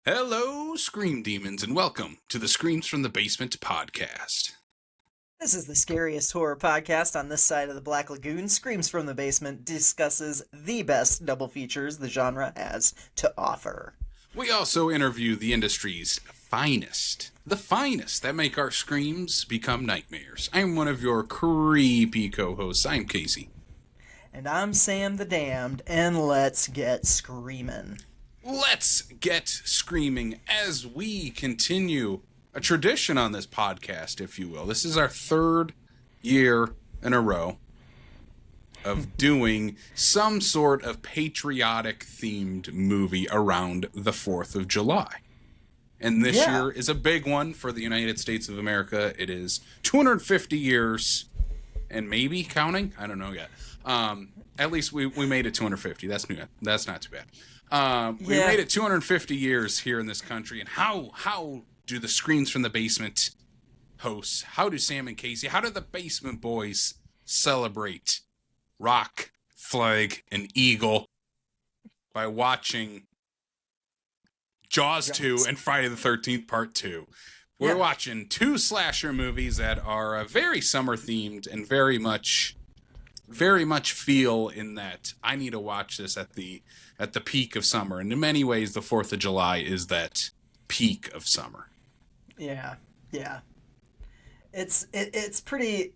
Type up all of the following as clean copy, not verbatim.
Hello, Scream Demons, and welcome to the Screams from the Basement podcast. This is the scariest horror podcast on this side of the Black Lagoon. Screams from the Basement discusses the best double features the genre has to offer. We also interview the industry's finest, the finest that make our screams become nightmares. I'm one of your creepy co-hosts. I'm Casey. And I'm Sam the Damned, and let's get screamin'. Let's get screaming as we continue a tradition on this podcast, if you will. This is our third year in a row of doing some sort of patriotic themed movie around the 4th of July. And this year is a big one for the United States of America. It is 250 years and maybe counting. I don't know yet. At least we made it 250. That's not too bad. We made it 250 years here in this country. And how do the Screams from the Basement hosts, how do Sam and Casey, how do the Basement Boys celebrate Rock, Flag, and Eagle by watching Jaws 2 and Friday the 13th Part 2? We're watching two slasher movies that are very summer themed and very much feel in that I need to watch this at the peak of summer. And in many ways, the 4th of July is that peak of summer. Yeah. It's pretty,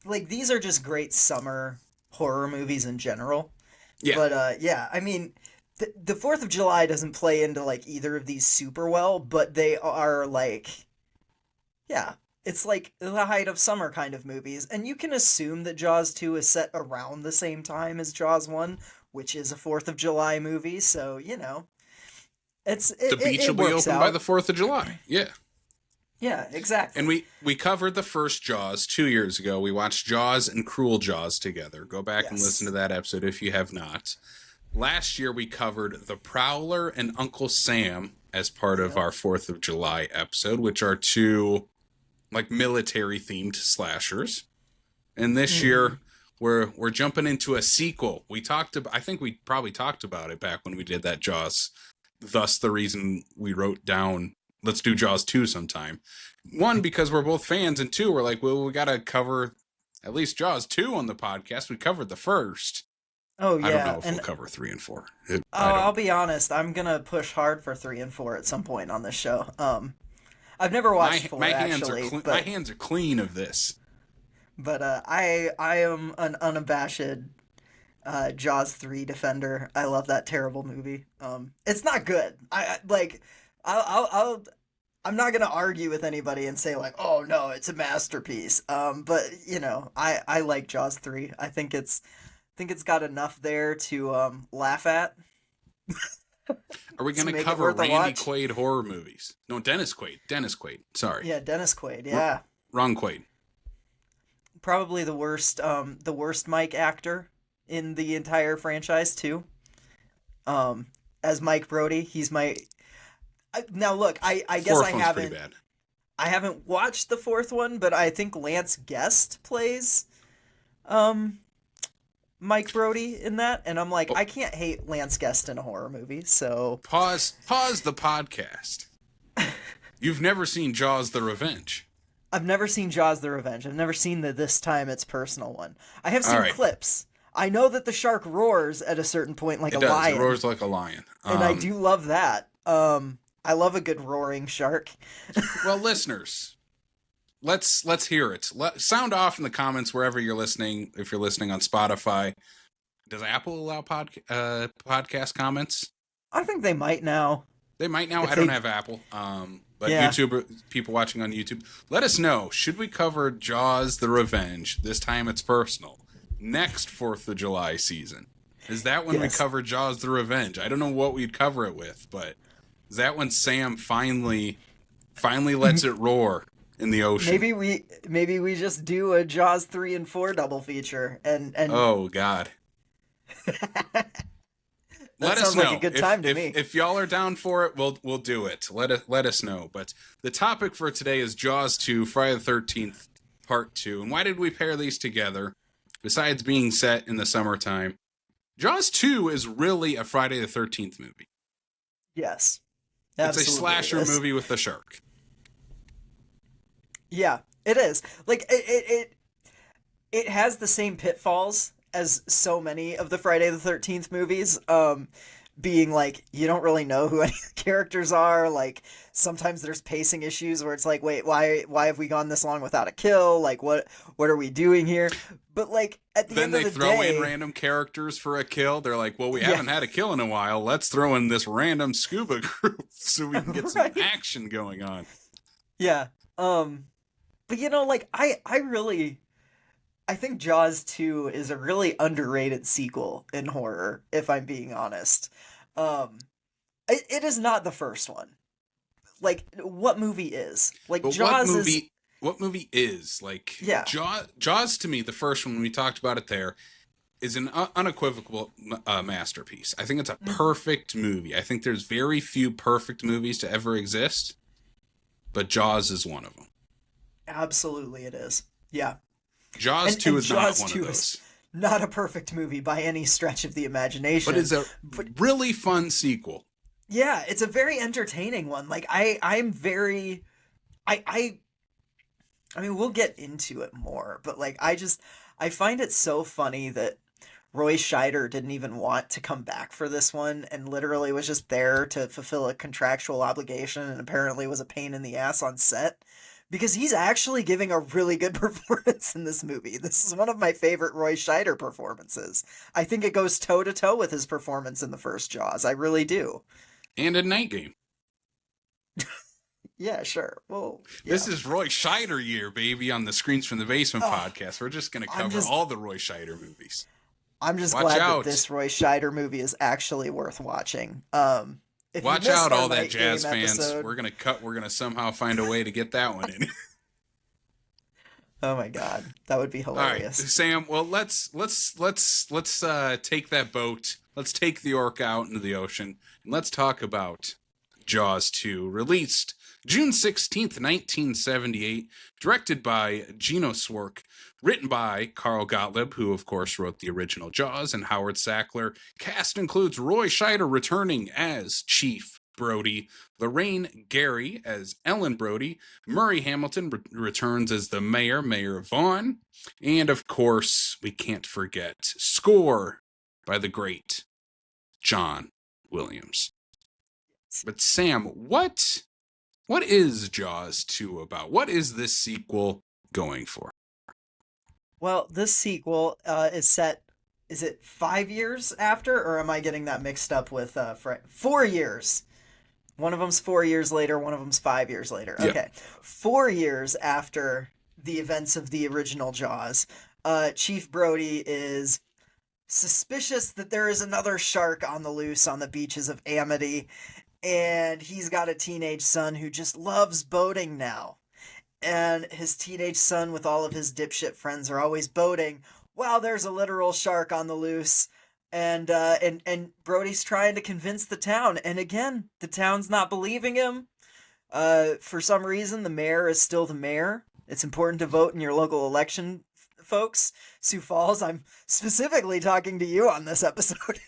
like, these are just great summer horror movies in general. Yeah. But, I mean, the 4th of July doesn't play into, like, either of these super well, but they are, like, it's like the height of summer kind of movies. And you can assume that Jaws 2 is set around the same time as Jaws 1, which is a 4th of July movie, so, you know, the beach will be open by the 4th of July. Yeah. Yeah, exactly. And we covered the first Jaws 2 years ago. We watched Jaws and Cruel Jaws together. Go back and listen to that episode if you have not. Last year we covered The Prowler and Uncle Sam as part of our 4th of July episode, which are two, like, military-themed slashers. And this year we're jumping into a sequel. I think we probably talked about it back when we did that Jaws. Thus the reason we wrote down, let's do Jaws 2 sometime. One, because we're both fans, and two, we're like, well, we got to cover at least Jaws 2 on the podcast. We covered the first. Oh, yeah. I don't know if we'll cover 3 and 4. I'll be honest. I'm going to push hard for 3 and 4 at some point on this show. I've never watched 4, actually. My hands are clean of this. But I am an unabashed Jaws 3 defender. I love that terrible movie. It's not good. I'm not gonna argue with anybody and say, like, oh no, it's a masterpiece. But you know, I like Jaws 3. I think it's got enough there to laugh at. Are we going to cover Randy Quaid horror movies? No, Dennis Quaid. Sorry. Yeah, Dennis Quaid. Yeah. Wrong Quaid. Probably the worst Mike actor in the entire franchise too. As Mike Brody, he's my. Now look, I guess I haven't watched the 4th one, but I think Lance Guest plays Mike Brody in that, and I'm like, I can't hate Lance Guest in a horror movie, so... Pause the podcast. You've never seen Jaws the Revenge. I've never seen Jaws the Revenge. I've never seen the This Time It's Personal one. I have seen clips. I know that the shark roars at a certain point like a lion. It roars like a lion. And I do love that. I love a good roaring shark. Well, listeners... Let's hear it. Sound off in the comments wherever you're listening. If you're listening on Spotify, does Apple allow podcast comments? I think they might now. I don't have Apple. But YouTube, people watching on YouTube, let us know. Should we cover Jaws the Revenge? This time it's personal. Next 4th of July season. Is that when we cover Jaws the Revenge? I don't know what we'd cover it with, but is that when Sam finally lets it roar in the ocean? Maybe we just do a Jaws 3 and 4 double feature and oh god. Let us know. Like a good time to me. If y'all are down for it, we'll do it. Let us know. But the topic for today is Jaws 2, Friday the 13th Part 2. And why did we pair these together? Besides being set in the summertime, Jaws 2 is really a Friday the 13th movie. Yes. It's a Absolutely it slasher is. movie with a shark. Yeah, it is. Like it has the same pitfalls as so many of the Friday the 13th movies. Being like you don't really know who any of the characters are. Like sometimes there's pacing issues where it's like, wait, why have we gone this long without a kill? Like what are we doing here? But like at the Then end of they the throw in day, random characters for a kill. They're like, well, we yeah, haven't had a kill in a while. Let's throw in this random scuba group so we can get some right, action going on. yeah. But like I really I think Jaws 2 is a really underrated sequel in horror, if I'm being honest. It is not the first one. Like, what movie is? Like, But what Jaws is. movie? What movie is like Yeah. Jaws? To me, the first one when we talked about it there is an unequivocal masterpiece. I think it's a perfect movie. I think there's very few perfect movies to ever exist, but Jaws is one of them. Absolutely, it is. Yeah. Jaws 2 is not Jaws one 2 of is those. not a perfect movie by any stretch of the imagination. But it's a really fun sequel. Yeah, it's a very entertaining one. Like, I'm very. I mean, we'll get into it more, but like, I find it so funny that Roy Scheider didn't even want to come back for this one and literally was just there to fulfill a contractual obligation and apparently was a pain in the ass on set because he's actually giving a really good performance in this movie. This is one of my favorite Roy Scheider performances. I think it goes toe to toe with his performance in the first Jaws. I really do. And a Night Game. Yeah, sure. Well, yeah. This is Roy Scheider year, baby, on the Screens from the Basement podcast. We're just going to cover all the Roy Scheider movies. I'm just Watch glad out. that this Roy Scheider movie is actually worth watching. If Watch you missed out, our all that Night jazz Game fans. episode- We're gonna somehow find a way to get that one in. Oh my god, that would be All right, hilarious. Sam. Well, let's take that boat. Let's take the orc out into the ocean, and let's talk about Jaws 2, released June 16th, 1978, directed by Gino Swerk, written by Carl Gottlieb, who of course wrote the original Jaws, and Howard Sackler. Cast includes Roy Scheider returning as Chief Brody, Lorraine Gary as Ellen Brody, Murray Hamilton returns as the mayor, Mayor Vaughn, and of course, we can't forget, score by the great John Williams. But Sam, what is Jaws 2 about? What is this sequel going for? Well, this sequel is set. Is it 5 years after, or am I getting that mixed up with 4 years? One of them's 4 years later. One of them's 5 years later. Yeah. Okay, 4 years after the events of the original Jaws, Chief Brody is suspicious that there is another shark on the loose on the beaches of Amity, and he's got a teenage son who just loves boating now. And his teenage son with all of his dipshit friends are always boating while there's a literal shark on the loose. And Brody's trying to convince the town, and again, the town's not believing him. For some reason, the mayor is still the mayor. It's important to vote in your local election, folks. Sioux Falls, I'm specifically talking to you on this episode.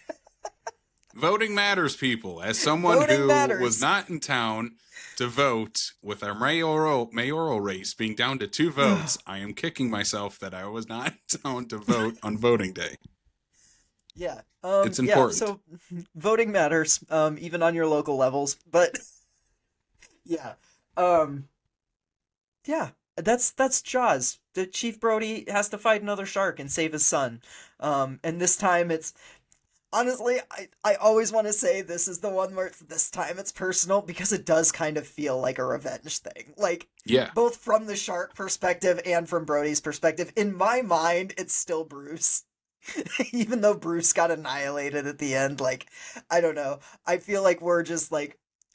Voting matters, people. As someone Voting who matters. was not in town to vote with our mayoral race being down to 2 votes, I am kicking myself that I was not in town to vote on voting day. Yeah. It's important. Yeah, so voting matters, even on your local levels. But yeah. Yeah, that's Jaws. The Chief Brody has to fight another shark and save his son. And this time it's honestly, I always want to say this is the one where this time it's personal because it does kind of feel like a revenge thing. Like, Yeah. both from the shark perspective and from Brody's perspective. In my mind, it's still Bruce. Even though Bruce got annihilated at the end, like, I don't know. I feel like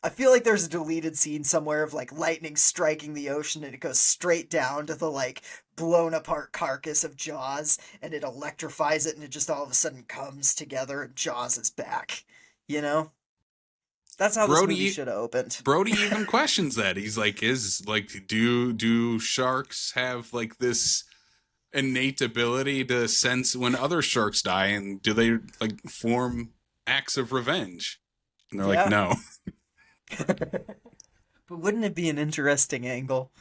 I feel like there's a deleted scene somewhere of like lightning striking the ocean and it goes straight down to the like blown apart carcass of Jaws and it electrifies it and it just all of a sudden comes together and Jaws is back. You know? That's how this movie should have opened. Brody even questions that. He's like, do sharks have like this innate ability to sense when other sharks die, and do they like form acts of revenge? And they're like, no. But wouldn't it be an interesting angle?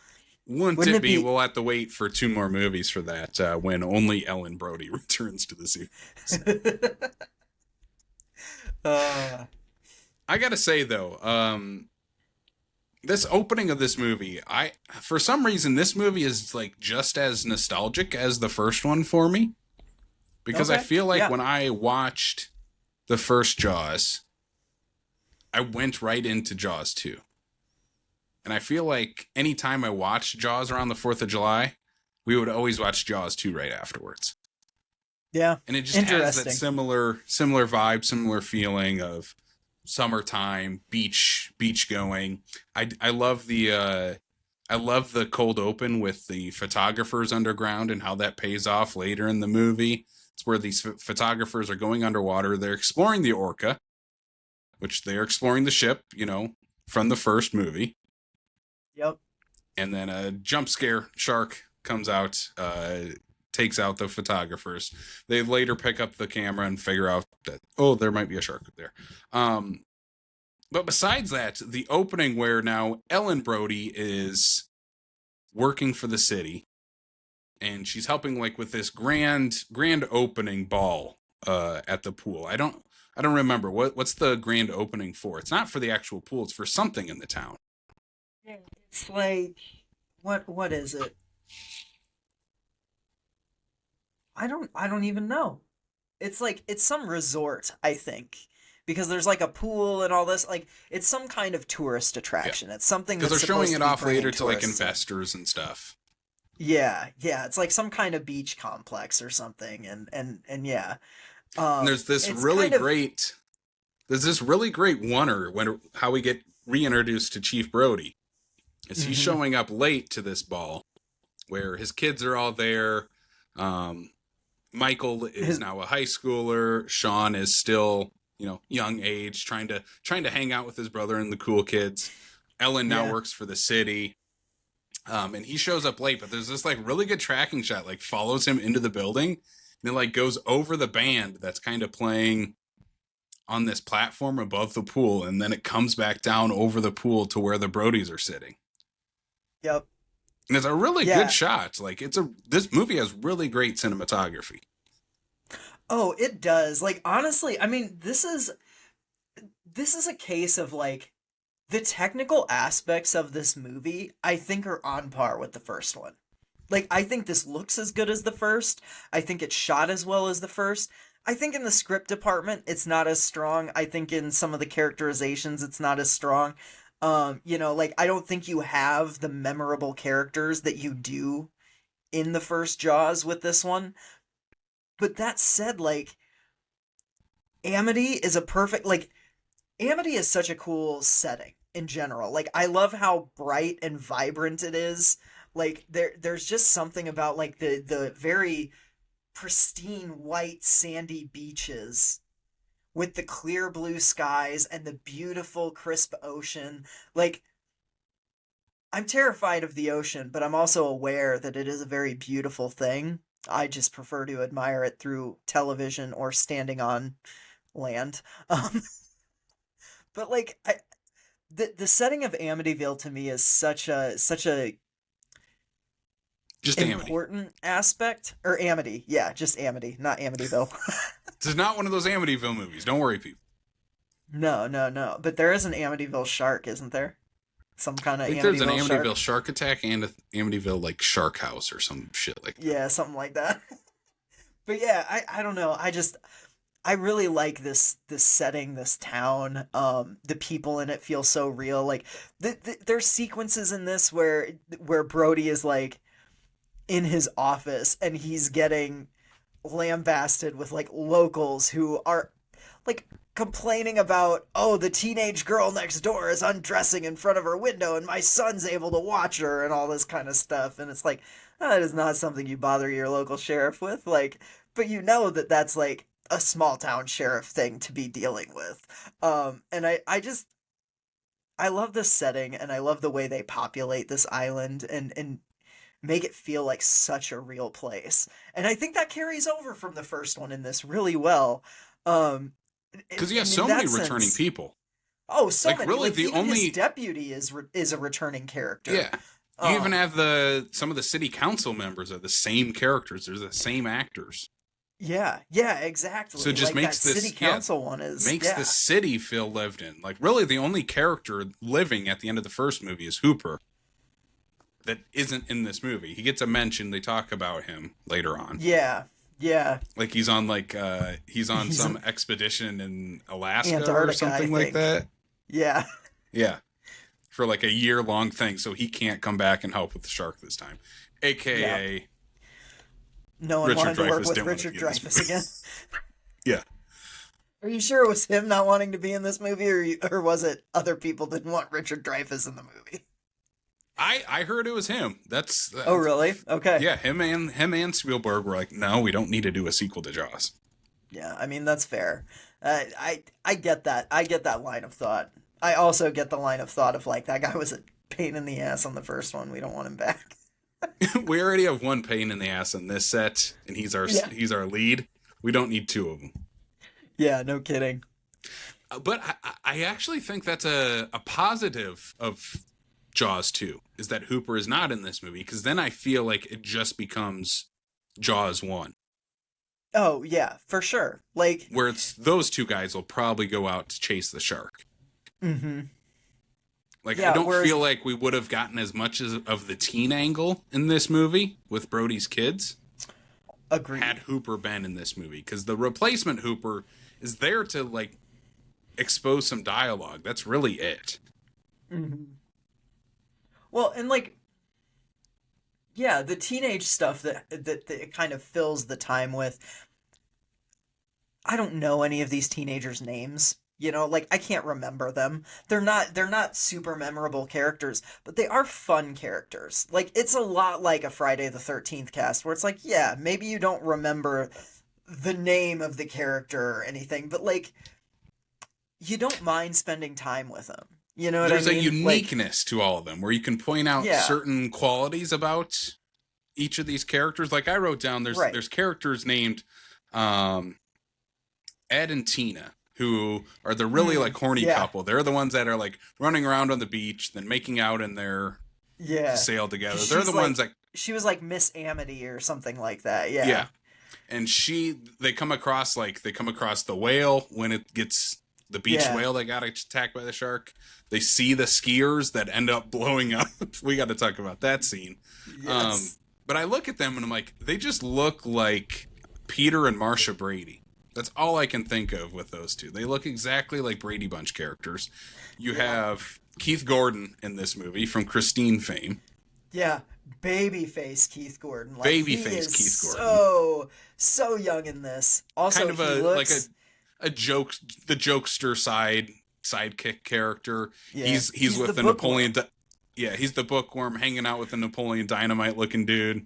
Wouldn't Wouldn't it it be? be? We'll have to wait for 2 more movies for that when only Ellen Brody returns to the series. uh, I gotta say though, this opening of this movie, for some reason this movie is like just as nostalgic as the first one for me, because I okay. feel like Yeah. when I watched the first Jaws, I went right into Jaws 2. And I feel like anytime I watched Jaws around the 4th of July, we would always watch Jaws 2 right afterwards. Yeah. And it just has that Interesting. similar vibe, similar feeling of summertime, beach going. I love the cold open with the photographers underground and how that pays off later in the movie. It's where these photographers are going underwater. They're exploring the orca, which they're exploring the ship, from the first movie. Yep. And then a jump scare shark comes out, takes out the photographers. They later pick up the camera and figure out that, oh, there might be a shark there. But besides that, the opening where now Ellen Brody is working for the city and she's helping like with this grand opening ball at the pool. I don't remember what's the grand opening for. It's not for the actual pool, it's for something in the town. Yeah, it's like what is it? I don't even know. It's like it's some resort, I think. Because there's like a pool and all this, like it's some kind of tourist Yeah. attraction. It's something Because that's they're showing supposed to it be off bringing later to like tourists in. investors and stuff. Yeah, yeah, it's like some kind of beach complex or something, and yeah, And there's this it's really kind of great oneer when how we get reintroduced to Chief Brody. Is he's hmm showing up late to this ball where his kids are all there. Um, Michael is his now a high schooler. Sean is still, young age, trying to hang out with his brother and the cool kids. Ellen now yeah, works for the city. And he shows up late, but there's this like really good tracking shot, like follows him into the building, and it like goes over the band that's kind of playing on this platform above the pool, and then it comes back down over the pool to where the Brodies are sitting. yep, And it's a really good yeah. shot. Like this movie has really great cinematography. Oh, it does. Like honestly, I mean, this is a case of like the technical aspects of this movie, I think are on par with the first one. Like I think this looks as good as the first. I think it's shot as well as the first. I think in the script department it's not as strong. I think in some of the characterizations it's not as strong. Like I don't think you have the memorable characters that you do in the first Jaws with this one. But that said, like Amity is a perfect like Amity is such a cool setting in general. Like I love how bright and vibrant it is. Like there's just something about like the very pristine white sandy beaches with the clear blue skies and the beautiful crisp ocean. Like I'm terrified of the ocean, but I'm also aware that it is a very beautiful thing. I just prefer to admire it through television or standing on land. Um, but like the setting of Amityville to me is such a Just Amity. important aspect or Amity, yeah, just Amity, not Amityville. This is not one of those Amityville movies. Don't worry, people. No, no, no. But there is an Amityville shark, isn't there? Some kind I of think there's an Amityville Amityville shark. Shark Attack and an Amityville like Shark House or some shit like that. Yeah, something like that. But yeah, I don't know. I really like this setting, this town. The people in it feel so real. Like there's sequences in this where Brody is like in his office and he's getting lambasted with like locals who are like complaining about, oh, the teenage girl next door is undressing in front of her window and my son's able to watch her and all this kind of stuff. And it's like, that is not something you bother your local sheriff with. Like, but you know that that's like a small town sheriff thing to be dealing with. And I love this setting and I love the way they populate this island and make it feel like such a real place. And I think that carries over from the first one in this really well. Um, Because he has and in so many that returning sense, people. Oh, so Like many. really, Like the even his only deputy is a returning character. yeah. You even have some of the city council members are the same characters. They're the same actors. Yeah, yeah, So it exactly. just Like that makes city this yeah council one is makes the yeah. city feel lived in. Like really, the only character living at the end of the first movie is Hooper. That isn't in this movie. He gets a mention. They talk about him later on. Yeah. Yeah. Like he's on He's some in expedition in Alaska or Antarctica, I something like think. that. Yeah. Yeah, for like a year-long thing, so he can't come back and help with the shark this time. Yeah. AKA No one Richard wanted to work Dreyfuss with didn't want to Richard be in this Dreyfuss movie. again. Yeah. Are you sure it was him not wanting to be in this movie, or was it other people didn't want Richard Dreyfuss in the movie? I heard it was him. Oh, really? Okay. Yeah, him and Spielberg were like, no, we don't need to do a sequel to Jaws. Yeah, I mean that's fair. I get that. I get that line of thought. I also get the line of thought of like that guy was a pain in the ass on the first one. We don't want him back. We already have one pain in the ass in this set, and he's our lead. We don't need two of them. Yeah, no kidding. But I actually think that's a positive of Jaws 2, is that Hooper is not in this movie, because then I feel like it just becomes Jaws 1. Oh, yeah, for sure. Like, where it's those two guys will probably go out to chase the shark. mm-hmm. Like, Yeah, I don't feel like we would have gotten as much of the teen angle in this movie with Brody's kids. Agreed. Had Hooper been in this movie, because the replacement Hooper is there to like expose some dialogue. That's really it. Mm-hmm. Well, and like, yeah, the teenage stuff that it kind of fills the time with. I don't know any of these teenagers' names. You know, like I can't remember them. They're not super memorable characters, but they are fun characters. Like it's a lot like a Friday the 13th cast where it's like, yeah, maybe you don't remember the name of the character or anything, but like you don't mind spending time with them. You know what There's I mean? a uniqueness to all of them where you can point out Yeah. certain qualities about each of these characters. Like I wrote down, Right. there's characters named Ed and Tina, who are the really like horny yeah. couple. They're the ones that are like running around on the beach, then making out in their Yeah. sail together. She's They're the like- ones that She was like Miss Amity or something like that. Yeah. yeah. And they come across the whale when it gets the beach Yeah. whale that got attacked by the shark. They see the skiers that end up blowing up. We got to talk about that scene. Yes. But I look at them and I'm like, they just look like Peter and Marcia Brady. That's all I can think of with those two. They look exactly like Brady Bunch characters. You have Keith Gordon in this movie from Christine fame. Yeah. Babyface Keith Gordon. Like, Babyface he is Keith Gordon. So young in this. Also, Kind of he a looks, like the jokester sidekick character. Yeah. He's with the the Napoleon. He's the bookworm hanging out with the Napoleon Dynamite looking dude.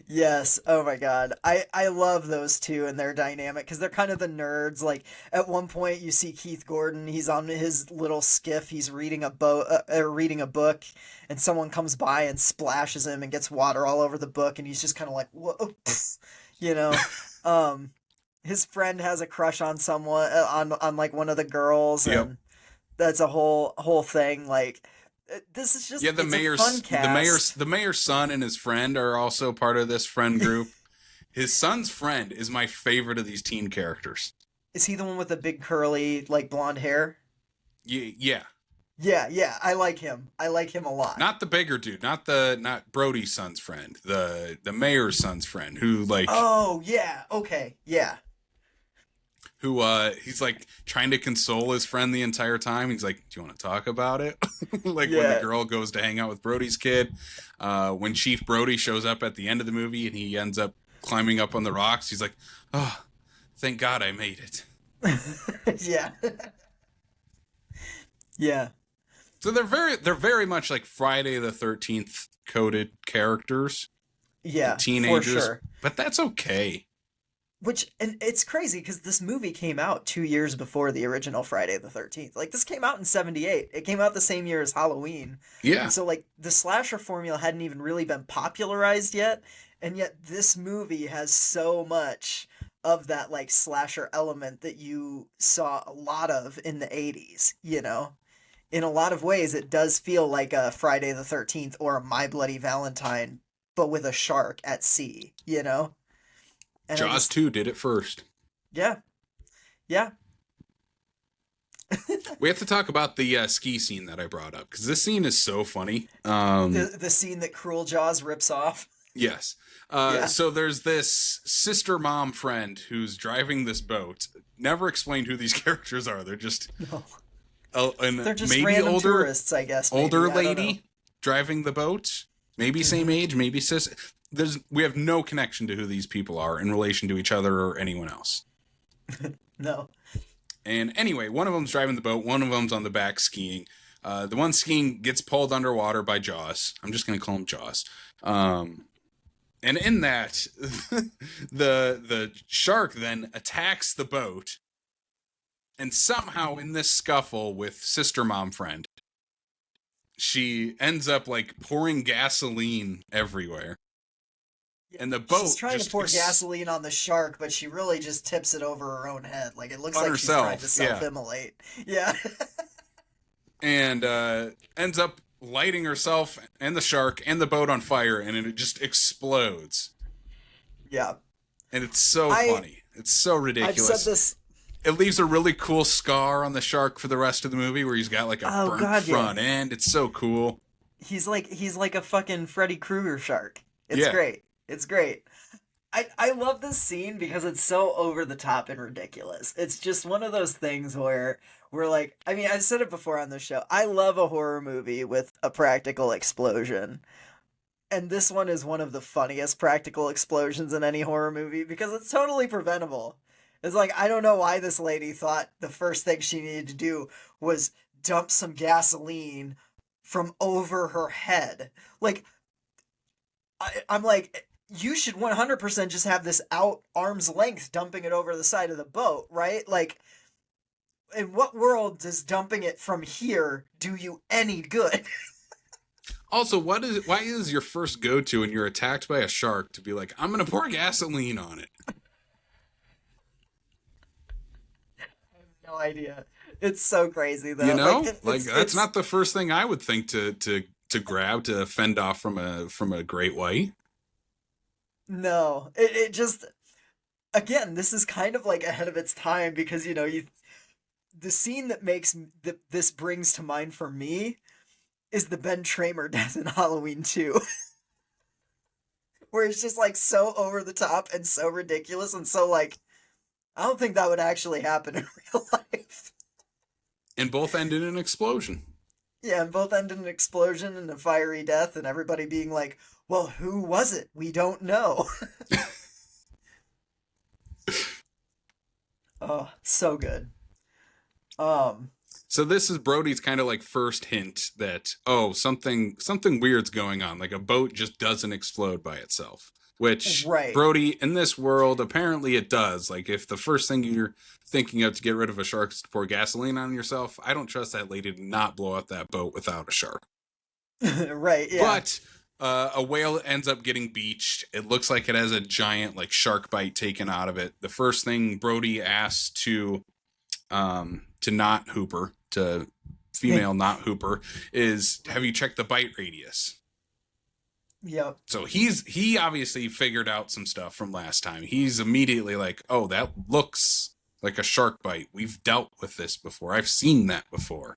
Yes. Oh my God. I love those two and their dynamic because they're kind of the nerds. Like at one point you see Keith Gordon. He's on his little skiff. He's reading reading a book, and someone comes by and splashes him and gets water all over the book, and he's just kind of like, whoa, you know. His friend has a crush on someone on like one of the girls, Yep. and that's a whole thing. Like this is just Yeah, the it's a fun cast. the mayor's son and his friend are also part of this friend group. His son's friend is my favorite of these teen characters. Is he the one with the big curly like blonde hair? Yeah. Yeah, I like him. I like him a lot. Not the bigger dude, not Brody's son's friend, the mayor's son's friend, who like Oh, yeah. Okay. Yeah. who he's like trying to console his friend the entire time. He's like, "Do you want to talk about it?" Like when the Yeah. girl goes to hang out with Brody's kid, when Chief Brody shows up at the end of the movie and he ends up climbing up on the rocks, he's like, "Oh, thank God I made it." Yeah. Yeah. So they're very much like Friday the 13th coded characters, Yeah. teenagers, For sure. but that's okay. And it's crazy because this movie came out 2 years before the original Friday the 13th. Like this came out in 78. It came out the same year as Halloween. Yeah. So like the slasher formula hadn't even really been popularized yet, and yet this movie has so much of that like slasher element that you saw a lot of in the 80s, you know? In a lot of ways, it does feel like a Friday the 13th or a My Bloody Valentine, but with a shark at sea, you know? And I Jaws just, 2 did it first. yeah, yeah. We have to talk about the ski scene that I brought up, because this scene is so funny. The scene that Cruel Jaws rips off. Yes. Yeah. So there's this sister mom friend who's driving this boat. Never explained who these characters are. They're just No. and They're just maybe random older tourists, I guess. Maybe. older I don't know. lady driving the boat. Maybe same age, maybe sis. We have no connection to who these people are in relation to each other or anyone else. No. And anyway, one of them's driving the boat, one of them's on the back skiing. The one skiing gets pulled underwater by Jaws. I'm just going to call him Jaws. And in that, the shark then attacks the boat. And somehow in this scuffle with sister mom friend, she ends up like pouring gasoline everywhere. And the boat She's trying to pour gasoline on the shark, but she really just tips it over her own head. Like, it looks on like herself, she's trying to self-immolate. Yeah. And ends up lighting herself and the shark and the boat on fire, and it just explodes. Yeah. And it's so funny. It's so ridiculous. I've said this. It leaves a really cool scar on the shark for the rest of the movie, where he's got like a burnt front end. It's so cool. He's like a fucking Freddy Krueger shark. It's great. It's great. I love this scene because it's so over the top and ridiculous. It's just one of those things where we're like, I mean, I've said it before on the show. I love a horror movie with a practical explosion. And this one is one of the funniest practical explosions in any horror movie because it's totally preventable. It's like, I don't know why this lady thought the first thing she needed to do was dump some gasoline from over her head. Like, I'm like, you should 100% just have this out arm's length dumping it over the side of the boat, right? Like, in what world does dumping it from here do you any good? Also, why is your first go-to when you're attacked by a shark to be like, I'm going to pour gasoline on it? I have no idea. It's so crazy, though. You know? Like, that's not the first thing I would think to grab to fend off from a great white. No. It just... Again, this is kind of like ahead of its time because, you know, the scene that makes this brings to mind for me is the Ben Tramer death in Halloween 2. Where it's just like so over the top and so ridiculous and so like, I don't think that would actually happen in real life. And both end in an explosion. Yeah, and both end in an explosion and a fiery death and everybody being like, well, who was it? We don't know. Oh, so good. So this is Brody's kind of like first hint that, oh, something weird's going on. Like a boat just doesn't explode by itself. Which, right. Brody, in this world, apparently it does. Like if the first thing you're thinking of to get rid of a shark is to pour gasoline on yourself, I don't trust that lady to not blow up that boat without a shark. Right, yeah. But a whale ends up getting beached. It looks like it has a giant like shark bite taken out of it. The first thing Brody asks to Not Hooper, to female Not Hooper, is, have you checked the bite radius? Yep. So he obviously figured out some stuff from last time. He's immediately like, oh, that looks like a shark bite. We've dealt with this before. I've seen that before.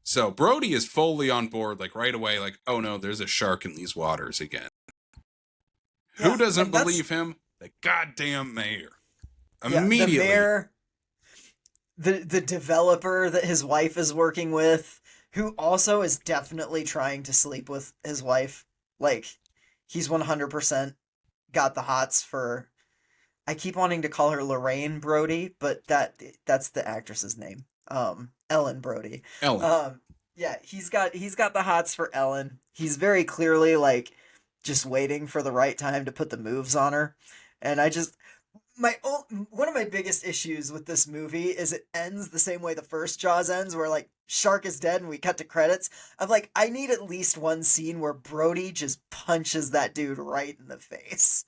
So Brody is fully on board, like right away, like, oh no, there's a shark in these waters again. Yeah, who doesn't believe him? The goddamn mayor. Immediately. The mayor, the developer that his wife is working with, who also is definitely trying to sleep with his wife. Like, he's 100% got the hots for... I keep wanting to call her Lorraine Brody, but that's the actress's name. Ellen Brody. Ellen. Yeah, he's got the hots for Ellen. He's very clearly, like, just waiting for the right time to put the moves on her. And I just... one of my biggest issues with this movie is it ends the same way the first Jaws ends, where like shark is dead and we cut to credits. I'm like, I need at least one scene where Brody just punches that dude right in the face,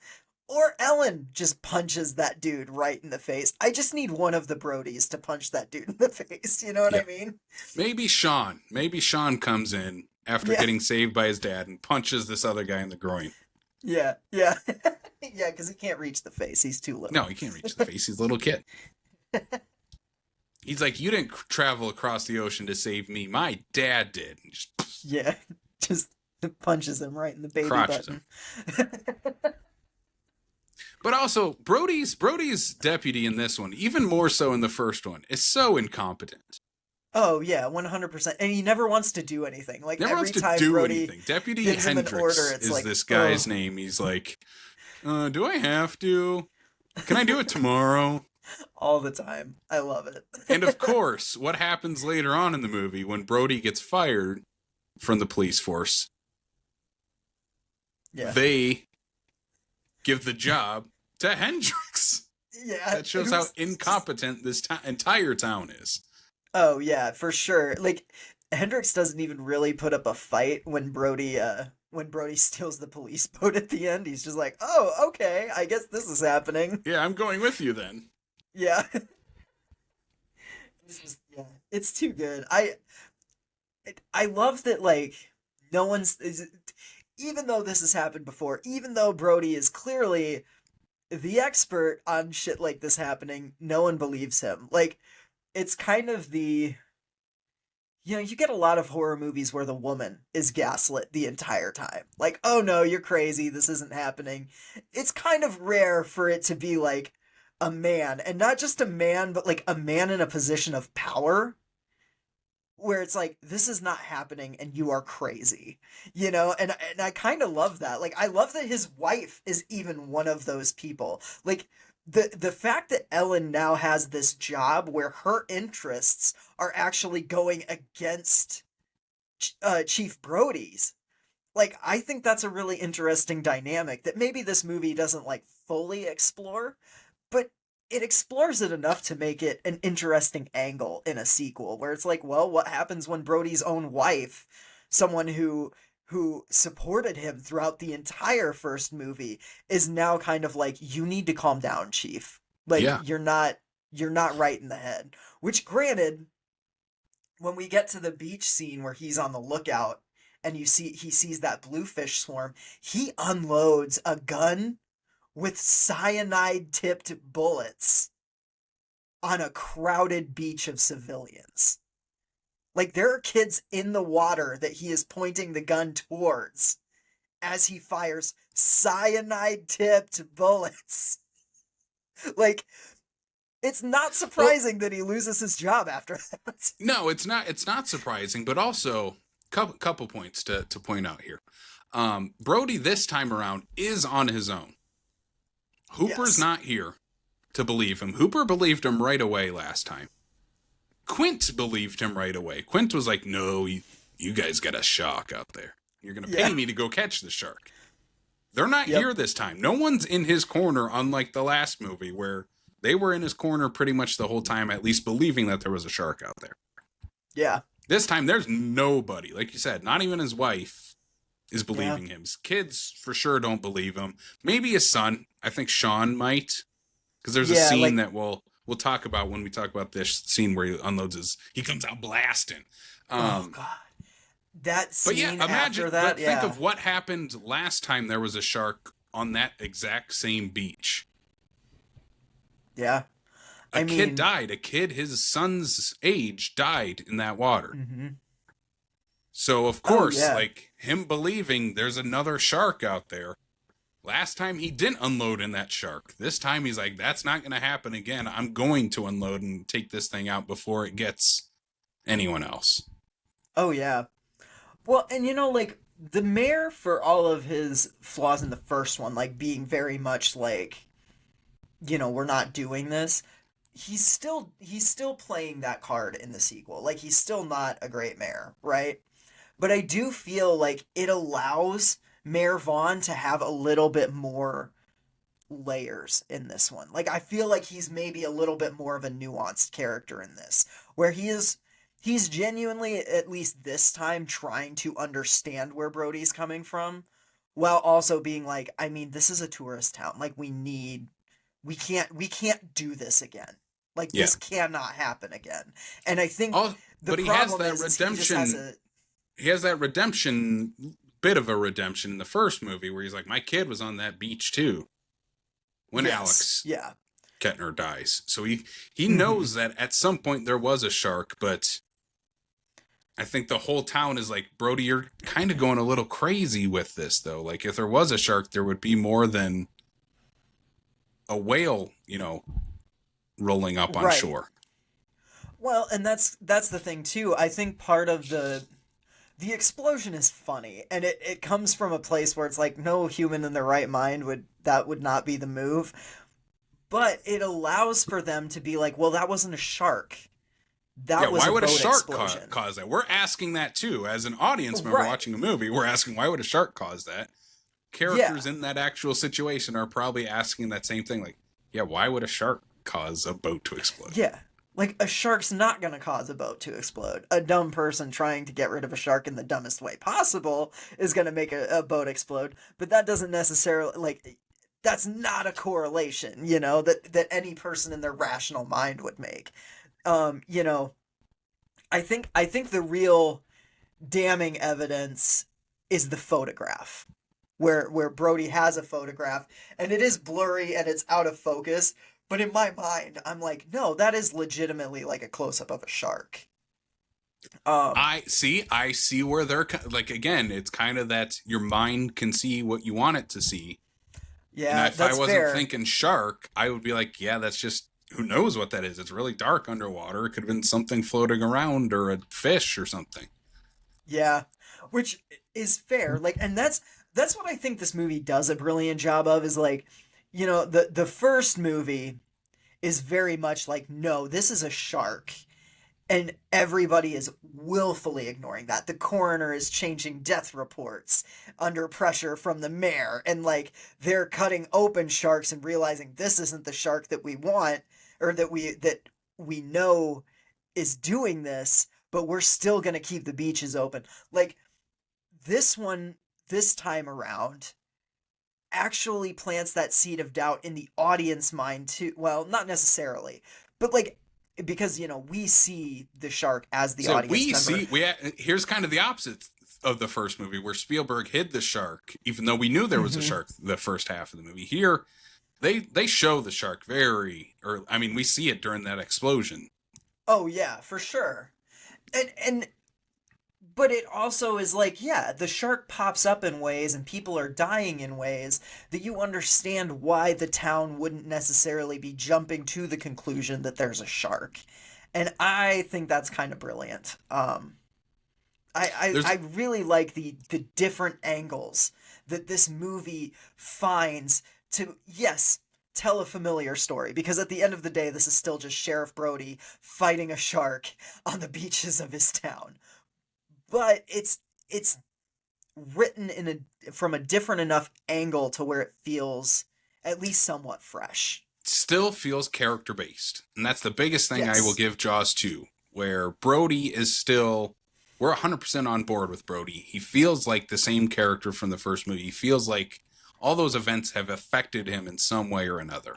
Or Ellen just punches that dude right in the face. I just need one of the Brodies to punch that dude in the face. You know what Yeah. I mean? Maybe Sean. Maybe Sean comes in after Yeah. getting saved by his dad and punches this other guy in the groin. Yeah. Yeah. Yeah, because he can't reach the face. He's too No, little. he can't reach the face. He's a little kid. He's like, you didn't travel across the ocean to save me. My dad did. And just Yeah. Just punches him right in the baby crotches button. him. But also, Brody's deputy in this one, even more so in the first one, is so incompetent. Oh yeah, 100%. And he never wants to do anything. Like Never every wants to time do Brody anything. Deputy gives him an Hendricks order, it's is like, this guy's "Ugh." name. He's like, do I have to? Can I do it tomorrow? All the time. I love it. And of course, what happens later on in the movie when Brody gets fired from the police force? Yeah. They give the job to Hendricks. Yeah. That shows how incompetent this entire town is. Oh yeah, for sure. Like Hendrix doesn't even really put up a fight when Brody steals the police boat at the end. He's just like, "Oh, okay. I guess this is happening." Yeah, I'm going with you then. Yeah. Yeah. It's too good. I love that like no one's even though this has happened before, even though Brody is clearly the expert on shit like this happening, no one believes him. Like it's kind of you get a lot of horror movies where the woman is gaslit the entire time. Like, "Oh no, you're crazy. This isn't happening." It's kind of rare for it to be like a man, and not just a man, but like a man in a position of power where it's like, "This is not happening and you are crazy." And I kind of love that. Like I love that his wife is even one of those people. Like the fact that Ellen now has this job where her interests are actually going against Chief Brody's. Like I think that's a really interesting dynamic that maybe this movie doesn't like fully explore, but it explores it enough to make it an interesting angle in a sequel where it's like, well, what happens when Brody's own wife, someone who supported him throughout the entire first movie, is now kind of like, "You need to calm down, Chief. Like Yeah. you're not right in the head." Which granted, when we get to the beach scene where he's on the lookout and he sees that bluefish swarm, he unloads a gun with cyanide tipped bullets on a crowded beach of civilians. Like there are kids in the water that he is pointing the gun towards as he fires cyanide tipped bullets. Like it's not surprising that he loses his job after that. No, it's not. It's not surprising, but also couple points to point out here. Brody this time around is on his own. Hooper's Yes. not here to believe him. Hooper believed him right away last time. Quint believed him right away. Quint was like, "No, you guys got a shark out there. You're going to pay me to go catch the shark." They're not here this time. No one's in his corner, unlike the last movie where they were in his corner pretty much the whole time, at least believing that there was a shark out there. Yeah. This time, there's nobody. Like you said, not even his wife is believing him. His kids for sure don't believe him. Maybe his son. I think Sean might. Because there's a scene that we'll talk about when we talk about this scene where he unloads he comes out blasting. Oh, God. That scene but yeah, imagine, after that, think of what happened last time there was a shark on that exact same beach. Yeah. A kid died. A kid his son's age died in that water. Mm-hmm. So, of course, like him believing there's another shark out there. Last time he didn't unload in that shark. This time he's like, that's not going to happen again. I'm going to unload and take this thing out before it gets anyone else. Oh, yeah. Well, and like the mayor, for all of his flaws in the first one, like being very much like, we're not doing this, he's still playing that card in the sequel. Like he's still not a great mayor, right? But I do feel like it allows Mayor Vaughn to have a little bit more layers in this one. Like I feel like he's maybe a little bit more of a nuanced character in this, where he's genuinely, at least this time, trying to understand where Brody's coming from, while also being like, I mean, this is a tourist town. Like we can't do this again. Like Yeah. this cannot happen again. And I think Oh, the but he has problem that is he just has redemption. a He has that redemption, bit of a redemption in the first movie where he's like, my kid was on that beach too when yes, Alex yeah. Kettner dies. So he Mhm. knows that at some point there was a shark, but I think the whole town is like, Brody, you're kind of going a little crazy with this, though. Like, if there was a shark, there would be more than a whale, rolling up on Right. shore. Well, and that's the thing too. I think part of the explosion is funny, and it comes from a place where it's like no human in their right mind would not be the move. But it allows for them to be like, well, that wasn't a shark. Yeah, That was why a would a boat shark explosion. cause that? We're asking that too. As an audience member Right. watching a movie, we're asking, why would a shark cause that? Yeah. Characters in that actual situation are probably asking that same thing. Like, yeah, why would a shark cause a boat to explode? Yeah. Like a shark's not going to cause a boat to explode. A dumb person trying to get rid of a shark in the dumbest way possible is going to make a boat explode, but that doesn't necessarily like that's not a correlation, that any person in their rational mind would make. Um, you know, I think the real damning evidence is the photograph where Brody has a photograph and it is blurry and it's out of focus, but in my mind I'm like, no, that is legitimately like a close up of a shark. Um I see where they're like, again, it's kind of that your mind can see what you want it to see. And yeah, if I that's wasn't fair. thinking shark, I would be like, yeah, that's just, who knows what that is. It's really dark underwater. It could have been something floating around or a fish or something. Yeah, which is fair. Like, and that's what I think this movie does a brilliant job of is like, the first movie is very much like, no, this is a shark. And everybody is willfully ignoring that. The coroner is changing death reports under pressure from the mayor. And like they're cutting open sharks and realizing this isn't the shark that we want or that we know is doing this, but we're still gonna keep the beaches open. Like this one this time around actually plants that seed of doubt in the audience mind too. Well, not necessarily, but like because we see the shark as the So audience we member. see, here's kind of the opposite of the first movie where Spielberg hid the shark, even though we knew there was a Hmm. shark the first half of the movie. Here, they show the shark very, or I mean, we see it during that explosion. Oh yeah, for sure. And but it also is like, yeah, the shark pops up in ways and people are dying in ways that you understand why the town wouldn't necessarily be jumping to the conclusion that there's a shark. And I think that's kind of brilliant. I There's really like the different angles that this movie finds to, yes, tell a familiar story, because at the end of the day this is still just Sheriff Brody fighting a shark on the beaches of his town, but it's written from a different enough angle to where it feels at least somewhat fresh. still feels character based, and that's the biggest thing I will Yes. give Jaws 2, where Brody is still, we're 100% on board with Brody. He feels like the same character from the first movie. He feels like all those events have affected him in some way or another.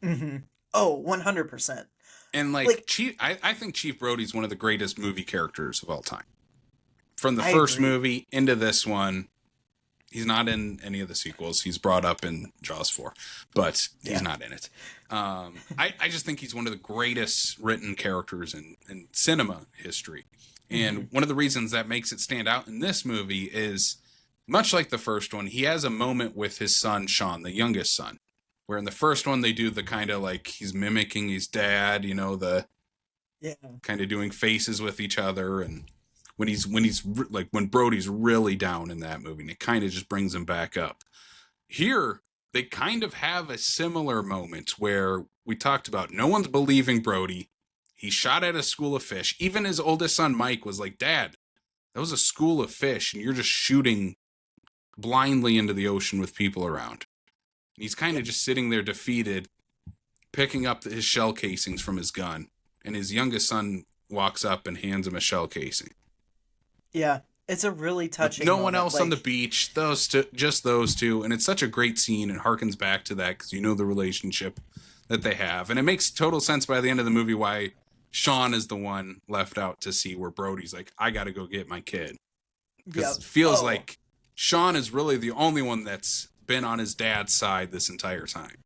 Mm-hmm. Oh, 100%. And like Like, Chief, I think Chief Brody's one of the greatest movie characters of all time. From the I first agree. movie into this one, he's not in any of the sequels. He's brought up in Jaws 4, but he's Yeah. not in it. I just think he's one of the greatest written characters in cinema history. Mm-hmm. And one of the reasons that makes it stand out in this movie is, much like the first one, he has a moment with his son, Sean, the youngest son, where in the first one they do the kind of like he's mimicking his dad, the Yeah. kind of doing faces with each other. And when Brody's really down in that movie, and it kind of just brings him back up. Here, they kind of have a similar moment where we talked about no one's believing Brody. He shot at a school of fish. Even his oldest son, Mike, was like, Dad, that was a school of fish, and you're just shooting blindly into the ocean with people around. And he's kind Yeah. of just sitting there defeated, picking up his shell casings from his gun. And his youngest son walks up and hands him a shell casing. Yeah. It's a really with touching no one moment. else on the Like, beach, those two, just those two, and it's such a great scene and harkens back to that because you know the relationship that they have, and it makes total sense by the end of the movie why Sean is the one left out to sea, where Brody's like, I got to go get my kid, because yep. it feels Oh, like Sean is really the only one that's been on his dad's side this entire time.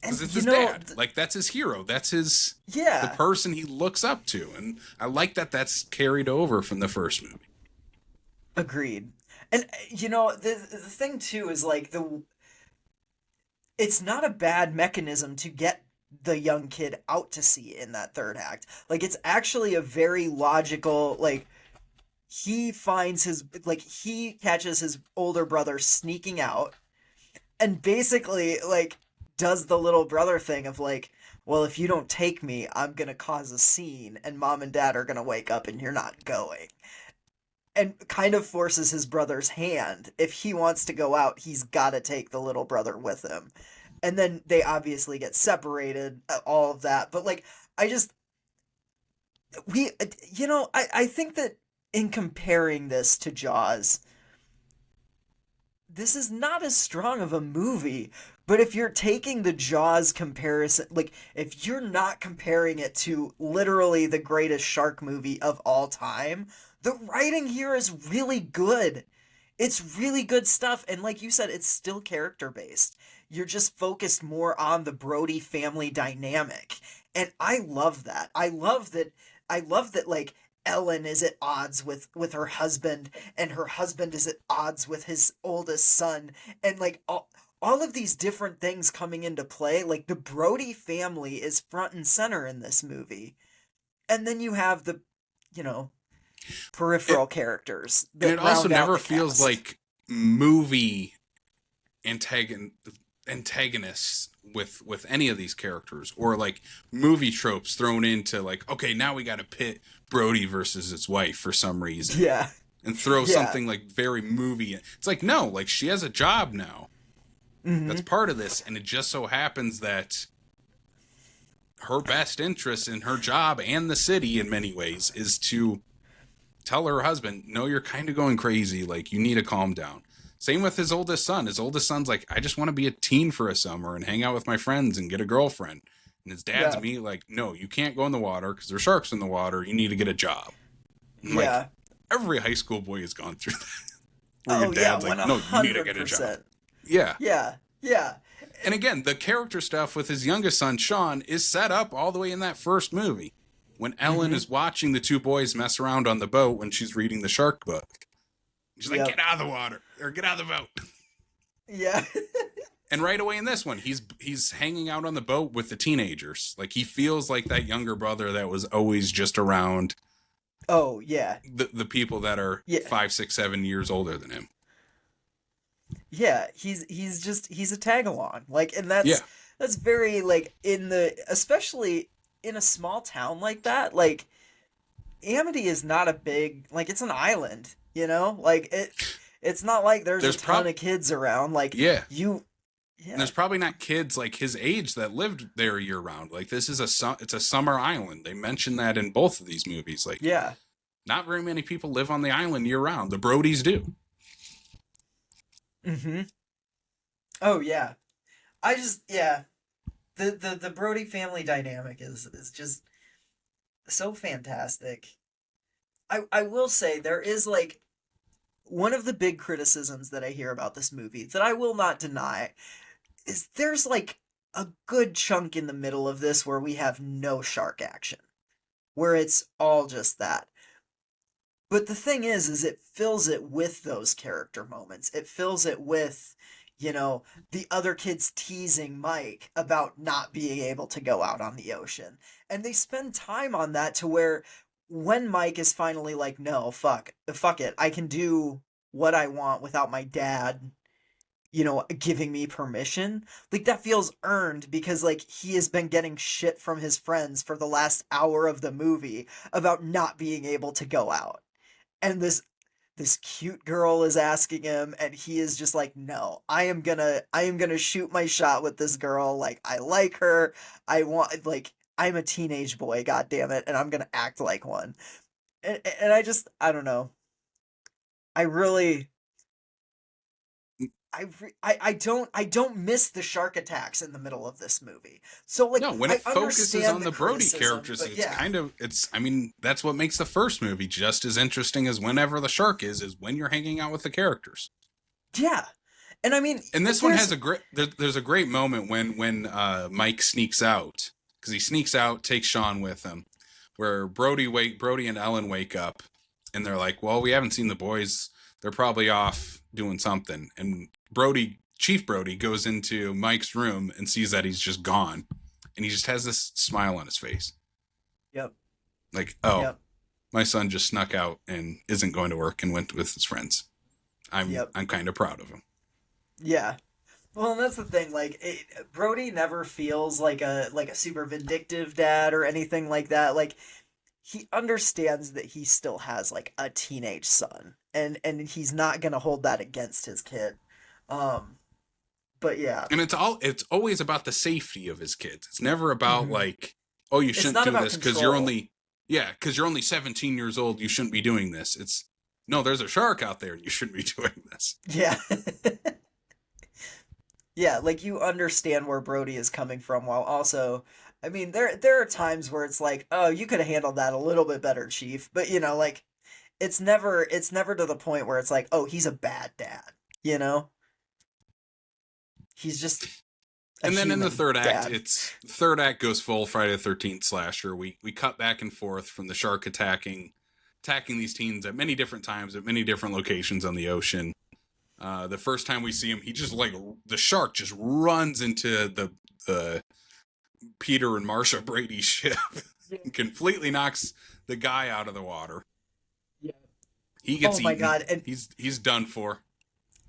Because and it's you his know, dad. Like, that's his hero. That's the yeah, person he looks up to. And I like that that's carried over from the first movie. agreed. And you know, the thing too is like it's not a bad mechanism to get the young kid out to sea in that third act. Like it's actually a very logical like he catches his older brother sneaking out and basically like does the little brother thing of like, well, if you don't take me, I'm going to cause a scene and mom and dad are going to wake up and you're not going. And kind of forces his brother's hand. If he wants to go out, he's got to take the little brother with him. And then they obviously get separated, all of that. But like, I just, we, I think that in comparing this to Jaws, this is not as strong of a movie. But if you're taking the Jaws comparison, like if you're not comparing it to literally the greatest shark movie of all time, the writing here is really good. It's really good stuff. And like you said, it's still character based. You're just focused more on the Brody family dynamic. And I love that. I love that like Ellen is at odds with her husband and her husband is at odds with his oldest son and like all of these different things coming into play. Like the Brody family is front and center in this movie. And then you have the, you know, It, peripheral characters and that it also round out never the feels cast. like movie antagon- antagonists with any of these characters, or like movie tropes thrown into like, okay, now we got to pit Brody versus his wife for some reason Yeah. and throw Yeah. something like very movie. It's like, no, like she has a job now that's Mm-hmm. part of this, and it just so happens that her best interest in her job and the city in many ways is to tell her husband, no, you're kind of going crazy, like you need to calm down. Same with his oldest son. His oldest son's like, I just want to be a teen for a summer and hang out with my friends and get a girlfriend. And his dad's Yeah. me like, no, you can't go in the water because there's sharks in the water. You need to get a job. I'm like, Yeah. every high school boy has gone through that. Where your Oh yeah, dad's like, no, you need to get a job. 100%. Yeah. Yeah. Yeah. And again, the character stuff with his youngest son, Sean, is set up all the way in that first movie. When Ellen Mm-hmm. is watching the two boys mess around on the boat when she's reading the shark book. She's like, Yep. get out of the water, or get out of the boat. Yeah. And right away in this one, he's hanging out on the boat with the teenagers. Like he feels like that younger brother that was always just around Oh yeah. the people that are Yeah. 5, 6, 7 years older than him. Yeah, he's a tag along. Like and Yeah. that's very like in the especially in a small town like that, like Amity is not a big like it's an island, you know? Like it's not like there's a There's ton of kids around like Yeah. you And yeah. there's probably not kids like his age that lived there year round. Like this is it's a summer island. They mention that in both of these movies. Like Yeah. not very many people live on the island year round. The Brodies do. Mhm. Oh yeah. I just yeah. The Brody family dynamic is just so fantastic. I will say there is like one of the big criticisms that I hear about this movie that I will not deny is there's like a good chunk in the middle of this where we have no shark action, where it's all just that. But the thing is it fills it with those character moments. It fills it with, you know, the other kids teasing Mike about not being able to go out on the ocean. And they spend time on that to where when Mike is finally like, no, fuck it, I can do what I want without my dad, you know, giving me permission. Like that feels earned because like he has been getting shit from his friends for the last hour of the movie about not being able to go out. And this cute girl is asking him and he is just like, no, I am gonna shoot my shot with this girl. Like I like her. I want like I'm a teenage boy, god damn it, and I'm gonna act like one. And I don't know. I really I don't miss the shark attacks in the middle of this movie. So like No, when I it focuses understand on the the Brody criticism, characters, but it's yeah. kind of I mean, that's what makes the first movie just as interesting as whenever the shark is when you're hanging out with the characters. Yeah. And I mean, And this one has there's a great there's a great moment when Mike sneaks out, because he sneaks out, takes Sean with him, where Brody and Ellen wake up, and they're like, well, we haven't seen the boys, they're probably off doing something. And Chief Brody goes into Mike's room and sees that he's just gone, and he just has this smile on his face, Yep. like, oh, Yep. my son just snuck out and isn't going to work and went with his friends. Yep. I'm kind of proud of him. Yeah. Well, and that's the thing. Like, Brody never feels like a super vindictive dad or anything like that. Like, he understands that he still has like a teenage son, and he's not gonna hold that against his kid. Um, but yeah, And it's always about the safety of his kids. It's never about hmm like, oh, you it's shouldn't not do about this because you're control. only, yeah, because you're only 17 years old. You shouldn't be doing this. It's no, there's a shark out there and you shouldn't be doing this. Yeah, yeah. Like you understand where Brody is coming from, while also, I mean, there are times where it's like, oh, you could have handled that a little bit better, Chief. But like it's never to the point where it's like, oh, he's a bad dad. You know, he's just a And then in the human third act, dad. third act goes full Friday the 13th slasher. We cut back and forth from the shark attacking these teens at many different times at many different locations on the ocean. The first time we see him, he just like the shark just runs into the Peter and Marsha Brady ship and completely knocks the guy out of the water. Yeah. He Oh gets my eaten. god! And He's done for.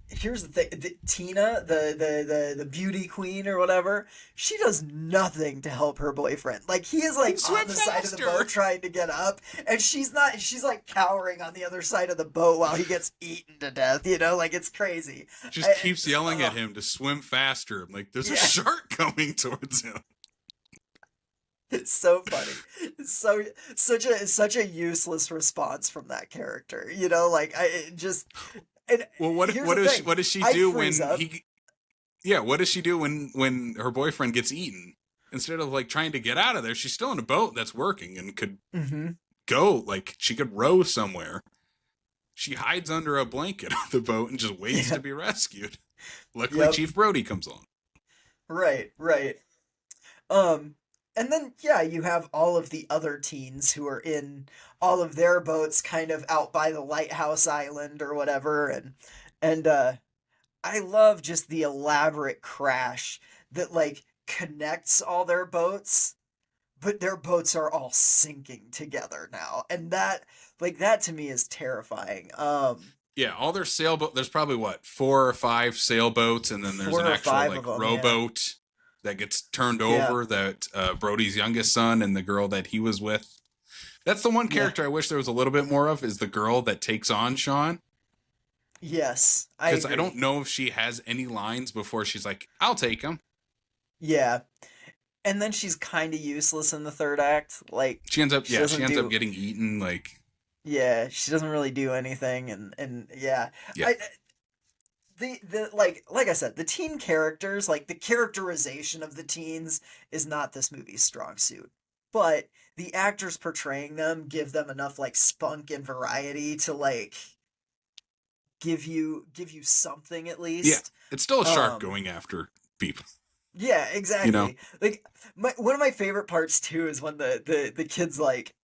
here's the thing: Tina, the beauty queen or whatever, she does nothing to help her boyfriend. Like he is like Swim on the side of the faster. boat trying to get up, and she's not. She's like cowering on the other side of the boat while he gets eaten to death. Like it's crazy. Just keeps yelling at Oh him to swim faster. I'm like, there's a yeah, shark coming towards him. it's so funny. It's such a useless response from that character. Like I it just and Well, here's the thing: what does she I'd do freeze when up. he? Yeah, what does she do when her boyfriend gets eaten? Instead of like trying to get out of there, she's still in a boat that's working and could Hmm. go, like she could row somewhere. She hides under a blanket on the boat and just waits Yeah. to be rescued. Luckily, Yep. Chief Brody comes along. Right. Right. Um, and then yeah, you have all of the other teens who are in all of their boats kind of out by the lighthouse island or whatever, and I love just the elaborate crash that like connects all their boats, but their boats are all sinking together now. And that to me is terrifying. Yeah, all their sailboat. There's probably what 4 or 5 sailboats, and then there's Four an or actual five like of them, yeah. rowboat that gets turned Yeah. over. That Brody's youngest son and the girl that he was with. That's the one Yeah. character I wish there was a little bit more of. Is the girl that takes on Sean, Yes, I because I don't agree. know if she has any lines before she's like, "I'll take him." Yeah. And then she's kind of useless in the third act. Like she She doesn't ends up do getting eaten. Like, yeah, she doesn't really do anything and yeah. yeah, I the like I said, the teen characters, like the characterization of the teens is not this movie's strong suit. But the actors portraying them give them enough like spunk and variety to like give you something at yeah. least. It's still a shark Um going after people. yeah, You know, exactly. Like one of my favorite parts too is when the kids like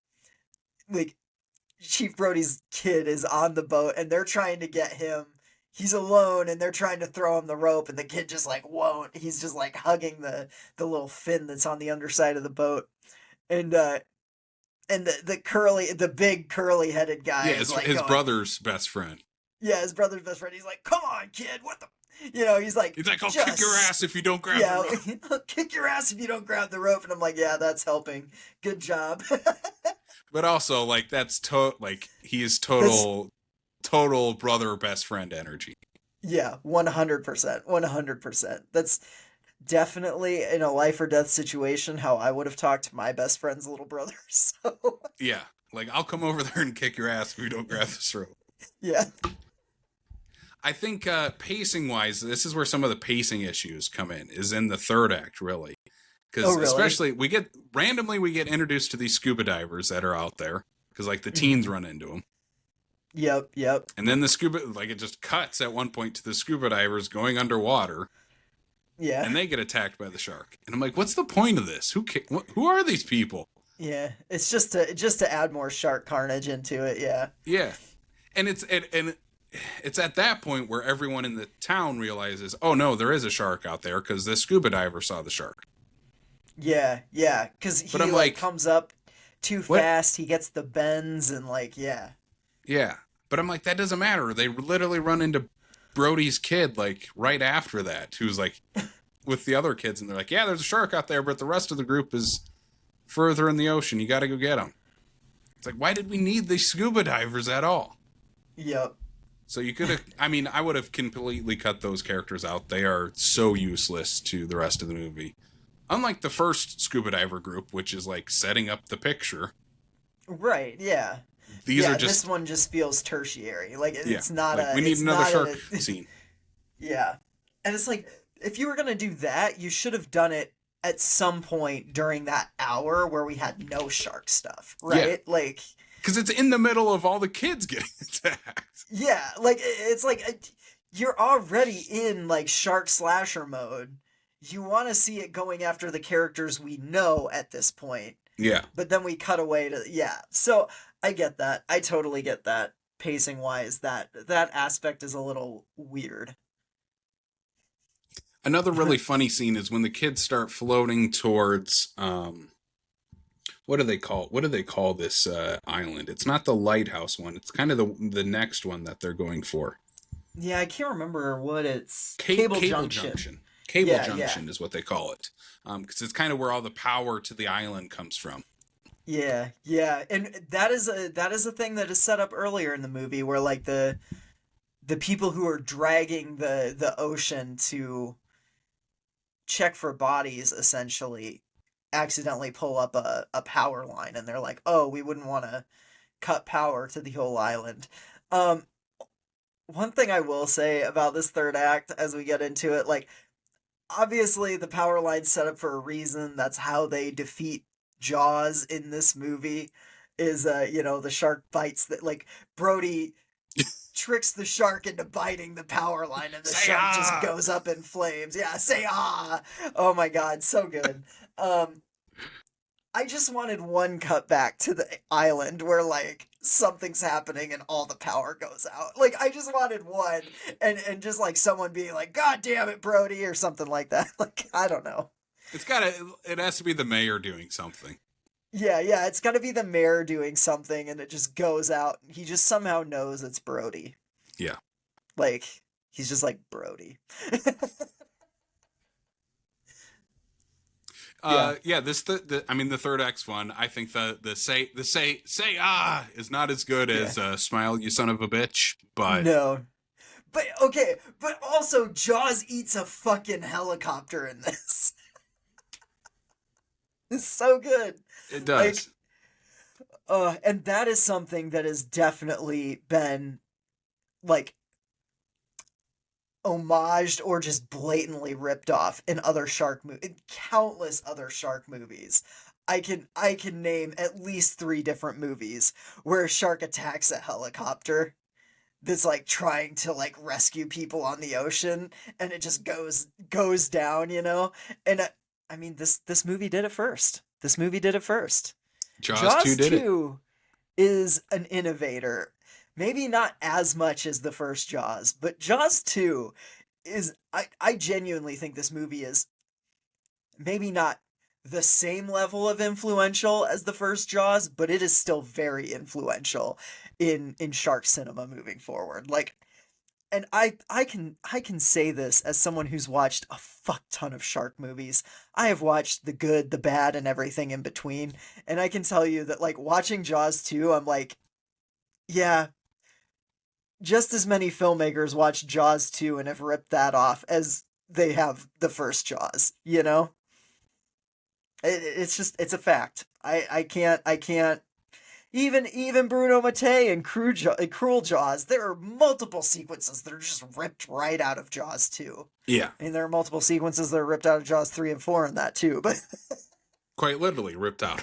Chief Brody's kid is on the boat and they're trying to get him. He's alone and they're trying to throw him the rope and the kid just like won't. He's just like hugging the little fin that's on the underside of the boat. And the big curly headed guy yeah. is It's like his going, brother's best friend. yeah, his brother's best friend. He's like, "Come on, kid. What the?" He's like, He's like, "I'll kick your "Just ass if you don't grab the yeah, rope." I'll kick your ass if you don't grab the rope." And I'm like, "Yeah, that's helping. Good job." But also, like, like he is That's total brother best friend energy. yeah, 100%, 100%. That's definitely in a life or death situation how I would have talked to my best friend's little brother. So Yeah, like I'll come over there and kick your ass if you don't grab this rope. yeah, I think pacing wise, this is where some of the pacing issues come in. Is in the third act, really, because Oh, really? especially we get introduced to these scuba divers that are out there because like the teens Hmm. run into them. Yep, yep. And then the scuba, like it just cuts at one point to the scuba divers going underwater, Yeah. and they get attacked by the shark. And I'm like, what's the point of this? Who are these people? Yeah. It's just to add more shark carnage into it, yeah. Yeah, and it's at that point where everyone in the town realizes, oh no, there is a shark out there because this scuba diver saw the shark. Yeah, yeah. Cause But he I'm like like, comes up too what? fast, he gets the bends and like, yeah. Yeah, but I'm like, that doesn't matter. They literally run into Brody's kid like right after that, who's like with the other kids, and they're like, yeah, there's a shark out there, but the rest of the group is further in the ocean. You got to go get them. It's like, why did we need these scuba divers at all? Yep. So you could have, I mean, I would have completely cut those characters out. They are so useless to the rest of the movie. Unlike the first scuba diver group, which is like setting up the picture, Right, yeah. these Yeah, are this just, one just feels tertiary. Like yeah, it's not like a we need it's another not shark a scene. yeah. And it's like if you were going to do that, you should have done it at some point during that hour where we had no shark stuff, Yeah, right? Like because it's in the middle of all the kids getting attacked. yeah, like it's like you're already in like shark slasher mode. You want to see it going after the characters we know at this point, Yeah. but then we cut away to yeah. So I get that. I totally get that. Pacing wise, that aspect is a little weird. Another really funny scene is when the kids start floating towards what do they call this island? It's not the lighthouse one. It's kind of the next one that they're going for. Yeah, I can't remember what it's. Cable Junction. Cable Yeah, yeah, Junction is what they call it. Because it's kind of where all the power to the island comes from. yeah, yeah, and that is a thing that is set up earlier in the movie where like the people who are dragging the ocean to check for bodies essentially accidentally pull up a power line and they're like, oh, we wouldn't want to cut power to the whole island. Um, One thing I will say about this third act as we get into it, like obviously the power line's set up for a reason. That's how they defeat Jaws in this movie. Is the shark bites that like Brody tricks the shark into biting the power line and the Say shark just ah! goes up in flames. Yeah, say ah. Oh my god, so good. Um I just wanted one cut back to the island where like something's happening and all the power goes out. Like I just wanted one and just like someone being like, God damn it, Brody, or something like that. Like I don't know. It has to be the mayor doing something. Yeah, yeah, it's gotta be the mayor doing something and it just goes out. He just somehow knows it's Brody. Yeah. Like he's just like Brody. Yeah. Yeah, I mean the third X one, I think the say ah is not as good Yeah. as smile you son of a bitch, but No. But okay, but also Jaws eats a fucking helicopter in this. It's so good. it Like, does. and that is something that has definitely been like homaged or just blatantly ripped off in other shark movies, countless other shark movies. I can name at least 3 different movies where a shark attacks a helicopter that's like trying to like rescue people on the ocean and it just goes down, you know? And I mean this movie did it first. This movie did it first. Jaws 2 Jaws did it. 2 is an innovator. Maybe not as much as the first Jaws, but Jaws 2 is I genuinely think this movie is maybe not the same level of influential as the first Jaws, but it is still very influential in shark cinema moving forward. Like and I can say this as someone who's watched a fuck ton of shark movies. I have watched the good, the bad, and everything in between, and I can tell you that like watching Jaws 2, I'm like, yeah, just as many filmmakers watched Jaws 2 and have ripped that off as they have the first Jaws, you know? It's just it's a fact. I can't even Bruno Mattei and Cruel Jaws, there are multiple sequences that are just ripped right out of Jaws 2. Yeah. I mean, there are multiple sequences that are ripped out of Jaws 3 and 4 in that too, but Quite literally ripped out.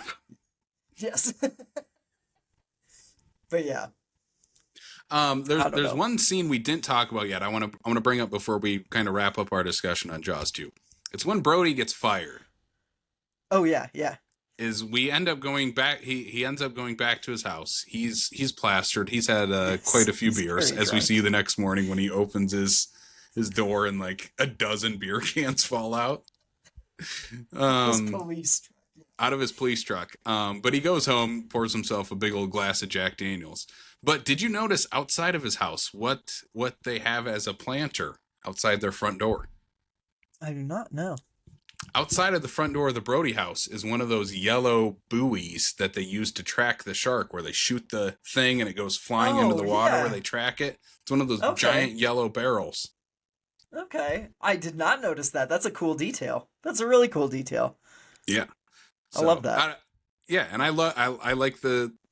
yes. But yeah. There's one scene we didn't talk about yet. I want to bring up before we kind of wrap up our discussion on Jaws 2. It's when Brody gets fired. Oh yeah, yeah. Is we end up going back. He ends up going back to his house. He's plastered. He's had quite a few beers, as we see the next morning when he opens his door and like a dozen beer cans fall out. Out of his police truck. But he goes home, pours himself a big old glass of Jack Daniels. But did you notice outside of his house what they have as a planter outside their front door? I do not know. Outside of the front door of the Brody house is one of those yellow buoys that they use to track the shark, where they shoot the thing and it goes flying into the water where they track it. It's one of those giant yellow barrels. Okay. I did not notice that. That's a cool detail. That's a really cool detail. Yeah. I love that. And I like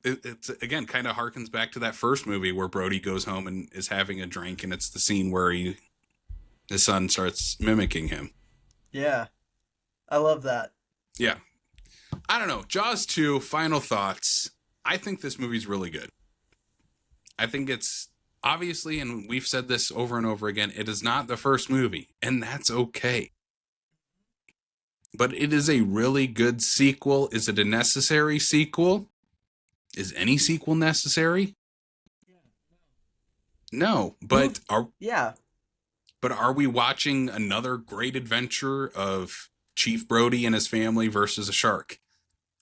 it's again kind of harkens back to that first movie where Brody goes home and is having a drink, and it's the scene where his son starts mimicking him. Yeah. I love that. Yeah. I don't know. Jaws 2, final thoughts. I think this movie's really good. I think it's obviously, and we've said this over and over again, it is not the first movie, and that's okay. But it is a really good sequel. Is it a necessary sequel? Is any sequel necessary? No, but But are we watching another great adventure of Chief Brody and his family versus a shark?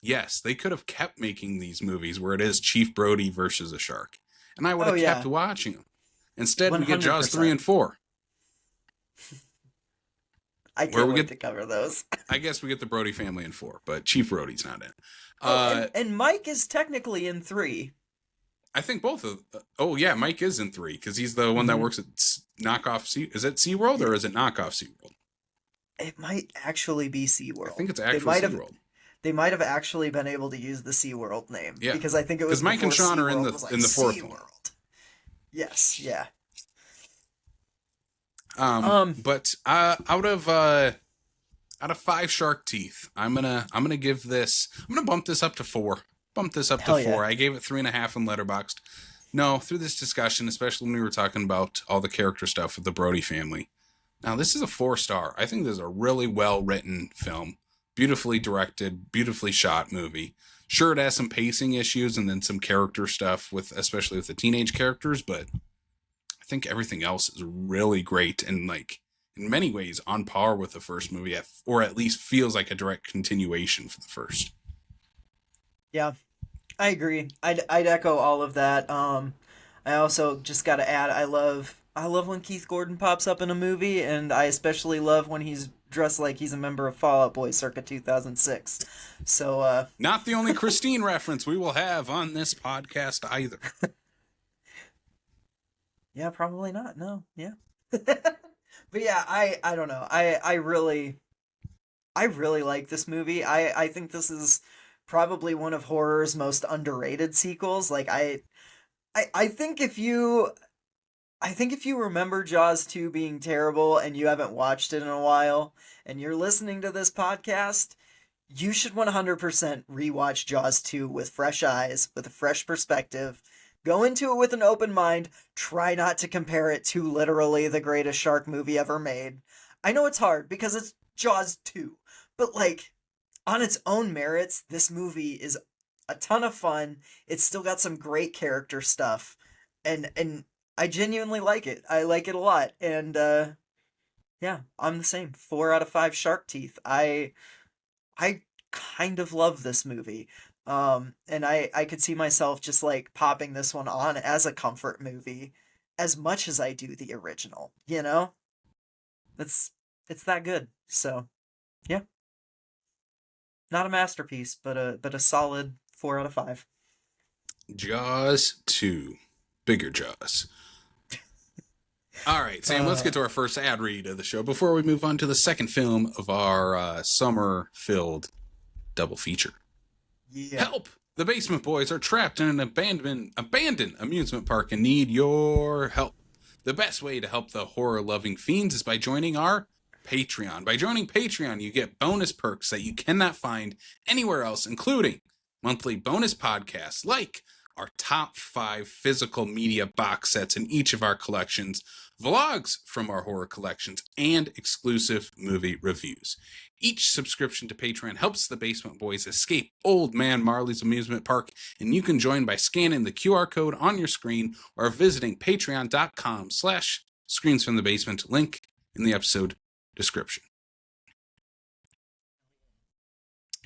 Yes, they could have kept making these movies where it is Chief Brody versus a shark, and I would have kept watching them. Instead, 100%. We get Jaws 3 and 4. I can't wait to cover those. I guess we get the Brody family in 4, but Chief Brody's not in. And Mike is technically in 3. I think both of... Mike is in 3, because he's the one that works at knockoff Sea... Is it SeaWorld or is it knockoff SeaWorld? It might actually be SeaWorld. I think it's actual SeaWorld. They might have actually been able to use the SeaWorld name. Yeah. Because I think it was... Because Mike and Sean are in the fourth one. Yes, yeah. But out of 5 shark teeth, I'm gonna bump this up to 4. Bump this up to 4. Yeah. I gave it 3.5 in Letterboxd. No, through this discussion, especially when we were talking about all the character stuff with the Brody family. Now, this is a 4-star. I think this is a really well-written film. Beautifully directed, beautifully shot movie. Sure, it has some pacing issues and then some character stuff, especially with the teenage characters, but I think everything else is really great and, like, in many ways on par with the first movie, or at least feels like a direct continuation for the first. Yeah, I agree. I'd echo all of that. I also just got to add, I love when Keith Gordon pops up in a movie, and I especially love when he's dressed like he's a member of Fall Out Boy circa 2006. So, not the only Christine reference we will have on this podcast either. Yeah, probably not. No, yeah. But yeah, I don't know. I really like this movie. I think this is probably one of horror's most underrated sequels. Like I think if you remember Jaws 2 being terrible and you haven't watched it in a while and you're listening to this podcast, you should 100% rewatch Jaws 2 with fresh eyes, with a fresh perspective. Go into it with an open mind. Try not to compare it to literally the greatest shark movie ever made. I know it's hard because it's Jaws 2, but like, on its own merits, this movie is a ton of fun. It's still got some great character stuff, and I genuinely like it. I like it a lot, and yeah, I'm the same. 4 out of 5 shark teeth. I kind of love this movie. And I could see myself just like popping this one on as a comfort movie as much as I do the original, you know? It's that good. So, yeah. Not a masterpiece, but a solid 4 out of 5. Jaws 2. Bigger Jaws. All right, Sam, let's get to our first ad read of the show before we move on to the second film of our summer-filled double feature. Yeah. Help! The Basement Boys are trapped in an abandoned amusement park and need your help. The best way to help the horror-loving fiends is by joining our Patreon. By joining Patreon, you get bonus perks that you cannot find anywhere else, including monthly bonus podcasts like our top 5 physical media box sets in each of our collections, vlogs from our horror collections, and exclusive movie reviews. Each subscription to Patreon helps the Basement Boys escape Old Man Marley's amusement park, and you can join by scanning the QR code on your screen or visiting patreon.com/screensfromthebasement, link in the episode description.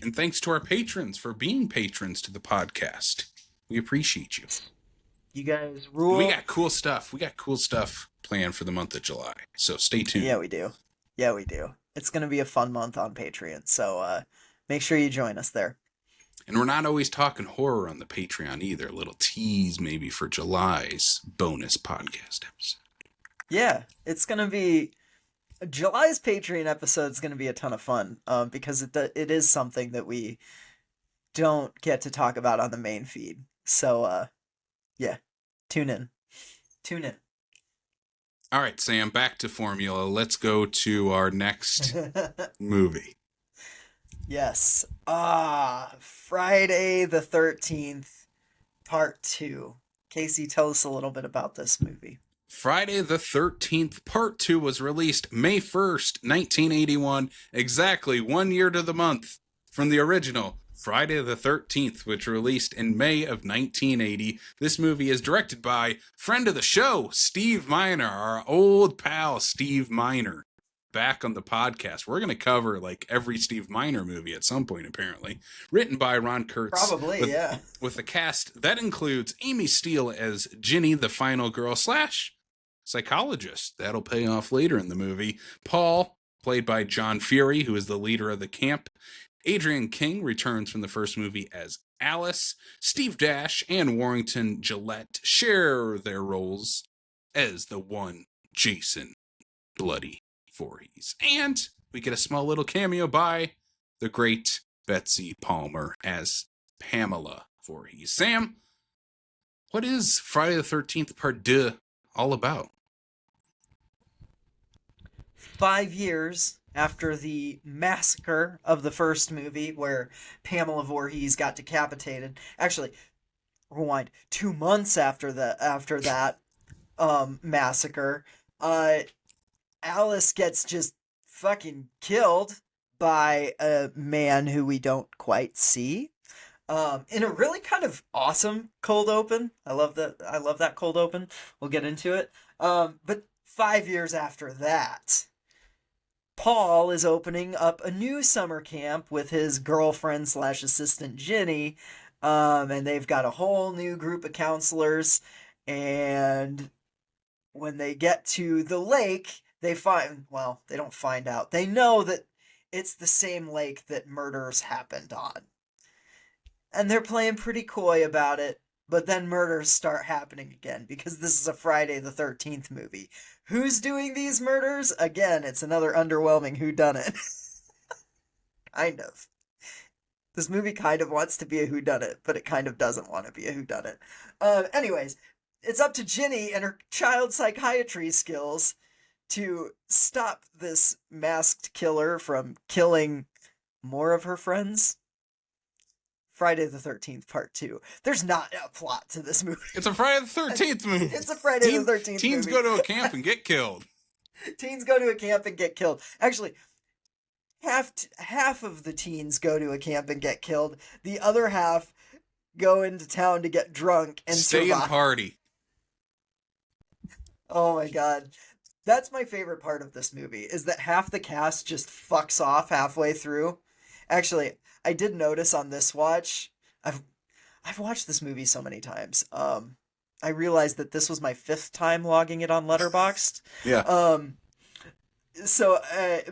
And thanks to our patrons for being patrons to the podcast. We appreciate you. You guys rule. We got cool stuff. Planned for the month of July. So stay tuned. Yeah, we do. It's going to be a fun month on Patreon. So make sure you join us there. And we're not always talking horror on the Patreon either. A little tease maybe for July's bonus podcast episode. Yeah, it's going to be... July's Patreon episode is going to be a ton of fun because it is something that we don't get to talk about on the main feed. So, yeah, tune in. All right, Sam, back to formula. Let's go to our next movie. Yes. Friday the 13th, Part 2. Casey, tell us a little bit about this movie. Friday the 13th, Part 2 was released May 1st, 1981, exactly 1 year to the month from the original Friday the 13th, which released in May of 1980. This movie is directed by friend of the show, Steve Miner, our old pal, Steve Miner, back on the podcast. We're going to cover like every Steve Miner movie at some point, apparently. Written by Ron Kurtz. Probably, yeah. With a cast that includes Amy Steele as Ginny, the final girl / psychologist. That'll pay off later in the movie. Paul, played by John Fury, who is the leader of the camp. Adrienne King returns from the first movie as Alice. Steve Dash and Warrington Gillette share their roles as the one Jason Bloody Voorhees. And we get a small little cameo by the great Betsy Palmer as Pamela Voorhees. Sam, what is Friday the 13th Part 2 all about? 5 years after the massacre of the first movie where Pamela Voorhees got decapitated. Actually, rewind, 2 months after that massacre, Alice gets just fucking killed by a man who we don't quite see. In a really kind of awesome cold open. I love that cold open. We'll get into it. But 5 years after that, Paul is opening up a new summer camp with his girlfriend / assistant Ginny, and they've got a whole new group of counselors, and when they get to the lake, they don't find out. They know that it's the same lake that murders happened on. And they're playing pretty coy about it, but then murders start happening again, because this is a Friday the 13th movie. Who's doing these murders? Again, it's another underwhelming whodunit. Kind of. This movie kind of wants to be a whodunit, but it kind of doesn't want to be a whodunit. Anyways, it's up to Ginny and her child psychiatry skills to stop this masked killer from killing more of her friends. Friday the 13th Part 2. There's not a plot to this movie. It's a Friday the 13th movie. It's a Friday the 13th movie. Teens go to a camp and get killed. Teens go to a camp and get killed. Actually, half of the teens go to a camp and get killed. The other half go into town to get drunk and stay survive. and party. Oh my god. That's my favorite part of this movie, is that half the cast just fucks off halfway through. Actually, I did notice on this watch, I've watched this movie so many times. I realized that this was my 5th time logging it on Letterboxd. Yeah.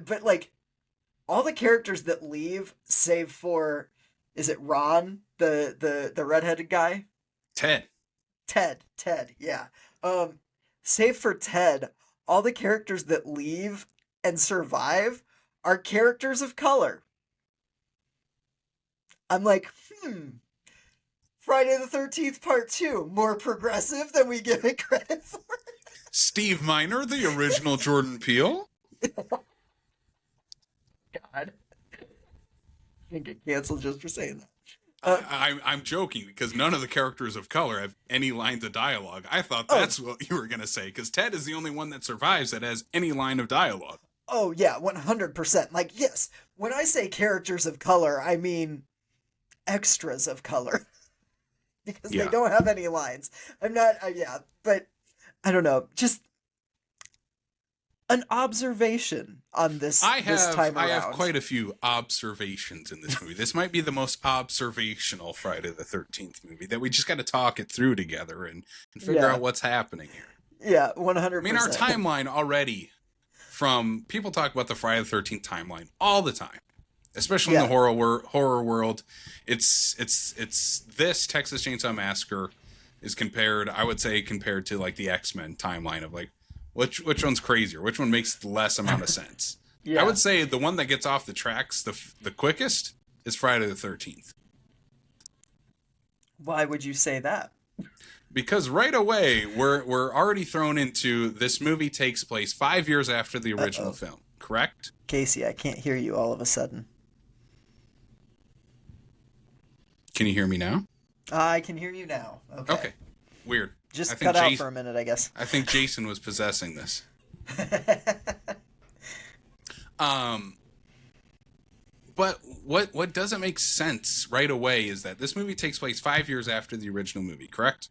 But like, all the characters that leave, save for, is it Ron, the redheaded guy? Ted, yeah. Save for Ted, all the characters that leave and survive are characters of color. I'm like, Friday the 13th Part 2, more progressive than we give it credit for. Steve Miner, the original Jordan Peele. God. I can get canceled just for saying that. I'm joking because none of the characters of color have any lines of dialogue. I thought that's what you were going to say, because Ted is the only one that survives that has any line of dialogue. Oh, yeah, 100%. Like, yes, when I say characters of color, I mean extras of color. Because they don't have any lines. I'm not, but I don't know. Just an observation on this this time around. I have quite a few observations in this movie. This might be the most observational Friday the 13th movie that we just got to talk it through together and figure out what's happening here. Yeah, 100%. I mean, our timeline already, from people talk about the Friday the 13th timeline all the time, especially in the horror world. It's this Texas Chainsaw Massacre is compared to like the X-Men timeline of like which one's crazier, which one makes the less amount of sense. I would say the one that gets off the tracks the quickest is Friday the 13th. Why would you say that? Because right away we're already thrown into this movie takes place 5 years after the original film, correct? Casey, I can't hear you all of a sudden. Can you hear me now? I can hear you now. Okay. Weird. Just cut out for a minute, I guess. I think Jason was possessing this. But what doesn't make sense right away is that this movie takes place 5 years after the original movie, correct?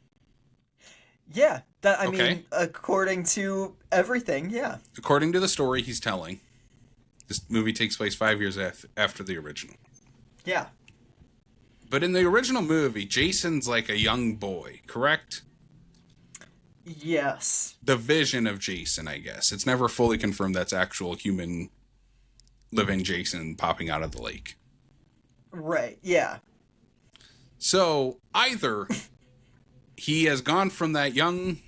Yeah. I mean, according to everything, yeah. According to the story he's telling, this movie takes place 5 years after the original. Yeah. But in the original movie, Jason's like a young boy, correct? Yes. The vision of Jason, I guess. It's never fully confirmed that's actual human living Jason popping out of the lake. Right, yeah. So, either he has gone from that young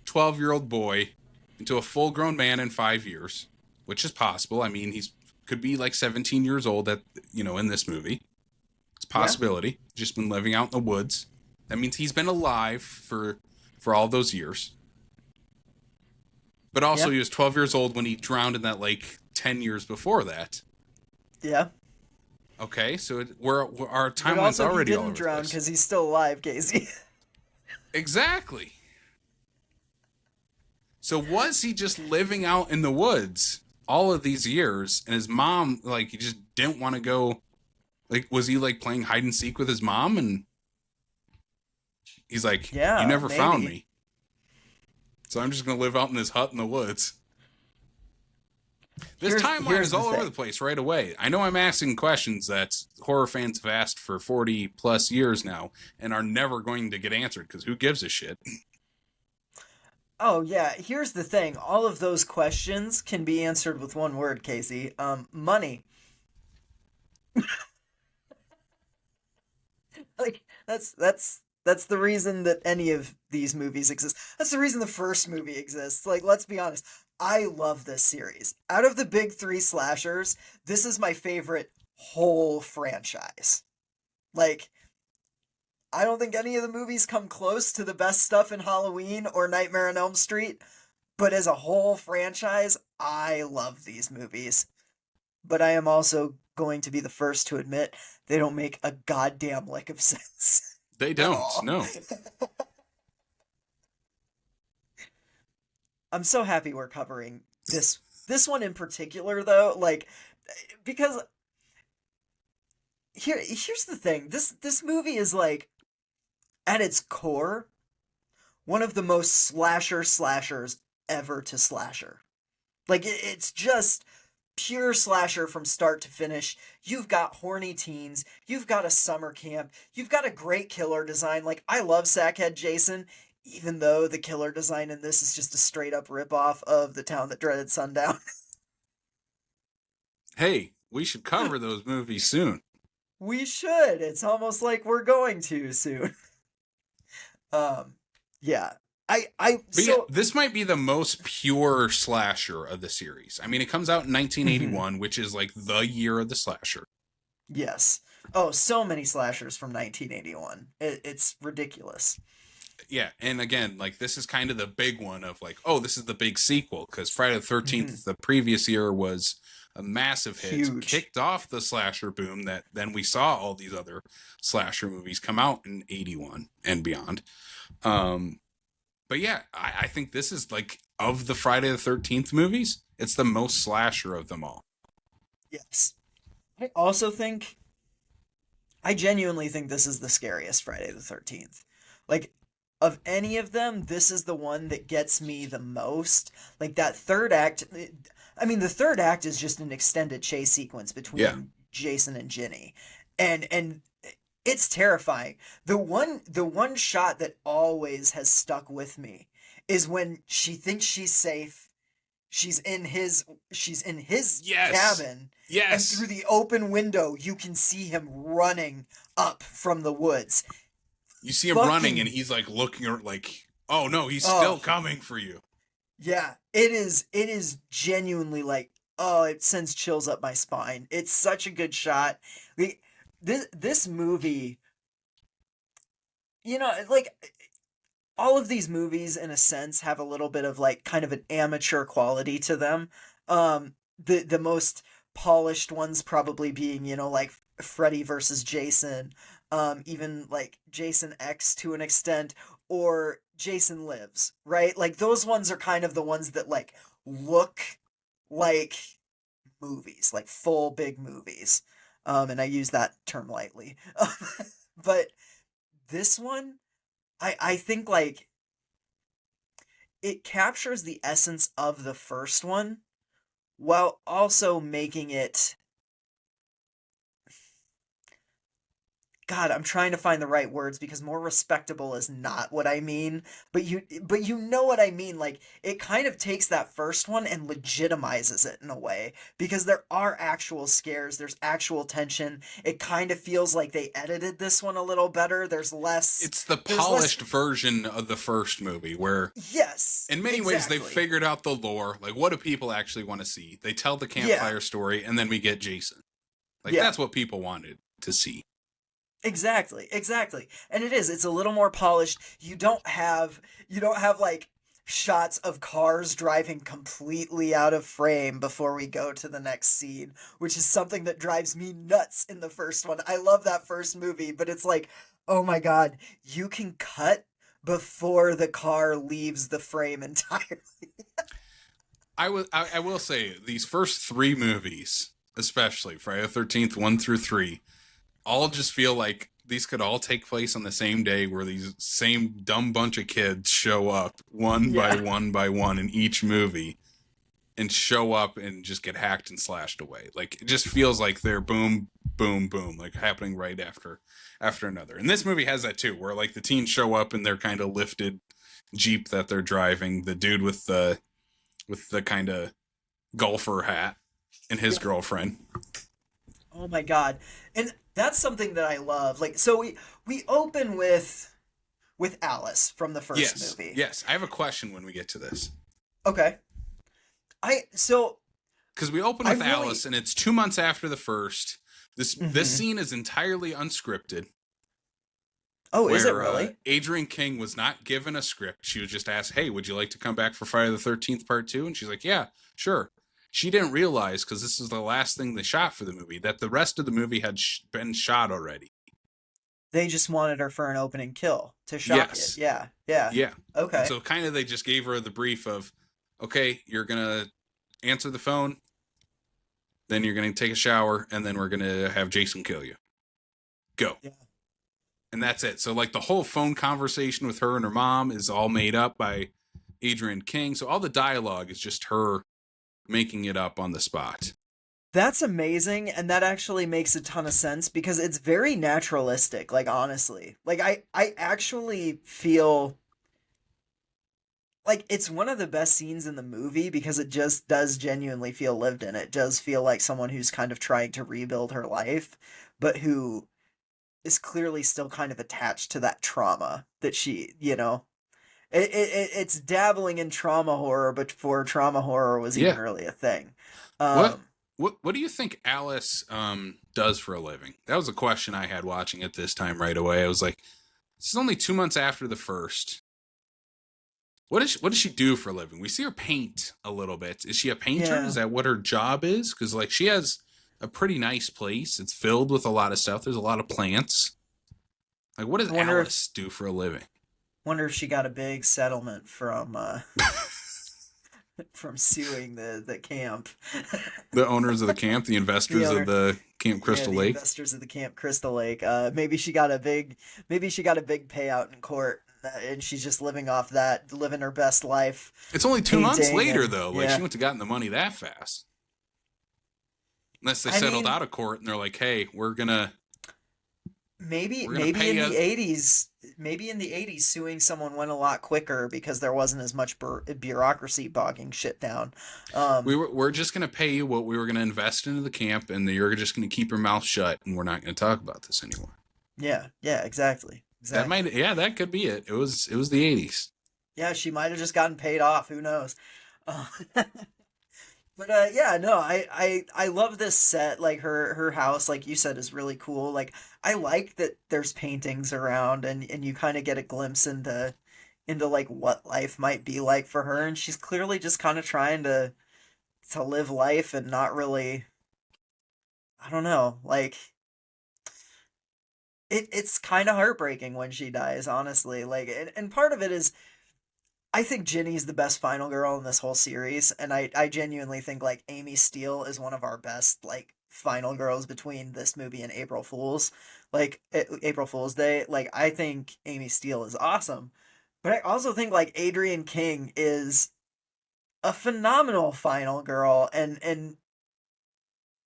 12-year-old boy into a full-grown man in 5 years, which is possible. I mean, could be like 17 years old in this movie. It's a possibility. Just been living out in the woods. That means he's been alive for all those years. But also he was 12 years old when he drowned in that lake 10 years before that. Yeah. Okay, so our timeline's already all over the place. He didn't drown because he's still alive, Casey. Exactly. So was he just living out in the woods all of these years, and his mom, like, he just didn't want to go, like, was he, like, playing hide and seek with his mom, and he's like, you never found me. So I'm just going to live out in this hut in the woods. This timeline is all over the place right away. I know I'm asking questions that horror fans have asked for 40 plus years now and are never going to get answered because who gives a shit? Oh, yeah. Here's the thing. All of those questions can be answered with one word, Casey. Money. Like, that's the reason that any of these movies exist. That's the reason the first movie exists. Like, let's be honest. I love this series. Out of the big three slashers, this is my favorite whole franchise. Like, I don't think any of the movies come close to the best stuff in Halloween or Nightmare on Elm Street, but as a whole franchise, I love these movies. But I am also going to be the first to admit they don't make a goddamn lick of sense. They don't, no. I'm so happy we're covering this one in particular, though, like, because here's the thing. This movie is, like, at its core, one of the most slashers ever to slasher. Like, it's just pure slasher from start to finish. You've got horny teens, you've got a summer camp, you've got a great killer design. Like, I love Sackhead Jason, even though the killer design in this is just a straight up ripoff of The Town That Dreaded Sundown. Hey, we should cover those movies soon. We should. It's almost like we're going to soon. Yeah. This might be the most pure slasher of the series. I mean, it comes out in 1981, which is like the year of the slasher. Yes. Oh, so many slashers from 1981. It's ridiculous. Yeah, and again, like this is kind of the big one of like, oh, this is the big sequel because Friday the Hmm. 13th the previous year was a massive hit, Huge. kicked off the slasher boom that then we saw all these other slasher movies come out in 81 and beyond. Um, but yeah, I think this is like of the Friday the 13th movies, it's the most slasher of them all. Yes. I also think I genuinely think this is the scariest Friday the 13th. Like, of any of them, this is the one that gets me the most. Like, that third act. I mean, the third act is just an extended chase sequence Yeah, between Jason and Ginny. And it's terrifying. The one shot that always has stuck with me is when she thinks she's safe. She's in his she's in his yes, cabin, and through yes. the open window you can see him running up from the woods. You see him running, and Fucking he's like looking like, oh no, he's oh, still coming for you. yeah, it is genuinely like, oh, it sends chills up my spine. It's such a good shot. Like, this movie, like all of these movies in a sense have a little bit of like kind of an amateur quality to them. The most polished ones probably being, like Freddy versus Jason, even like Jason X to an extent, or Jason Lives, right? Like those ones are kind of the ones that like look like movies, like full big movies. And I use that term lightly. But this one, I think like it captures the essence of the first one while also making it, God, I'm trying to find the right words because more respectable is not what I mean, but you know what I mean. Like it kind of takes that first one and legitimizes it in a way because there are actual scares, there's actual tension. It kind of feels like they edited this one a little better. It's the There's less polished version of the first movie where Yes, in many ways they've exactly. figured out the lore, like what do people actually want to see. They tell the Yeah. campfire story and then we get Jason, like Yeah. that's what people wanted to see. Exactly, exactly. And it's a little more polished. You don't have like shots of cars driving completely out of frame before we go to the next scene, which is something that drives me nuts in the first one. I love that first movie, but it's like, oh my God, you can cut before the car leaves the frame entirely. I will say these first three movies, especially Friday the 13th 1 through 3, all just feel like these could all take place on the same day where these same dumb bunch of kids show up one by Yeah. one by one in each movie and show up and just get hacked and slashed away. Like it just feels like they're boom, boom, boom, like happening right after another. And this movie has that too, where like the teens show up in their kind of lifted Jeep that they're driving, the dude with the kind of golfer hat and his Yeah. girlfriend. Oh my God. And that's something that I love. Like so we open with Alice from the first Yes, movie. yes. I have a question when we get to this. Okay. I so Because we open I with really Alice, and it's 2 months after the first. This Mhm. scene is entirely unscripted, Oh, is it where really? Adrienne King was not given a script. She was just asked, "Hey, would you like to come back for Friday the 13th Part 2?" And she's like, "Yeah, sure." She didn't realize, because this is the last thing they shot for the movie, that the rest of the movie had been shot already. They just wanted her for an opening kill to shock it. Yes, Yeah. Yeah. yeah. And Okay. so kind of they just gave her the brief of, okay, you're gonna answer the phone, then you're gonna take a shower, and then we're gonna have Jason kill you. Go. Yeah. And that's it. So like the whole phone conversation with her and her mom is all made up by Adrienne King. So all the dialogue is just her making it up on the spot. That's amazing, and that actually makes a ton of sense because it's very naturalistic, like honestly. Like I actually feel like it's one of the best scenes in the movie because it just does genuinely feel lived in. It does feel like someone who's kind of trying to rebuild her life, but who is clearly still kind of attached to that trauma that it's dabbling in trauma horror, but before trauma horror was even Yeah. really a thing. What Um, What do you think Alice does for a living? That was a question I had watching it this time right away. I was like, this is only 2 months after the first. What does she do for a living? We see her paint a little bit. Is she a painter? Yeah. Is that what her job is? Because like she has a pretty nice place. It's filled with a lot of stuff. There's a lot of plants. Like, what does Alice do for a living? Wonder if she got a big settlement from from suing the camp. The owners of the camp, the investors of the Camp Crystal Lake. Investors of the Camp Crystal Lake. Maybe she got a big payout in court, and she's just living off that, living her best life. It's only 2 months later, though. Like, yeah. she wouldn't have gotten the money that fast. Unless they settled out of court and they're like, hey, we're gonna maybe in the 80s suing someone went a lot quicker because there wasn't as much bureaucracy bogging shit down. We're just gonna pay you what we were gonna invest into the camp, and you're just gonna keep your mouth shut, and we're not gonna talk about this anymore. Yeah, exactly. That could be it. It was the 80s. Yeah, she might have just gotten paid off. Who knows? But yeah, no, I love this set. Like her house, like you said, is really cool. Like I like that there's paintings around, and you kind of get a glimpse into like what life might be like for her, and she's clearly just kind of trying to live life and not really. I don't know, like it's kind of heartbreaking when she dies, honestly. Like, and part of it is, I think Ginny's the best final girl in this whole series, and I genuinely think like Amy Steele is one of our best like final girls between this movie and April Fool's, like April Fool's Day. Like I think Amy Steele is awesome, but I also think like Adrienne King is a phenomenal final girl, and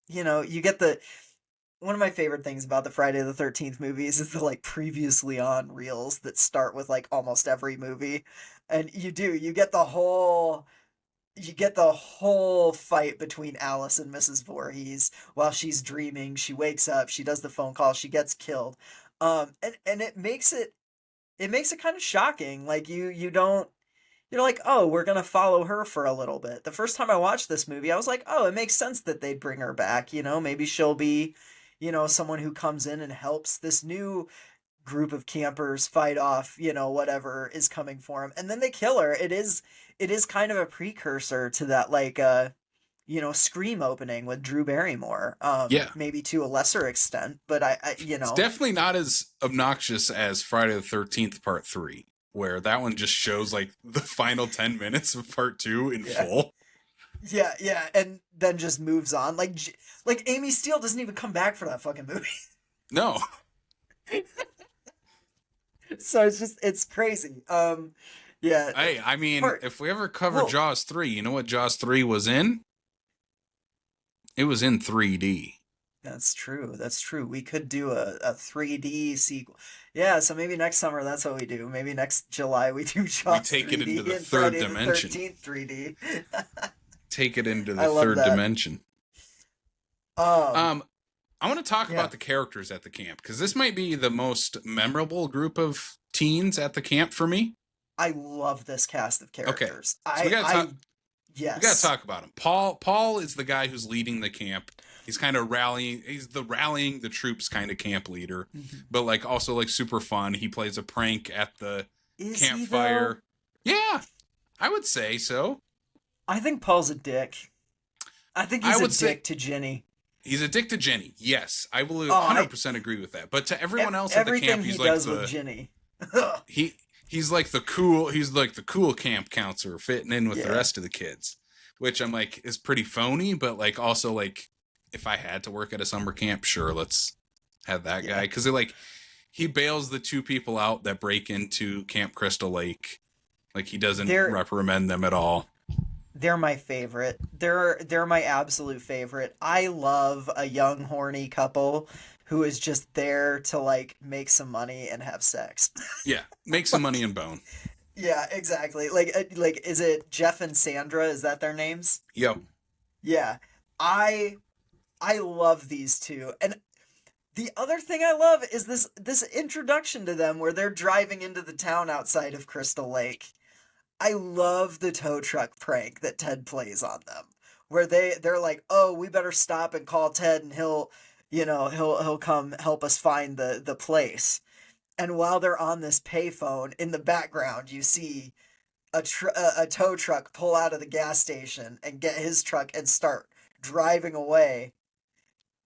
you know, you get the one of my favorite things about the Friday the 13th movies is the like previously on reels that start with like almost every movie. And you get the whole fight between Alice and Mrs. Voorhees while she's dreaming. She wakes up, she does the phone call, she gets killed. And it makes it kind of shocking. Like you're like, oh, we're gonna follow her for a little bit. The first time I watched this movie, I was like, oh, it makes sense that they'd bring her back. You know, maybe she'll be, you know, someone who comes in and helps this new group of campers fight off, you know, whatever is coming for them. And then they kill her. It is kind of a precursor to that, like, you know, Scream opening with Drew Barrymore. Yeah. Maybe to a lesser extent, but I you know. It's definitely not as obnoxious as Friday the 13th Part 3, where that one just shows like the final 10 minutes of Part 2 in full. Yeah, and then just moves on. Like Amy Steele doesn't even come back for that fucking movie. No. So it's crazy. Yeah. Hey, I mean, if we ever cover Jaws 3, you know what Jaws 3 was in? It was in 3D. That's true. We could do a 3D sequel. Yeah, so maybe next summer that's what we do. Maybe next July we do Jaws 3D. We take it into the third dimension. 13th 3D. Take it into the third dimension. I want to talk about the characters at the camp, because this might be the most memorable group of teens at the camp for me. I love this cast of characters. Okay, so we gotta talk about him. Paul is the guy who's leading the camp. He's kind of rallying the troops kind of camp leader, but like also like super fun. He plays a prank at the campfire. Yeah, I would say so. I think Paul's a dick. I think he's a dick to Jenny. He's a dick to Jenny. Yes, I will 100% agree with that. But to everyone else at the camp, he's like with Jenny. He's like the cool camp counselor fitting in with the rest of the kids, which I'm like is pretty phony, but like also like if I had to work at a summer camp, sure, let's have that guy, because he bails the two people out that break into Camp Crystal Lake. Like he doesn't reprimand them at all. They're my favorite. They're my absolute favorite. I love a young horny couple who is just there to like make some money and have sex. Yeah, make some money and bone. Yeah, exactly. Like is it Jeff and Sandra? Is that their names? Yep. Yeah. I love these two. And the other thing I love is this introduction to them where they're driving into the town outside of Crystal Lake. I love the tow truck prank that Ted plays on them, where they're like, oh, we better stop and call Ted, and he'll come help us find the place. And while they're on this payphone, in the background, you see a tow truck pull out of the gas station and get his truck and start driving away.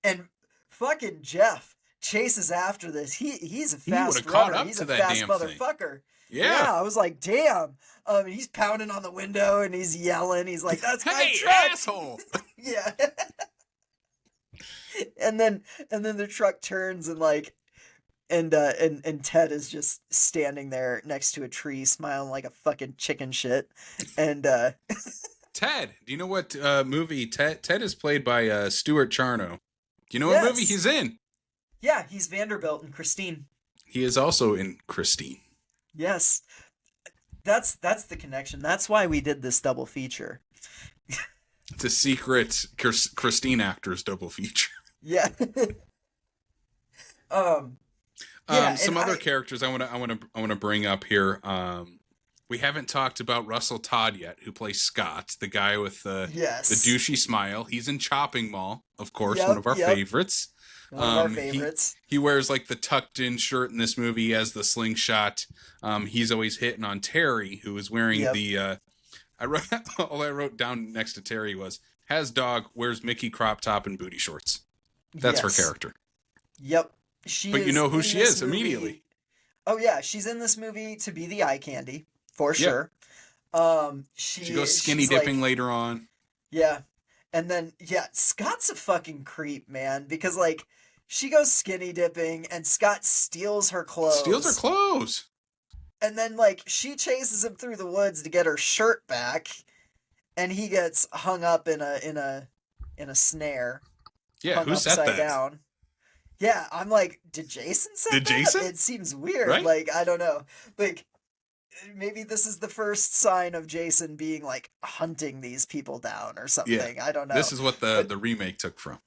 And fucking Jeff chases after this. He's a fast runner. He's a fast motherfucker. Yeah, I was like, damn. He's pounding on the window and he's yelling. He's like, "That's my truck, asshole!" Yeah. and then the truck turns and like, and Ted is just standing there next to a tree, smiling like a fucking chicken shit. And Ted, do you know what movie Ted is played by Stuart Charno? Do you know what movie he's in? Yeah, he's Vanderbilt in Christine. He is also in Christine. Yes. That's the connection. That's why we did this double feature. It's a secret Christine actors double feature. Yeah. Some other characters I want to bring up here. We haven't talked about Russell Todd yet, who plays Scott, the guy with the douchey smile. He's in Chopping Mall, of course, one of our favorites. One of our favorites. He wears like the tucked in shirt in this movie as the slingshot. He's always hitting on Terry, who is wearing the all I wrote down next to Terry was, has dog, wears Mickey crop top and booty shorts. That's her character. Yep. But you know who she is immediately. Oh yeah, she's in this movie to be the eye candy, for sure. She goes skinny dipping later on. Yeah. And then, Scott's a fucking creep, man, because, like, she goes skinny dipping, and Scott steals her clothes. And then, like, she chases him through the woods to get her shirt back, and he gets hung up in a snare. Yeah, who set that? Down. Yeah, I'm like, did Jason set that? Jason? It seems weird. Right? Like, I don't know. Like, maybe this is the first sign of Jason being like hunting these people down or something. Yeah. I don't know. This is what the remake took from.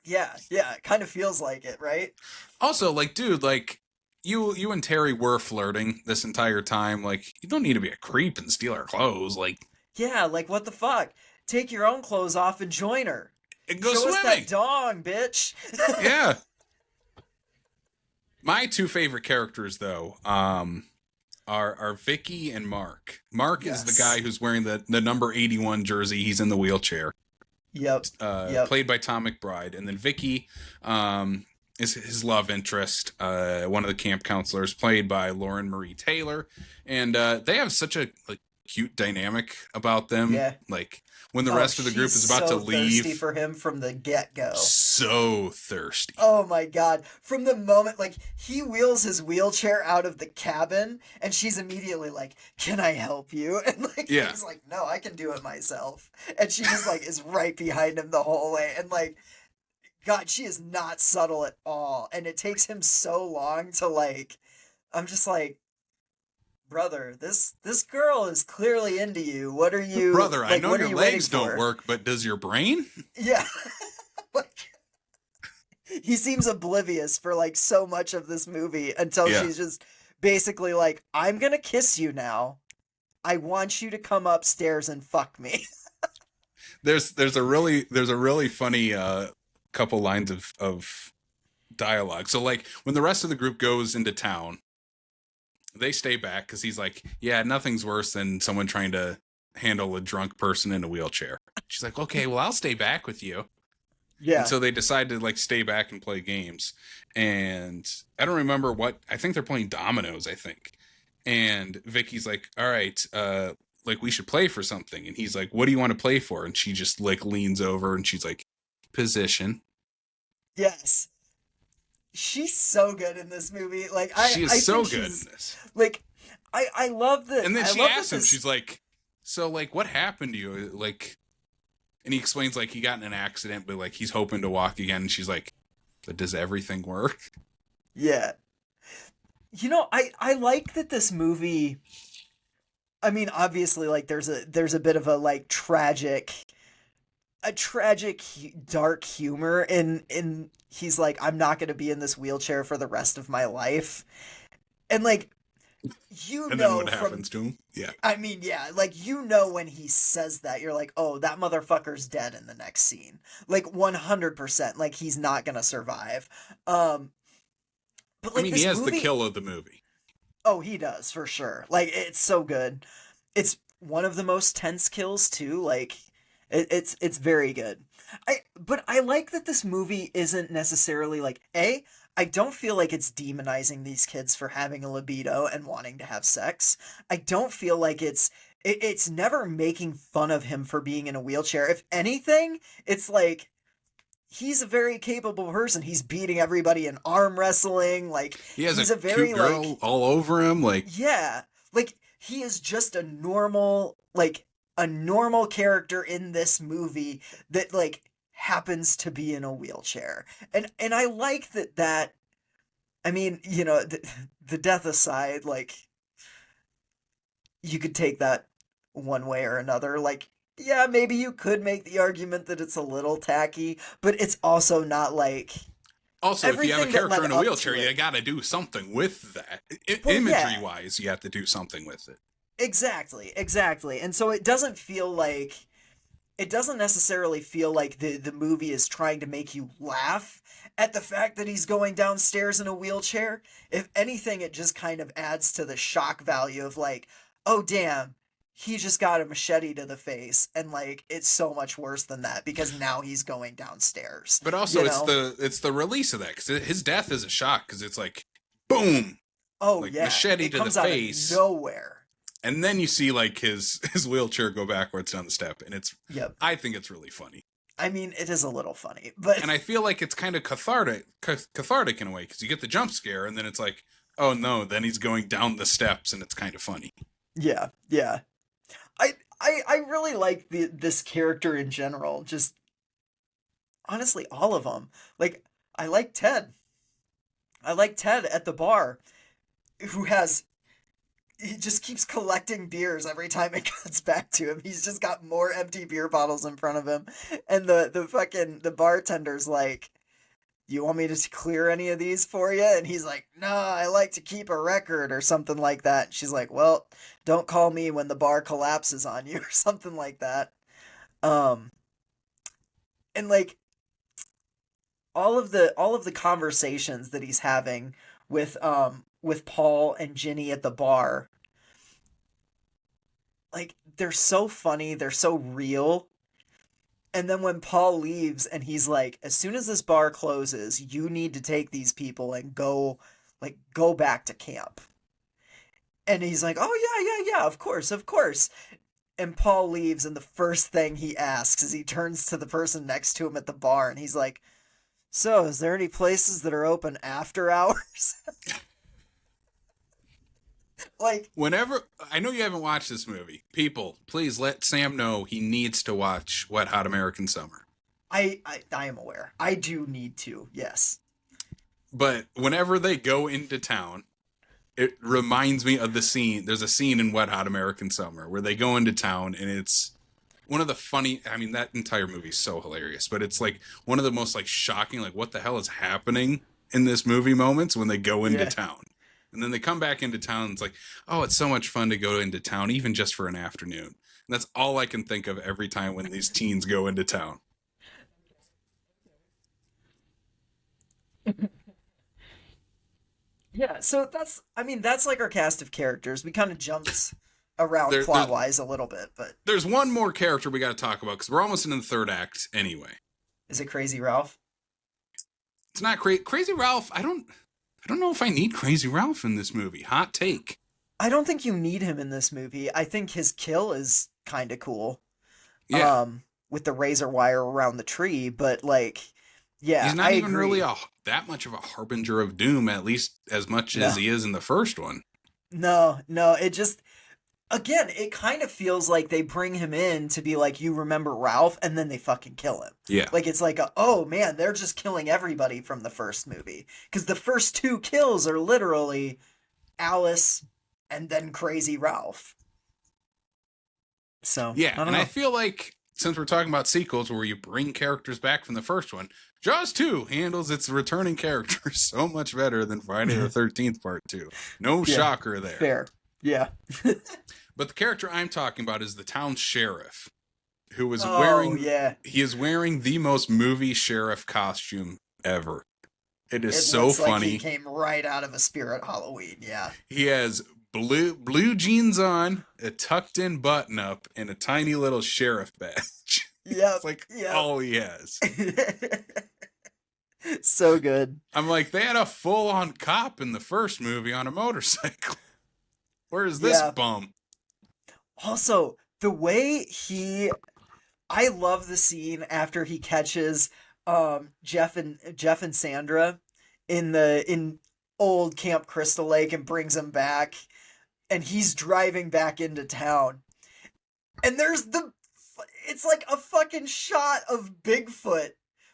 Yeah, it kind of feels like it, right? Also, like, dude, like, you and Terry were flirting this entire time. Like, you don't need to be a creep and steal her clothes. Like, yeah, like, what the fuck? Take your own clothes off and join her. And go swimming. Show us that dong, bitch. Yeah. My two favorite characters, though, are Vicky and Mark. Mark is the guy who's wearing the number 81 jersey. He's in the wheelchair. Yep. Played by Tom McBride. And then Vicky is his love interest, one of the camp counselors, played by Lauren Marie Taylor. And they have such a cute dynamic about them. Yeah. Like, when the rest of the group is about to leave. Thirsty for him from the get-go. So thirsty. Oh my god. From the moment, like, he wheels his wheelchair out of the cabin, and she's immediately like, "Can I help you?" And like, he's like, "No, I can do it myself." And she just like is right behind him the whole way. And like, God, she is not subtle at all. And it takes him so long to like, I'm just like, brother, this girl is clearly into you. What are you... Brother, like, I know your legs don't work, but does your brain? Yeah. Like, he seems oblivious for, like, so much of this movie until she's just basically like, I'm gonna kiss you now. I want you to come upstairs and fuck me. There's a really funny couple lines of dialogue. So, like, when the rest of the group goes into town, they stay back because he's like, yeah, nothing's worse than someone trying to handle a drunk person in a wheelchair. She's like, okay, well, I'll stay back with you. Yeah. And so they decide to like stay back and play games. And I don't remember what, I think they're playing dominoes, I think. And Vicky's like, all right, like we should play for something. And he's like, what do you want to play for? And she just like leans over and she's like, position. Yes. She's so good in this movie. Like she is so good in this. Like, I love the. And then she asks him, she's like, "So, like, what happened to you?" Like, and he explains like he got in an accident, but like he's hoping to walk again. And she's like, "But does everything work?" Yeah. You know, I like that this movie. I mean, obviously, like there's a bit of a like tragic dark humor in he's like, I'm not going to be in this wheelchair for the rest of my life. And like, You And then know what from happens to him? Yeah. I mean, yeah, like you know when he says that, you're like, oh, that motherfucker's dead in the next scene. Like 100%. Like he's not gonna survive. But I like mean, he this has the movie, kill of the movie. oh, he does for sure. Like it's so good. It's one of the most tense kills too. Like it's very good. But I like that this movie isn't necessarily like I don't feel like it's demonizing these kids for having a libido and wanting to have sex. I don't feel like it's never making fun of him for being in a wheelchair. If anything, it's like he's a very capable person. He's beating everybody in arm wrestling. Like He has a he's a cute very girl all over him. Like, yeah, like he is just a normal character in this movie that like happens to be in a wheelchair. And I like that I mean, you know, the death aside, like you could take that one way or another. Like, yeah, maybe you could make the argument that it's a little tacky, but it's also not like also, if you have a everything that character led in a up wheelchair, to you it. got to do something with that. Well, Imagery yeah, wise, you have to do something with it. exactly. And so it doesn't feel like it doesn't necessarily feel like the movie is trying to make you laugh at the fact that he's going downstairs in a wheelchair. If anything, it just kind of adds to the shock value of like, oh damn, he just got a machete to the face, and like it's so much worse than that because now he's going downstairs. But also, You know? it's the release of that because his death is a shock because it's like, boom, Oh like yeah, machete it to the comes out of face, nowhere. and then you see like his wheelchair go backwards down the step, and Yep. I think it's really funny. I mean, it is a little funny, but And I feel like it's kind of cathartic in a way because you get the jump scare, and then it's like, oh no, then he's going down the steps, and it's kind of funny. yeah. I really like this character in general. Just honestly, all of them. Like I like Ted. I like Ted at the bar, who has he just keeps collecting beers every time it cuts back to him. He's just got more empty beer bottles in front of him, and the bartender's like, "You want me to clear any of these for you?" And he's like, "No, I like to keep a record or something like that." And she's like, "Well, don't call me when the bar collapses on you," or something like that. Um, and like all of the conversations that he's having with Paul and Ginny at the bar, like they're so funny, they're so real. And then when Paul leaves and he's like, as soon as this bar closes, you need to take these people and go back to camp. And he's like, oh yeah, of course, of course. And Paul leaves, and the first thing he asks is he turns to the person next to him at the bar and he's like, so is there any places that are open after hours? Like, Whenever I know you haven't watched this movie, people, please let Sam know he needs to watch Wet Hot American Summer. I am aware. I do need to, yes. But whenever they go into town, it reminds me of the scene. There's a scene in Wet Hot American Summer where they go into town, and it's one of the funny. I mean, that entire movie is so hilarious, but it's like one of the most like shocking, like what the hell is happening in this movie moments when they go into Yeah. town. And then they come back into town. It's like, oh, it's so much fun to go into town, even just for an afternoon. And that's all I can think of every time when these teens go into town. Yeah, so that's like our cast of characters. We kind of jumped around There's plot wise a little bit, but there's one more character we got to talk about because we're almost in the third act anyway. is it Crazy Ralph? It's not Crazy Ralph. I don't know if I need Crazy Ralph in this movie. Hot take. I don't think you need him in this movie. I think his kill is kind of cool. Yeah. With the razor wire around the tree, but like, yeah, He's not I even agree. really that much of a harbinger of doom, at least as much No, as he is in the first one. no, it just again, it kind of feels like they bring him in to be like, you remember Ralph, and then they fucking kill him. Yeah. Like it's like, oh man, they're just killing everybody from the first movie because the first two kills are literally Alice and then Crazy Ralph. So Yeah, I don't and I know. feel like since we're talking about sequels where you bring characters back from the first one, Jaws 2 handles its returning characters so much better than Friday the 13th Part 2. No shocker there. Fair. Yeah. But the character I'm talking about is the town sheriff, who is he is wearing the most movie sheriff costume ever. It so funny. Like he came right out of a Spirit Halloween, yeah. He has blue jeans on, a tucked in button up, and a tiny little sheriff badge. Yeah. It's all he has. So good. I'm like, they had a full on cop in the first movie on a motorcycle. Where's this bum? Also, the way I love the scene after he catches Jeff and Sandra in old Camp Crystal Lake and brings them back, and he's driving back into town, and it's like a fucking shot of Bigfoot,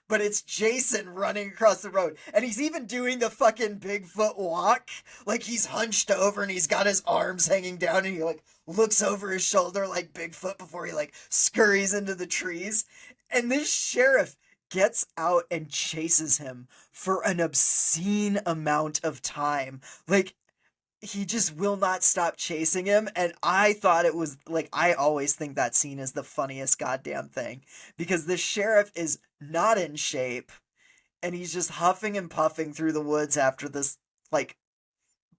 but it's Jason running across the road, and he's even doing the fucking Bigfoot walk, like he's hunched over and he's got his arms hanging down, and he like looks over his shoulder like Bigfoot before he like scurries into the trees, and this sheriff gets out and chases him for an obscene amount of time. Like, he just will not stop chasing him, and I thought it was, like, I always think that scene is the funniest goddamn thing, because the sheriff is not in shape, and he's just huffing and puffing through the woods after this, like,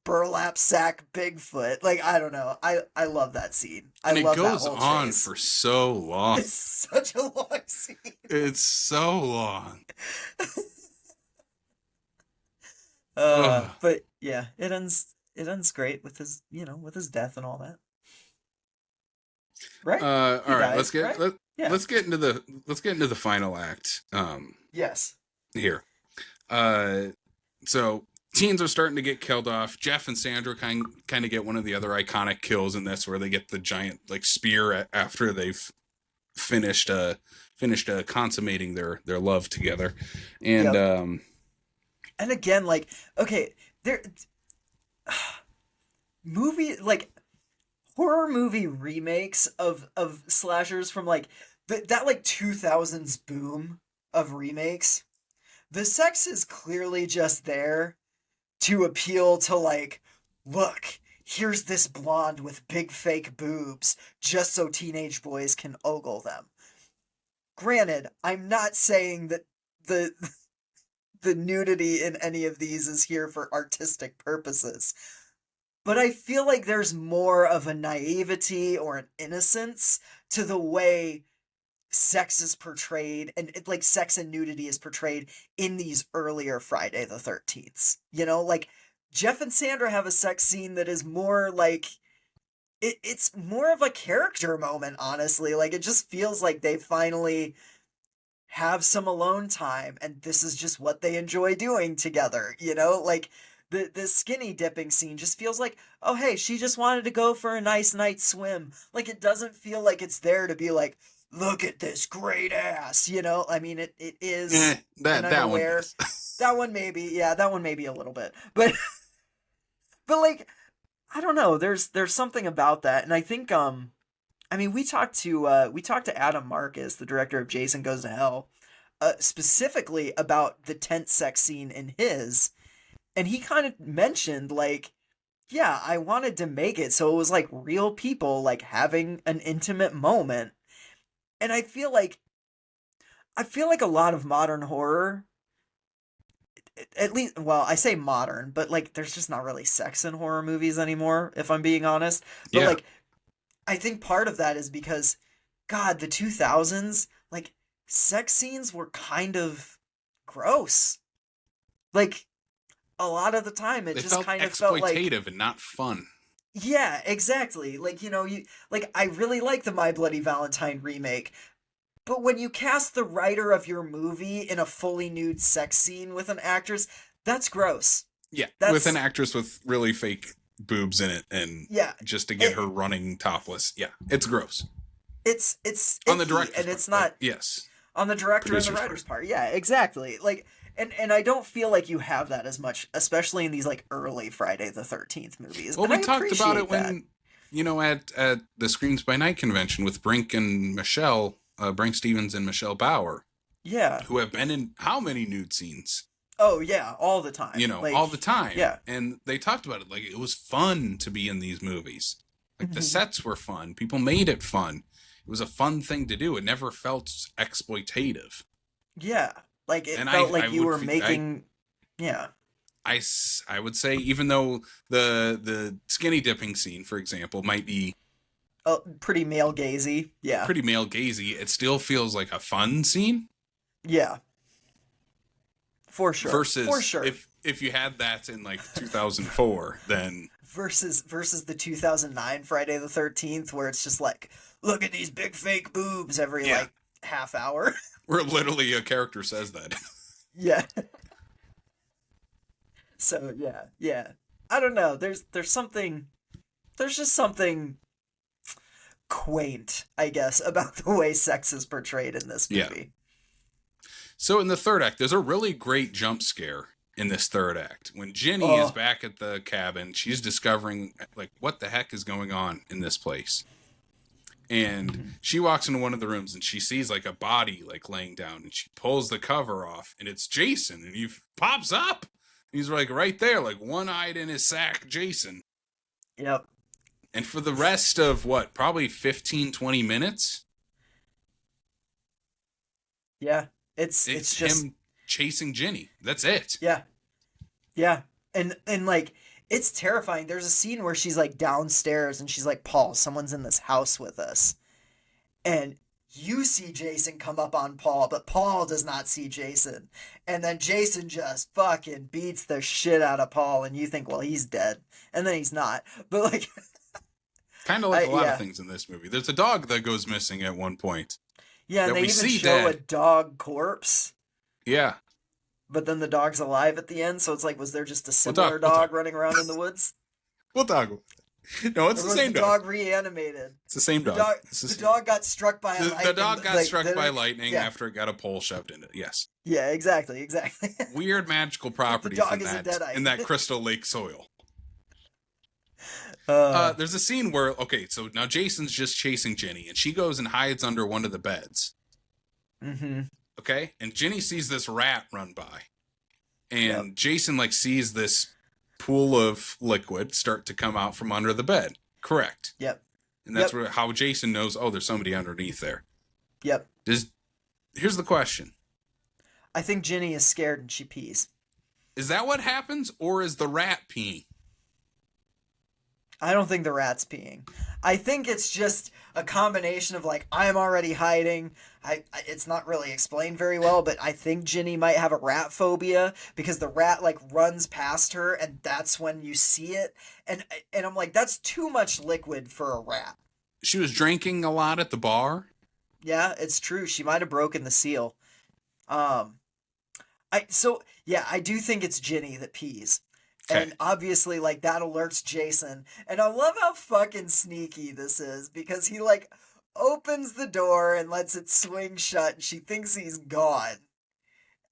burlap sack Bigfoot. Like, I don't know. I love that scene. And it goes on for so long. It's such a long scene. It's so long. But yeah, it ends great with his, with his death and all that. Right? All right, let's get into the final act. Yes. Here. So teens are starting to get killed off. Jeff and Sandra kind of get one of the other iconic kills in this, where they get the giant like spear after they've finished consummating their love together. And and again, like, okay, there horror movie remakes of slashers from like that like 2000s boom of remakes. The sex is clearly just there to appeal to, like, look, here's this blonde with big fake boobs just so teenage boys can ogle them. Granted, I'm not saying that the nudity in any of these is here for artistic purposes, but I feel like there's more of a naivety or an innocence to the way sex is portrayed, and like sex and nudity is portrayed in these earlier Friday the 13th. Like Jeff and Sandra have a sex scene that is more like it's more of a character moment, honestly. Like, it just feels like they finally have some alone time, and this is just what they enjoy doing together. Like the skinny dipping scene just feels like, oh hey, she just wanted to go for a nice night swim. Like, it doesn't feel like it's there to be like, look at this great ass, I mean, it is. That one. That one maybe a little bit, but like, I don't know. There's something about that, and I think I mean, we talked to Adam Marcus, the director of Jason Goes to Hell, specifically about the tent sex scene in his, and he kind of mentioned like, yeah, I wanted to make it so it was like real people like having an intimate moment. And I feel like a lot of modern horror, at least, well, I say modern, but like there's just not really sex in horror movies anymore, if I'm being honest. But like, I think part of that is because, God, the 2000s, like, sex scenes were kind of gross. Like, a lot of the time it just kind of felt like exploitative and not fun. Yeah, exactly. Like, I really like the My Bloody Valentine remake, but when you cast the writer of your movie in a fully nude sex scene with an actress, that's gross. Yeah, with an actress with really fake boobs in it, and just to get her running topless. Yeah, it's gross. It's on the director's and it's part, not yes, on the director and the writer's part. Yeah, exactly. Like, and I don't feel like you have that as much, especially in these like early Friday the 13th movies. Well, we talked about it when at the Screams by Night convention with Brink and Michelle Brink Stevens and Michelle Bauer, Yeah. who have been in how many nude scenes? Oh yeah, all the time. You know, Like, all the time. Yeah. And they talked about it like it was fun to be in these movies. Like the Mhm. sets were fun. People made it fun. It was a fun thing to do. It never felt exploitative. Yeah. Like it And felt I like you would were making. Yeah. I would say even though the skinny dipping scene, for example, might be Oh, pretty male gazy. Yeah. pretty male gazy, it still feels like a fun scene. Yeah. For sure. Versus For sure. if you had that in like 2004, then versus the 2009 Friday the 13th, where it's just like, look at these big fake boobs every Yeah. like half hour. where literally a character says that. Yeah. So yeah. I don't know. There's just something quaint, I guess, about the way sex is portrayed in this Yeah. movie. So in the third act, there's a really great jump scare in this third act. When Ginny Oh. is back at the cabin, she's discovering like what the heck is going on in this place. And she walks into one of the rooms and she sees like a body like laying down, and she pulls the cover off and it's Jason, and he pops up. He's like right there, like one-eyed in his sack Jason. Yep. And for the rest of what, probably 15, 20 minutes, Yeah. It's just him chasing Ginny. That's it. Yeah. Yeah. And like it's terrifying. There's a scene where she's like downstairs and she's like, Paul, someone's in this house with us. And you see Jason come up on Paul, but Paul does not see Jason. And then Jason just fucking beats the shit out of Paul, and you think, well, he's dead. And then he's not. But like Kind of like a lot yeah. of things in this movie. There's a dog that goes missing at one point. Yeah, and that they we even see show a dead. dog corpse. Yeah. But then the dog's alive at the end, so it's like, was there just a We'll similar talk. dog running around in the woods? We'll talk. No, it's Or the was same the dog. dog reanimated? It's the same The dog. dog, It's the the same- dog got struck by a lightning. The dog got like, struck then by it- lightning yeah. after it got a pole shoved in it. Yes. Yeah, exactly. Weird magical properties dog in is a that deadite. in that Crystal Lake soil. Uh, There's a scene where, okay, so now Jason's just chasing Ginny, and she goes and hides under one of the beds. mm-hmm. Okay? And Ginny sees this rat run by. And Yep. Jason, like, sees this pool of liquid start to come out from under the bed. Correct. Yep. And that's Yep. how Jason knows, oh, there's somebody underneath there. Yep. Here's the question. I think Ginny is scared and she pees. Is that what happens, or is the rat peeing? I don't think the rat's peeing. I think it's just a combination of like, I'm already hiding. It's not really explained very well, but I think Ginny might have a rat phobia because the rat like runs past her and that's when you see it. And I'm like, that's too much liquid for a rat. She was drinking a lot at the bar. Yeah, it's true. She might have broken the seal. I do think it's Ginny that pees. Okay. And obviously, like, that alerts Jason. And I love how fucking sneaky this is because he, like, opens the door and lets it swing shut and she thinks he's gone.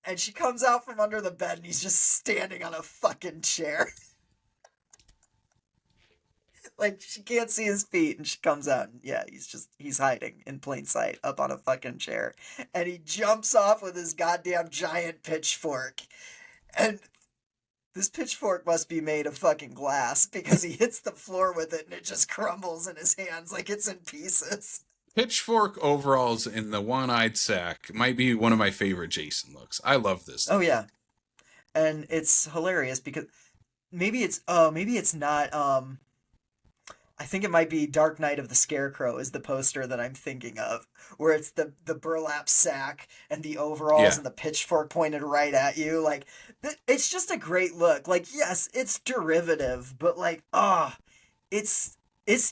And she comes out from under the bed and he's just standing on a fucking chair. Like, she can't see his feet and she comes out and, yeah, he's hiding in plain sight up on a fucking chair. And he jumps off with his goddamn giant pitchfork. And this pitchfork must be made of fucking glass because he hits the floor with it and it just crumbles in his hands like it's in pieces. Pitchfork overalls in the one-eyed sack might be one of my favorite Jason looks. I love this. Oh yeah. And it's hilarious because maybe it's not I think it might be Dark Knight of the Scarecrow is the poster that I'm thinking of, where it's the burlap sack and the overalls and the pitchfork pointed right at you. Like, it's just a great look. Like, yes, it's derivative, but like, it's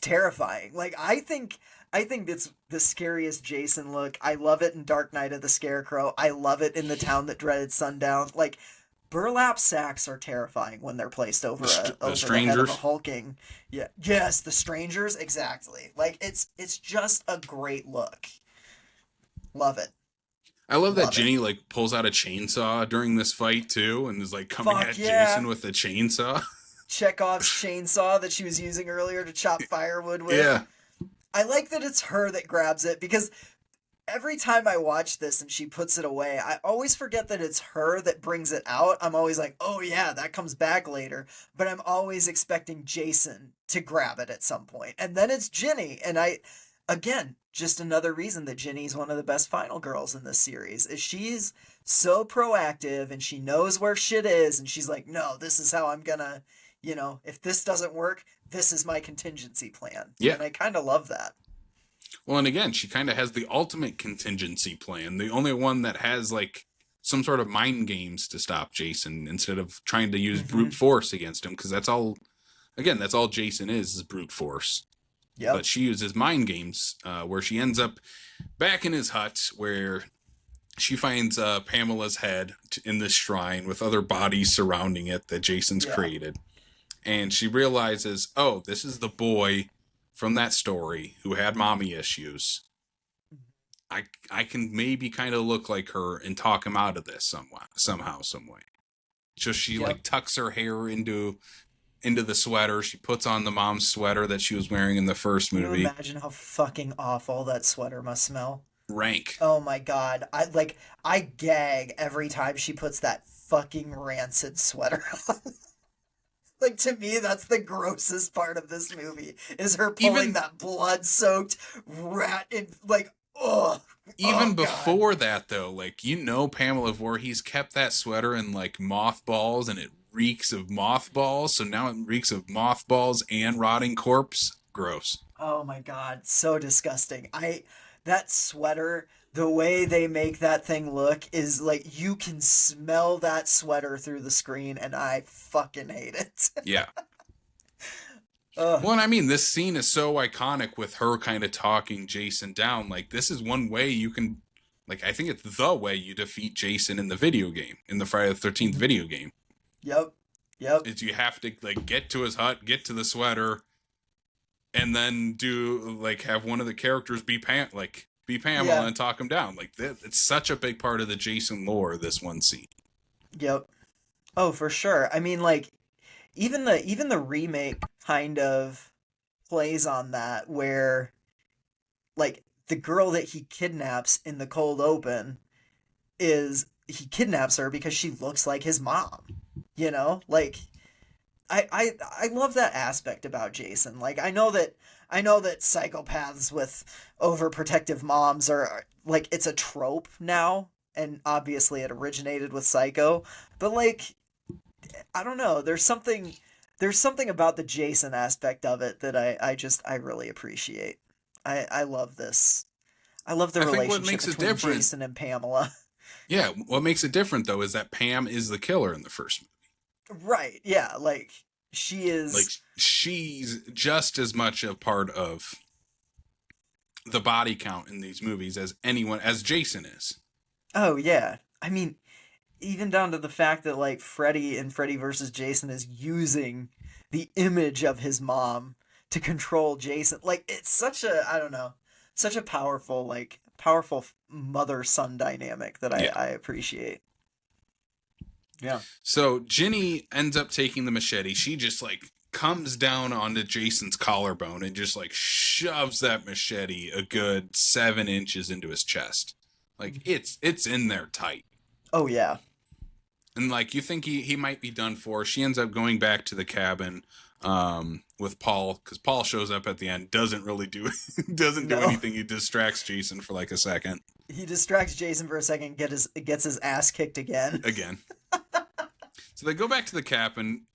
terrifying. Like, I think it's the scariest Jason look. I love it in Dark Knight of the Scarecrow. I love it in The Town That Dreaded Sundown. Like, burlap sacks are terrifying when they're placed over the head of a hulking. Yeah. Yes, the strangers, exactly. Like it's just a great look. Love it. I love that Ginny like pulls out a chainsaw during this fight too, and is like coming at Jason with a chainsaw. Chekhov's chainsaw that she was using earlier to chop firewood with. Yeah. I like that it's her that grabs it because every time I watch this and she puts it away, I always forget that it's her that brings it out. I'm always like, oh yeah, that comes back later. But I'm always expecting Jason to grab it at some point. And then it's Ginny. And again, just another reason that Ginny's one of the best final girls in this series is she's so proactive and she knows where shit is. And she's like, no, this is how I'm gonna, if this doesn't work, this is my contingency plan. Yeah. And I kind of love that. Well, and again, she kind of has the ultimate contingency plan. The only one that has like some sort of mind games to stop Jason instead of trying to use brute force against him. Because that's all Jason is brute force. Yep. But she uses mind games where she ends up back in his hut where she finds Pamela's head in this shrine with other bodies surrounding it that Jason's created. And she realizes, oh, this is the boy from that story who had mommy issues. I can maybe kind of look like her and talk him out of this somehow, some way. So she like tucks her hair into the sweater. She puts on the mom's sweater that she was wearing in the first movie. Can you imagine how fucking awful that sweater must smell? Rank. Oh my god. I gag every time she puts that fucking rancid sweater on. Like, to me, that's the grossest part of this movie, is her pulling that blood-soaked rat in, like, ugh. Even before that, though, like, Pamela Voorhees kept that sweater in, like, mothballs, and it reeks of mothballs, so now it reeks of mothballs and rotting corpse. Gross. Oh my god, so disgusting. That sweater, the way they make that thing look is like you can smell that sweater through the screen, and I fucking hate it. Yeah. Well, and I mean, this scene is so iconic with her kind of talking Jason down. Like, this is one way you can, like, I think it's the way you defeat Jason in the video game, in the Friday the 13th video game. Yep. Is you have to, like, get to his hut, get to the sweater, and then have one of the characters be Pamela and talk him down. Like, it's such a big part of the Jason lore, this one scene. Yep. Oh, for sure. I mean, like, even the remake kind of plays on that, where, like, the girl that he kidnaps in the cold open he kidnaps her because she looks like his mom. Like, I love that aspect about Jason. Like, I know that psychopaths with overprotective moms are like, it's a trope now, and obviously it originated with Psycho, but like, I don't know, there's something about the Jason aspect of it that I really appreciate. I love this. I love the relationship between Jason and Pamela. Yeah, what makes it different though is that Pam is the killer in the first movie. Right, yeah, like, she is... Like, she's just as much a part of the body count in these movies as Jason is. Oh, yeah. I mean, even down to the fact that, like, Freddy in Freddy vs. Jason is using the image of his mom to control Jason. Like, it's such a powerful mother-son dynamic that I appreciate. Yeah. So Ginny ends up taking the machete. She just like comes down onto Jason's collarbone and just like shoves that machete a good 7 inches into his chest. Like, it's in there tight. Oh yeah. And like, you think he might be done for. She ends up going back to the cabin with Paul, because Paul shows up at the end, doesn't really do anything. He distracts Jason for like a second. He distracts Jason for a second, gets his ass kicked again. So they go back to the cabin.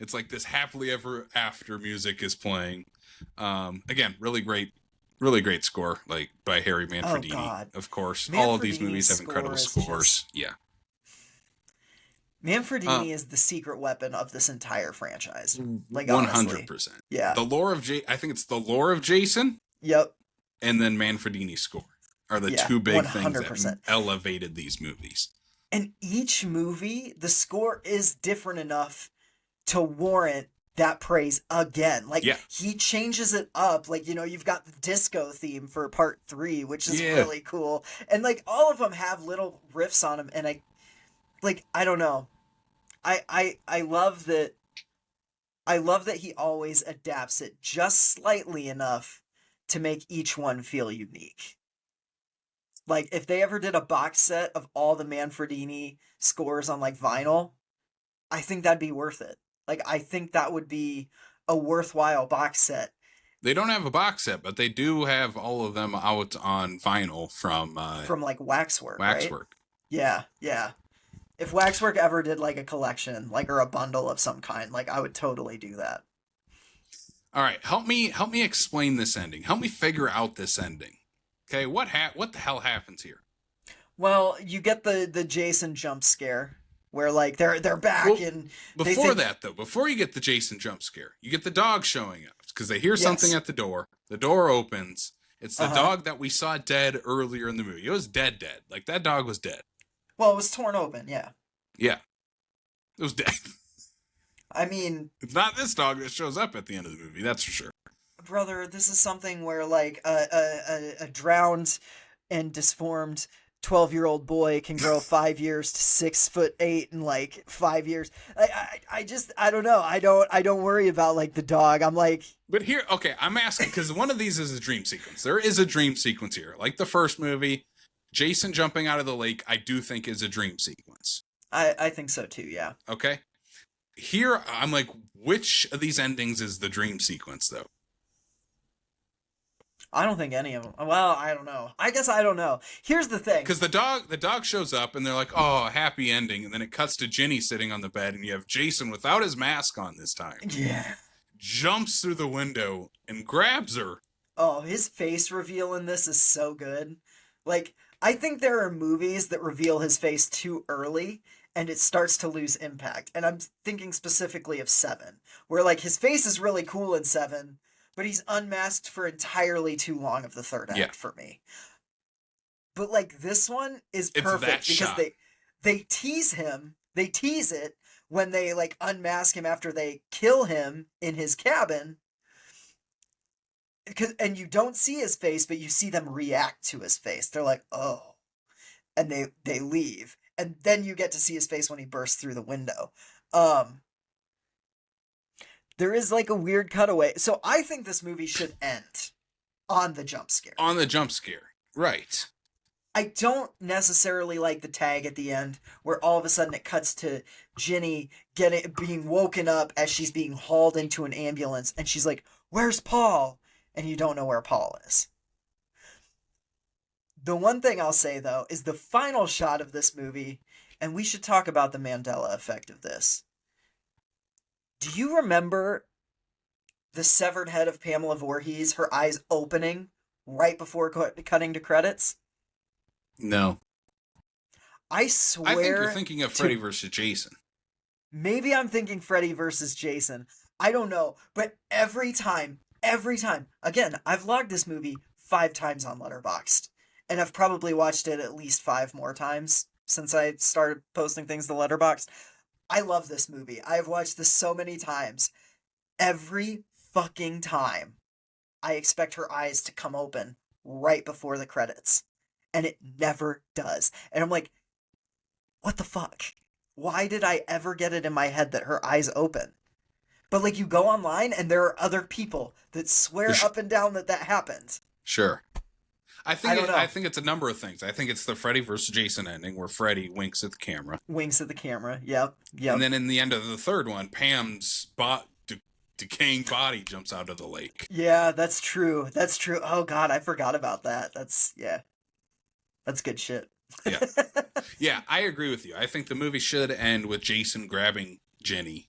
It's like this happily ever after music is playing. Again, really great score, like by Harry Manfredini. Oh, God. Of course, Manfredini's all of these movies have incredible scores. Yeah. Manfredini is the secret weapon of this entire franchise. Like, 100%. Yeah. I think it's the lore of Jason. Yep. And then Manfredini's score are the two big 100%. things that elevated these movies. And each movie, the score is different enough to warrant that praise again. Like, he changes it up. Like, you've got the disco theme for part 3, which is really cool. And, like, all of them have little riffs on them. And I don't know. I love that. I love that he always adapts it just slightly enough to make each one feel unique. Like, if they ever did a box set of all the Manfredini scores on, like, vinyl, I think that'd be worth it. Like, I think that would be a worthwhile box set. They don't have a box set, but they do have all of them out on vinyl from Like, Waxwork, right? Waxwork. Yeah, yeah. If Waxwork ever did, like, a collection, like, or a bundle of some kind, like, I would totally do that. All right, help me explain this ending. Help me figure out this ending. Okay, what the hell happens here? Well, you get the Jason jump scare where like they're back and before that though, before you get the Jason jump scare, you get the dog showing up because they hear something at the door. The door opens. It's the dog that we saw dead earlier in the movie. It was dead. Like that dog was dead. Well, it was torn open, yeah. Yeah. It was dead. I mean, it's not this dog that shows up at the end of the movie, that's for sure. Brother, this is something where like a drowned and disformed 12-year-old boy can grow 5 years to 6'8" in like 5 years. I don't know. I don't worry about like the dog. I'm like, but here, okay, I'm asking because one of these is a dream sequence. There is a dream sequence here, like the first movie. Jason jumping out of the lake, I do think is a dream sequence. I think so too. Yeah. Okay. Here, I'm like, which of these endings is the dream sequence though? I don't think any of them. Well, I don't know. I guess I don't know. Here's the thing. Because the dog shows up and they're like, oh, happy ending. And then it cuts to Ginny sitting on the bed and you have Jason without his mask on this time. Yeah. Jumps through the window and grabs her. Oh, his face reveal in this is so good. Like, I think there are movies that reveal his face too early and it starts to lose impact. And I'm thinking specifically of 7, where like his face is really cool in 7, but he's unmasked for entirely too long of the third act for me. But like this one is perfect because they tease him, they tease it when they like unmask him after they kill him in his cabin. And you don't see his face, but you see them react to his face. They're like, oh, and they leave. And then you get to see his face when he bursts through the window. There is like a weird cutaway. So I think this movie should end on the jump scare. On the jump scare. Right. I don't necessarily like the tag at the end where all of a sudden it cuts to Ginny being woken up as she's being hauled into an ambulance. And she's like, where's Paul? And you don't know where Paul is. The one thing I'll say, though, is the final shot of this movie, and we should talk about the Mandela effect of this. Do you remember the severed head of Pamela Voorhees, her eyes opening right before cutting to credits? No. I swear... I think you're thinking of Freddy versus Jason. Maybe I'm thinking Freddy versus Jason. I don't know, but every time, again, I've logged this movie 5 times on Letterboxd. And I've probably watched it at least 5 more times since I started posting things to Letterboxd. I love this movie. I've watched this so many times. Every fucking time, I expect her eyes to come open right before the credits. And it never does. And I'm like, what the fuck? Why did I ever get it in my head that her eyes open? But like you go online and there are other people that swear up and down that happened. Sure. I think it's a number of things. I think it's the Freddy versus Jason ending where Freddy winks at the camera. Yep. And then in the end of the third one, Pam's decaying body jumps out of the lake. Yeah, that's true. Oh God, I forgot about that. That's good shit. Yeah. Yeah, I agree with you. I think the movie should end with Jason grabbing Jenny.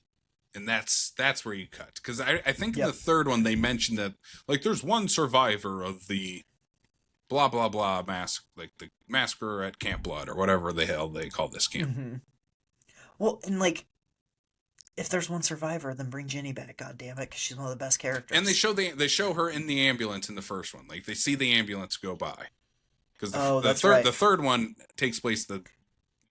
And that's where you cut. Because I think in the third one they mentioned that like there's one survivor of the blah blah blah like the massacre at Camp Blood or whatever the hell they call this camp. Mm-hmm. Well, and like if there's one survivor, then bring Ginny back. God damn it, because she's one of the best characters. And they show her in the ambulance in the first one. Like they see the ambulance go by. Because the third one takes place the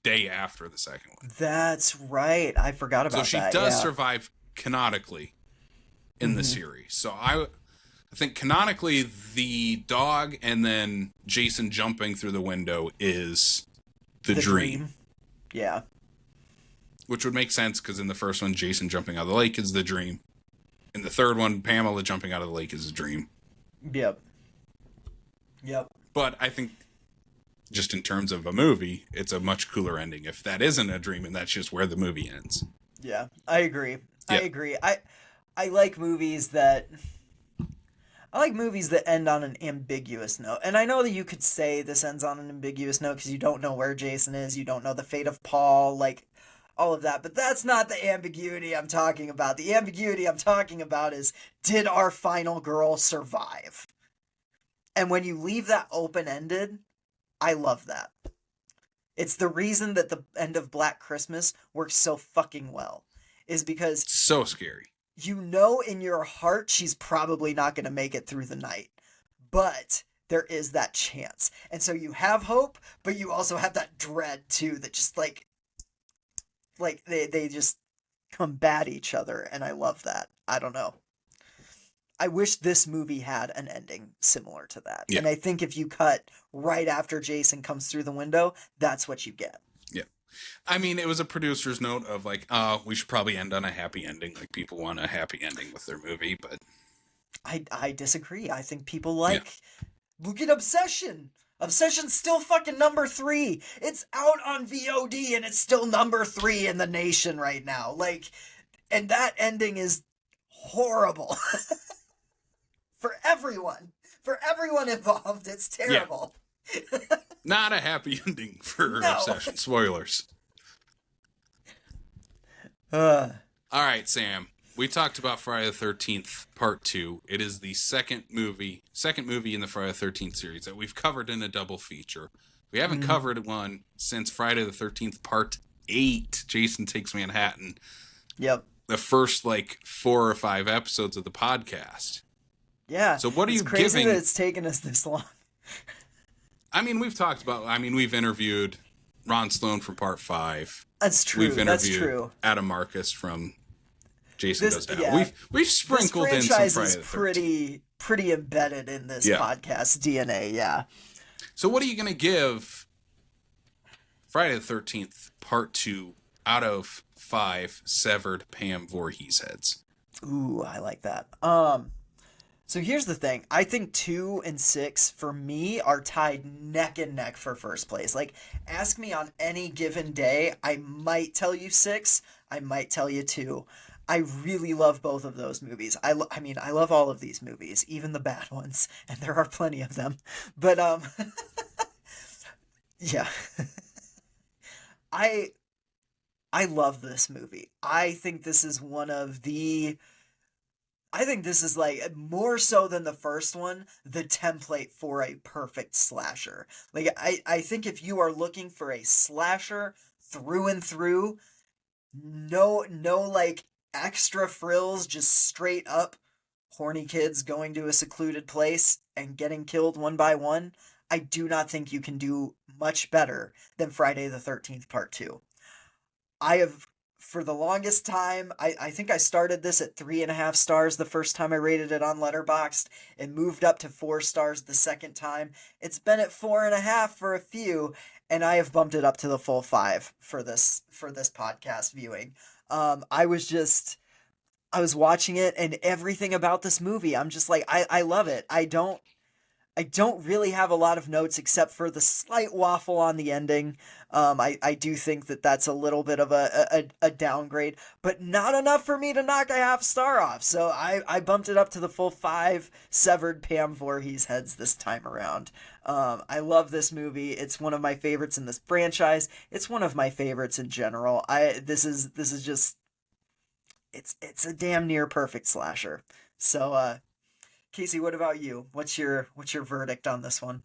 day after the second one. That's right. I forgot about that. So she does survive canonically in the series. So I think canonically the dog and then Jason jumping through the window is the dream. Yeah. Which would make sense because in the first one, Jason jumping out of the lake is the dream. In the third one, Pamela jumping out of the lake is a dream. Yep. But I think just in terms of a movie, it's a much cooler ending if that isn't a dream and that's just where the movie ends. Yeah, I agree. I Yeah. agree. I like movies that end on an ambiguous note. And I know that you could say this ends on an ambiguous note because you don't know where Jason is, you don't know the fate of Paul, like all of that. But that's not the ambiguity I'm talking about. The ambiguity I'm talking about is, did our final girl survive? And when you leave that open-ended, I love that. It's the reason that the end of Black Christmas works so fucking well. Is because So scary. you know in your heart she's probably not going to make it through the night. But there is that chance. And so you have hope, but you also have that dread too that just like they just combat each other, and I love that. I don't know. I wish this movie had an ending similar to that. Yeah. And I think if you cut right after Jason comes through the window, that's what you get. Yeah. I mean, it was a producer's note of like, we should probably end on a happy ending. Like, people want a happy ending with their movie, but I disagree. I think people like... Look at Obsession! Obsession's still fucking number 3. It's out on VOD and it's still number 3 in the nation right now. Like, and that ending is horrible. For everyone involved, it's terrible. Yeah. Not a happy ending for Obsession. Spoilers. All right, Sam. We talked about Friday the 13th Part 2. It is the second movie in the Friday the 13th series that we've covered in a double feature. We haven't covered one since Friday the 13th Part 8, Jason Takes Manhattan. Yep. The first, 4 or 5 episodes of the podcast. Yeah. So what are you giving... It's crazy that it's taken us this long. I mean, we've interviewed Ron Sloan from Part 5. That's true. We've interviewed Adam Marcus from Jason Goes Down. Yeah. We've sprinkled in some Friday the 13th. Is pretty embedded in this podcast DNA, yeah. So what are you going to give Friday the 13th Part 2 out of 5 severed Pam Voorhees heads? Ooh, I like that. So here's the thing. I think 2 and 6 for me are tied neck and neck for first place. Like, ask me on any given day, I might tell you 6, I might tell you 2. I really love both of those movies. I mean, I love all of these movies, even the bad ones, and there are plenty of them. But yeah. I love this movie. I think this is like, more so than the first one, the template for a perfect slasher. Like, I think if you are looking for a slasher through and through, no like extra frills, just straight up horny kids going to a secluded place and getting killed one by one, I do not think you can do much better than Friday the 13th Part 2. I have... For the longest time, I think I started this at 3.5 stars the first time I rated it on Letterboxd, and moved up to 4 stars the second time. It's been at 4.5 for a few, and I have bumped it up to the full 5 for this podcast viewing. I was watching it, and everything about this movie, I'm just like, I love it. I don't really have a lot of notes except for the slight waffle on the ending. I do think that that's a little bit of a downgrade, but not enough for me to knock a half star off. So I bumped it up to the full 5 severed Pam Voorhees heads this time around. I love this movie. It's one of my favorites in this franchise. It's one of my favorites in general. This is just, it's a damn near perfect slasher. So, Casey, what about you? What's your verdict on this one?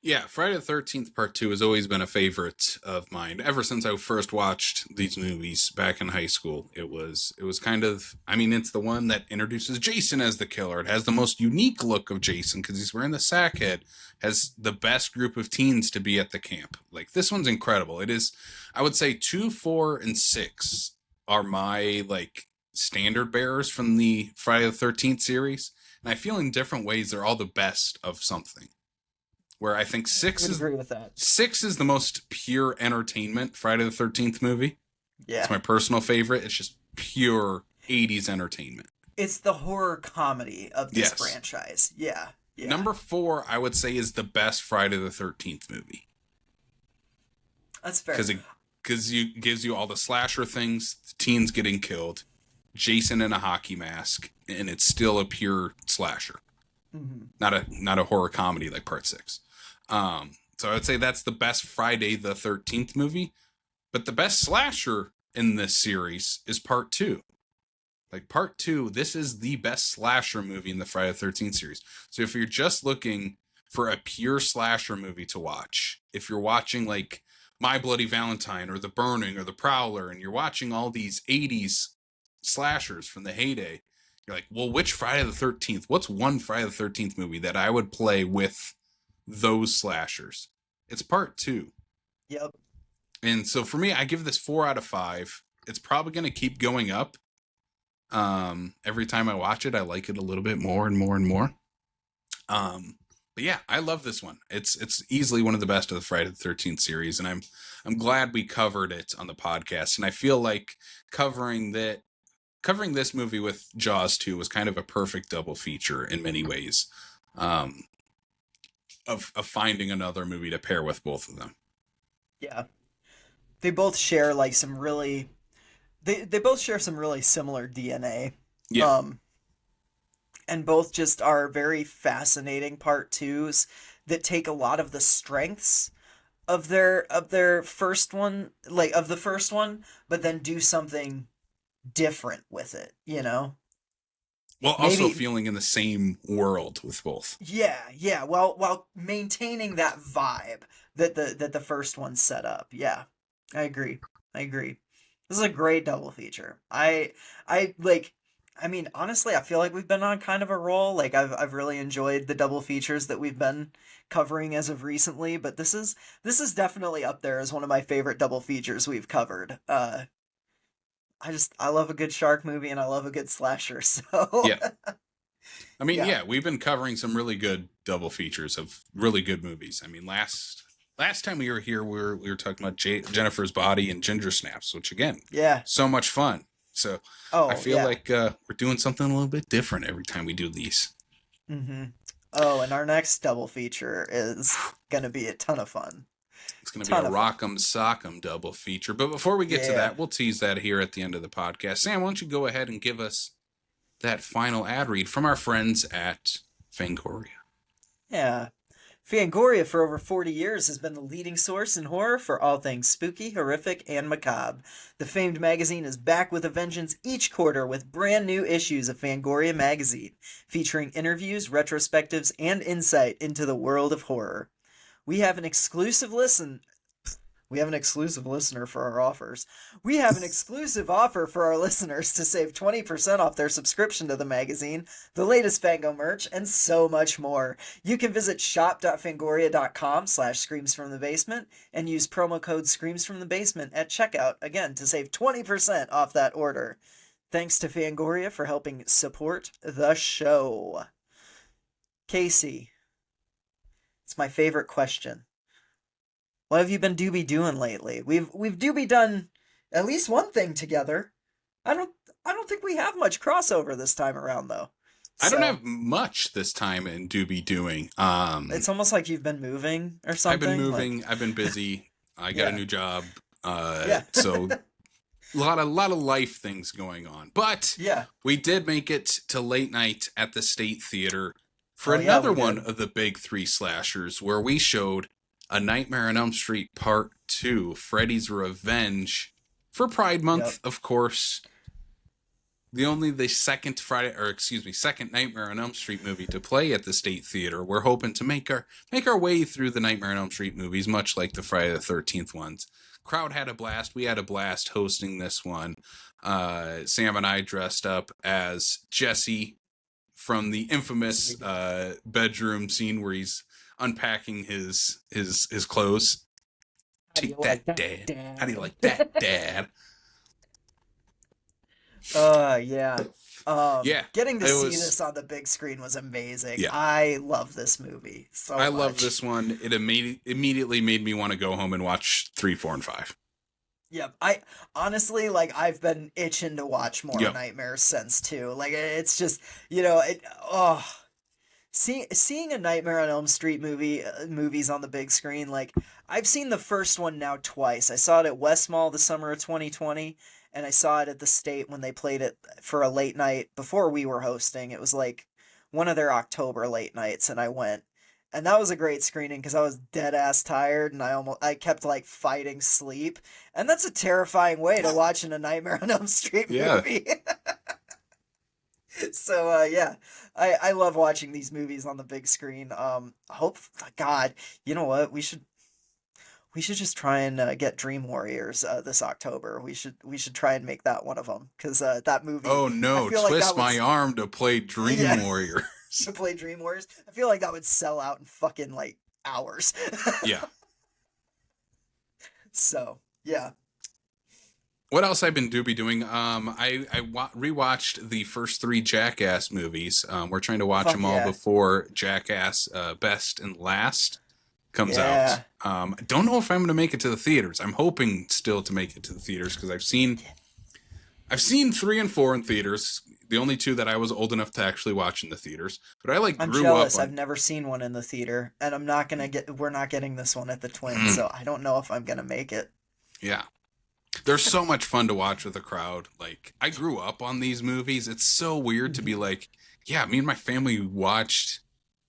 Yeah, Friday the 13th Part 2 has always been a favorite of mine. Ever since I first watched these movies back in high school, it was kind of, I mean, it's the one that introduces Jason as the killer. It has the most unique look of Jason because he's wearing the sack head, has the best group of teens to be at the camp. Like, this one's incredible. It is, I would say 2, 4, and 6 are my, standard bearers from the Friday the 13th series. And I feel in different ways they're all the best of something. Where I think 6 is agree with that. 6 is the most pure entertainment Friday the 13th movie. Yeah. It's my personal favorite. It's just pure 80s entertainment. It's the horror comedy of this franchise. Yeah. Number 4, I would say, is the best Friday the 13th movie. That's fair. Because it gives you all the slasher things, teens getting killed, Jason in a hockey mask, and it's still a pure slasher, not a horror comedy like Part 6. So I would say that's the best Friday the 13th movie, but the best slasher in this series is Part 2. Like Part 2, this is the best slasher movie in the Friday the 13th series. So if you're just looking for a pure slasher movie to watch, if you're watching like My Bloody Valentine or The Burning or The Prowler, and you're watching all these 80s slashers from the heyday, you're like, well, which Friday the 13th? What's one Friday the 13th movie that I would play with those slashers? It's Part 2. Yep. And so for me, I give this 4 out of 5. It's probably going to keep going up. Every time I watch it, I like it a little bit more and more and more. But yeah, I love this one. It's easily one of the best of the Friday the 13th series, and I'm glad we covered it on the podcast. And I feel like covering this movie with Jaws 2 was kind of a perfect double feature in many ways. Of finding another movie to pair with both of them. Yeah. They both share like some really they both share some really similar DNA. Yeah. And both just are very fascinating part twos that take a lot of the strengths of their first one, like of the first one, but then do something different with it, you know? While also feeling in the same world with both. Yeah. While maintaining that vibe that the first one set up. Yeah. I agree. This is a great double feature. I mean, honestly, I feel like we've been on kind of a roll. Like I've really enjoyed the double features that we've been covering as of recently, but this is definitely up there as one of my favorite double features we've covered. I love a good shark movie and I love a good slasher. So yeah. I mean, yeah, we've been covering some really good double features of really good movies. I mean, last time we were here, we were talking about Jennifer's Body and Ginger Snaps, which again, so much fun. So I feel like we're doing something a little bit different every time we do these. Mm-hmm. Oh, and our next double feature is gonna be a ton of fun. It's going to be a Rock'em Sock'em double feature. But before we get to that, we'll tease that here at the end of the podcast. Sam, why don't you go ahead and give us that final ad read from our friends at Fangoria. Yeah. Fangoria for over 40 years has been the leading source in horror for all things spooky, horrific, and macabre. The famed magazine is back with a vengeance each quarter with brand new issues of Fangoria magazine, featuring interviews, retrospectives, and insight into the world of horror. We have an exclusive listener for our offers. We have an exclusive offer for our listeners to save 20% off their subscription to the magazine, the latest Fango merch, and so much more. You can visit shop.fangoria.com/screamsfromthebasement and use promo code screamsfromthebasement at checkout, again, to save 20% off that order. Thanks to Fangoria for helping support the show. Casey, it's my favorite question. What have you been doobie doing lately? We've doobie done at least one thing together. I don't think we have much crossover this time around though. I don't have much this time in doobie doing. It's almost like you've been moving or something. I've been moving. I've been busy. I got a new job. So a lot of life things going on. But we did make it to late night at the State Theater for another one of the big three slashers, where we showed A Nightmare on Elm Street Part 2, Freddy's Revenge, for Pride Month, of course. The second Nightmare on Elm Street movie to play at the State Theater. We're hoping to make our way through the Nightmare on Elm Street movies, much like the Friday the 13th ones. Crowd had a blast. We had a blast hosting this one. Sam and I dressed up as Jesse from the infamous bedroom scene where he's unpacking his clothes. Take that, Dad. How do you like that, Dad? Getting to see this on the big screen was amazing. I love this movie so much. I love this one. It immediately made me want to go home and watch 3, 4, and 5. Yep. I honestly, like, I've been itching to watch more Nightmares since too. Like, it's just, Seeing a Nightmare on Elm Street movies on the big screen, like I've seen the first one now twice. I saw it at West Mall the summer of 2020, and I saw it at the State when they played it for a late night before we were hosting. It was like one of their October late nights, and I went. And that was a great screening because I was dead ass tired and I kept like fighting sleep. And that's a terrifying way to watch in a Nightmare on Elm Street Yeah. movie. So yeah, I love watching these movies on the big screen. Hope God, you know what? We should just try and get Dream Warriors this October. We should try and make that one of them because that movie. Oh I no! feel like Twist that would my arm to play Dream Yeah. Warrior. to play Dream Warriors. I feel like that would sell out in fucking like hours. Yeah. So yeah. What else I've been doing? Rewatched the first 3 Jackass movies. We're trying to watch Fuck them all yeah. before Jackass Best and Last comes Yeah. out. I don't know if I'm going to make it to the theaters. I'm hoping still to make it to the theaters because I've seen 3 and 4 in theaters. The only 2 that I was old enough to actually watch in the theaters. But I I'm grew jealous. up on. I've never seen one in the theater, and we're not getting this one at the Twins, so I don't know if I'm gonna make it. Yeah. They're so much fun to watch with a crowd. Like, I grew up on these movies. It's so weird to be like, yeah, me and my family watched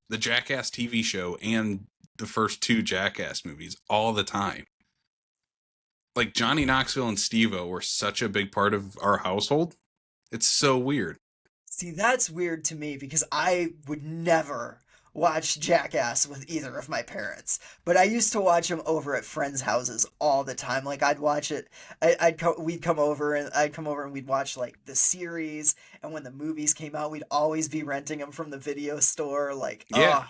the Jackass TV show and the first 2 Jackass movies all the time. Like, Johnny Knoxville and Steve-O were such a big part of our household. It's so weird. See, that's weird to me because I would never watch Jackass with either of my parents. But I used to watch them over at friends' houses all the time. Like I'd watch it. We'd come over and I'd come over and we'd watch like the series. And when the movies came out, we'd always be renting them from the video store. Like Yeah.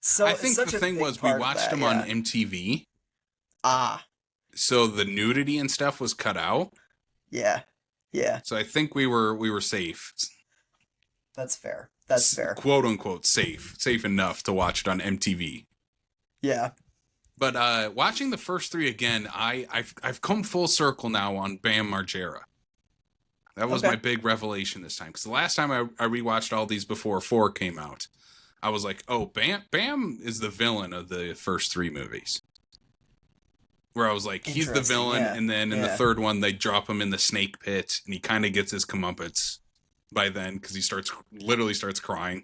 so I think such the a thing big was we part of watched that, them yeah. on MTV. Ah, So the nudity and stuff was cut out. yeah, yeah. So I think we were safe. That's fair. That's fair. Quote unquote safe enough to watch it on MTV. Yeah. But watching the first 3 again, I've come full circle now on Bam Margera. That was Okay. my big revelation this time because the last time I rewatched all these before 4 came out, I was like, oh, Bam is the villain of the first 3 movies. Where I was like, he's the Interesting, villain, yeah, and then in the yeah. 3rd one they drop him in the snake pit, and he kind of gets his comeuppance by then because he literally starts crying.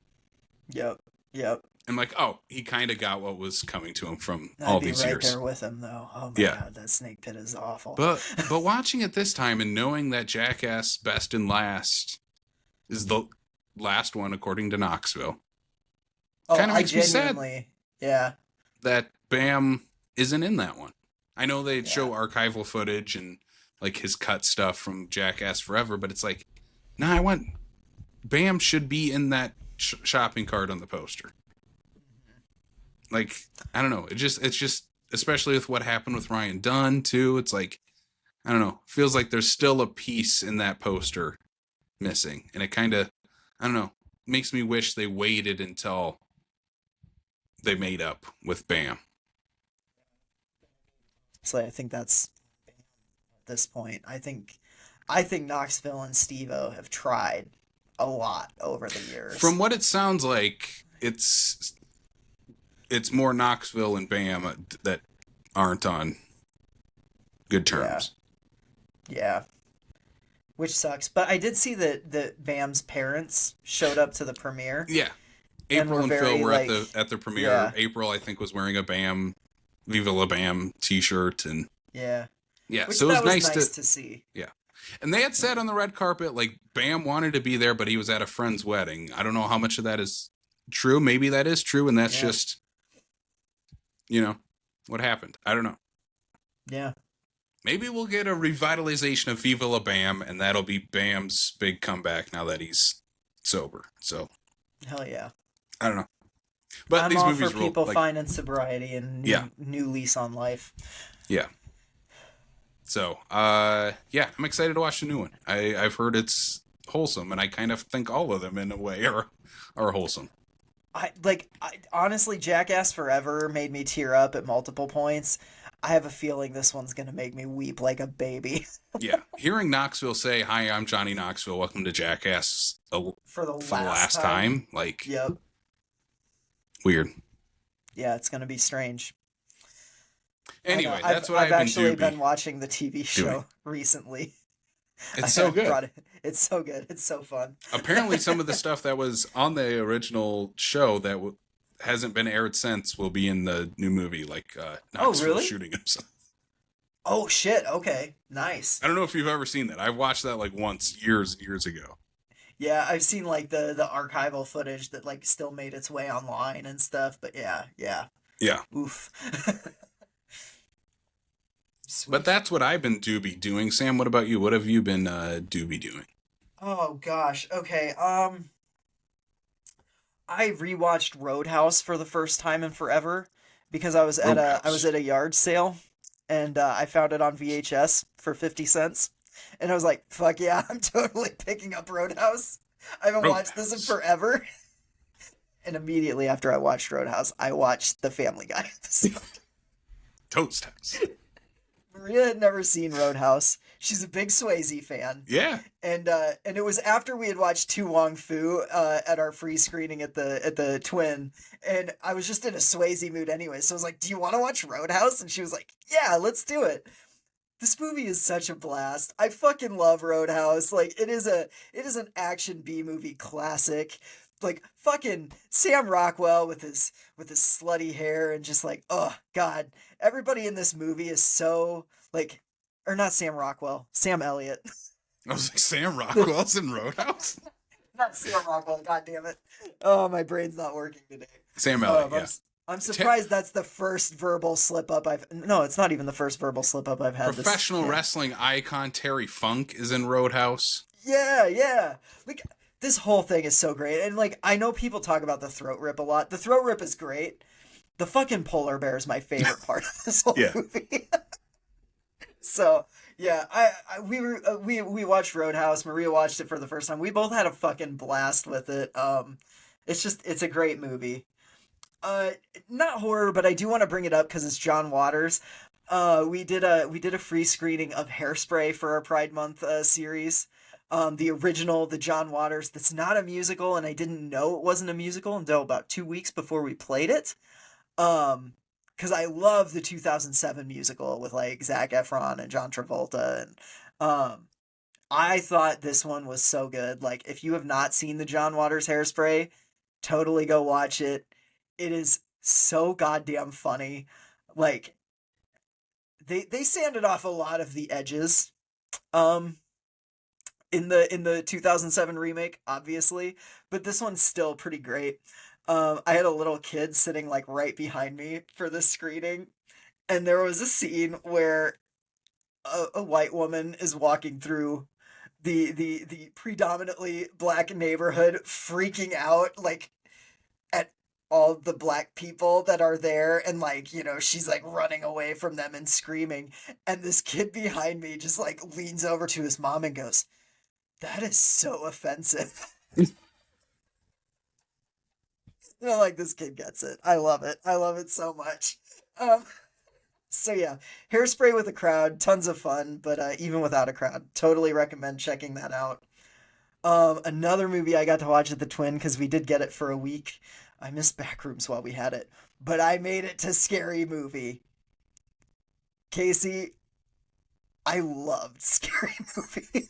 Yep. Yep. I'm like, oh, he kind of got what was coming to him from I'd all be these right years. there with him though. Oh my Yeah. God, that snake pit is awful. But watching it this time and knowing that Jackass Best and Last is the last one according to Knoxville, kinda makes me sad. Yeah. that Bam isn't in that one. I know they Yeah. show archival footage and like his cut stuff from Jackass Forever, but it's like, nah, Bam should be in that shopping cart on the poster. Like, I don't know. It's just, especially with what happened with Ryan Dunn too. It's like, I don't know. Feels like there's still a piece in that poster missing, and it kind of, I don't know, makes me wish they waited until they made up with Bam. So I think that's at this point. I think Knoxville and Steve-O have tried a lot over the years. From what it sounds like, it's more Knoxville and Bam that aren't on good terms. Yeah. Which sucks. But I did see that Bam's parents showed up to the premiere. Yeah. And April we're and Phil very, were like, at the premiere. yeah. April, I think, was wearing a Bam, Viva La Bam t-shirt, and Yeah. yeah, Which so it was that was nice to see. yeah. And they had said on the red carpet, like, Bam wanted to be there, but he was at a friend's wedding. I don't know how much of that is true. Maybe that is true, and that's Yeah. just, what happened. I don't know. Yeah. Maybe we'll get a revitalization of Viva La Bam, and that'll be Bam's big comeback now that he's sober. So, Hell yeah. I don't know. But I'm these all movies for people like, finding sobriety and Yeah. new lease on life. yeah. So, yeah, I'm excited to watch the new one. I've heard it's wholesome, and I kind of think all of them in a way are wholesome. I honestly, Jackass Forever made me tear up at multiple points. I have a feeling this one's gonna make me weep like a baby. Yeah. Hearing Knoxville say, "Hi, I'm Johnny Knoxville. Welcome to Jackass," For the for the last time. Like, Yep. Weird. Yeah, it's gonna be strange. I know. Anyway, that's what I've I've been actually doing. been watching the TV show recently. It's so I good. brought it. It's so good. It's so fun. Apparently, some of the stuff that was on the original show that hasn't been aired since will be in the new movie, like Oh, Knoxville really? shooting himself. Oh shit. Okay. Nice. I don't know if you've ever seen that. I watched that like once years ago. Yeah, I've seen like the archival footage that like still made its way online and stuff, but yeah, yeah. Yeah. Oof. But Sweet. that's what I've been doing. Sam, what about you? What have you been doing? Oh gosh. Okay. I rewatched Roadhouse for the first time in forever because I was Roadhouse. at a yard sale and I found it on VHS for 50 cents. And I was like, fuck yeah, I'm totally picking up Roadhouse. I haven't watched this in Roadhouse. forever. And immediately after I watched Roadhouse, I watched the Family Guy episode. Toast House. Maria had never seen Roadhouse. She's a big Swayze fan. Yeah. And it was after we had watched Tu Wong Fu at our free screening at the Twin, and I was just in a Swayze mood anyway. So I was like, "Do you want to watch Roadhouse?" And she was like, "Yeah, let's do it." This movie is such a blast. I fucking love Roadhouse. Like it is an action B movie classic. Like fucking Sam Rockwell with his slutty hair and just like, oh god, everybody in this movie is so like, or not Sam Rockwell, Sam Elliott. I was like, Sam Rockwell's in Roadhouse? Not Sam Rockwell, god damn it. Oh, my brain's not working today. Sam Elliott, I'm, yeah. I'm surprised that's the first verbal slip up no, it's not even the first verbal slip up I've had. Professional wrestling icon Terry Funk is in Roadhouse. Yeah, yeah. Like this whole thing is so great. And like I know people talk about the throat rip a lot. The throat rip is great. The fucking polar bear is my favorite part of this whole Yeah. movie. So, yeah, we watched Roadhouse. Maria watched it for the first time. We both had a fucking blast with it. It's a great movie. Uh, Not horror, but I do want to bring it up because it's John Waters. We did a free screening of Hairspray for our Pride Month series. The original, the John Waters. That's not a musical, and I didn't know it wasn't a musical until about 2 weeks before we played it. Because I love the 2007 musical with like Zac Efron and John Travolta, and I thought this one was so good. Like, if you have not seen the John Waters Hairspray, totally go watch it. It is so goddamn funny. Like, they sanded off a lot of the edges, um, in the 2007 remake, obviously, but this one's still pretty great. I had a little kid sitting like right behind me for this screening, and there was a scene where a white woman is walking through the predominantly black neighborhood, freaking out like at all the black people that are there, and like, you know, she's like running away from them and screaming, and this kid behind me just like leans over to his mom and goes, "That is so offensive." You know, like this kid gets it. I love it. I love it so much. Um, so yeah, Hairspray with a crowd, tons of fun, but even without a crowd, totally recommend checking that out. Another movie I got to watch at the Twin because we did get it for a week. I missed Backrooms while we had it, but I made it to Scary Movie. Casey, I loved Scary Movie.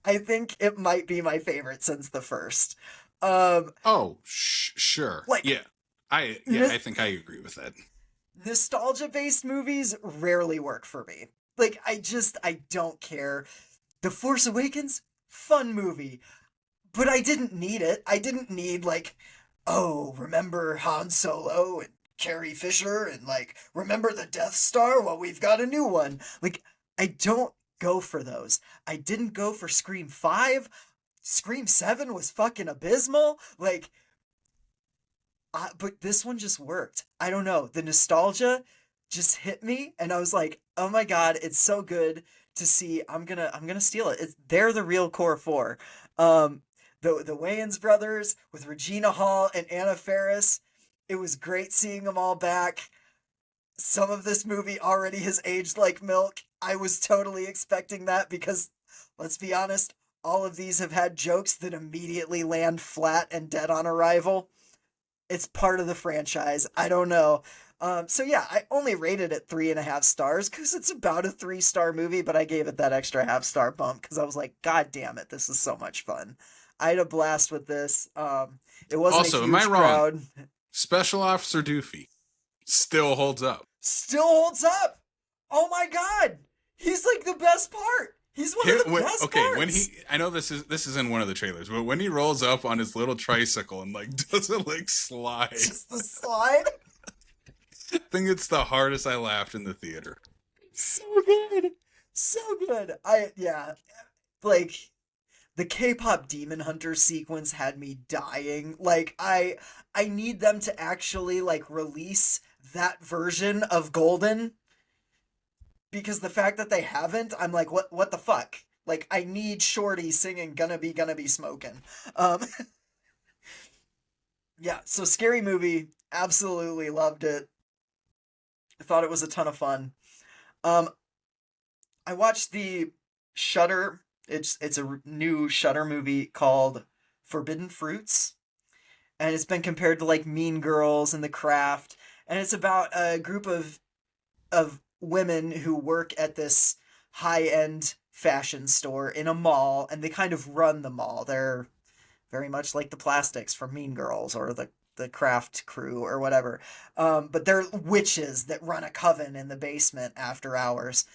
I think it might be my favorite since the first. Oh, sure. Like, I think I agree with that. Nostalgia-based movies rarely work for me. Like, I don't care. The Force Awakens, fun movie. But I didn't need it. I didn't need, like, oh, remember Han Solo and Carrie Fisher and, like, remember the Death Star? Well, we've got a new one. Like, I don't go for those. I didn't go for Scream 5. Scream 7 was fucking abysmal. Like, but this one just worked. I don't know. The nostalgia just hit me, and I was like, "Oh my god, it's so good to see." I'm gonna steal it. They're the real core four. The Wayans brothers with Regina Hall and Anna Faris. It was great seeing them all back. Some of this movie already has aged like milk. I was totally expecting that because, let's be honest, all of these have had jokes that immediately land flat and dead on arrival. It's part of the franchise. I don't know. So yeah, I only rated it 3.5 stars because it's about a 3-star movie, but I gave it that extra half-star bump because I was like, God damn it, this is so much fun. I had a blast with this. It wasn't a Also, am I huge wrong? crowd. Special Officer Doofy still holds up. Still holds up. Oh my god, he's like the best part. He's one of the best Okay, when parts. I know this is in one of the trailers, but when he rolls up on his little tricycle and like does it like slide, Just the slide. I think it's the hardest I laughed in the theater. So good. So good. Like the K-pop Demon Hunter sequence had me dying. Like I need them to actually like release that version of Golden because the fact that they haven't, I'm like what the fuck? Like I need Shorty singing gonna be smoking. Um yeah, so scary movie, absolutely loved it. I thought it was a ton of fun. Um I watched the Shudder. It's a new Shudder movie called Forbidden Fruits, and it's been compared to like Mean Girls and The Craft, and it's about a group of women who work at this high end fashion store in a mall, and they kind of run the mall. They're very much like the Plastics from Mean Girls or the Craft crew or whatever. But they're witches that run a coven in the basement after hours.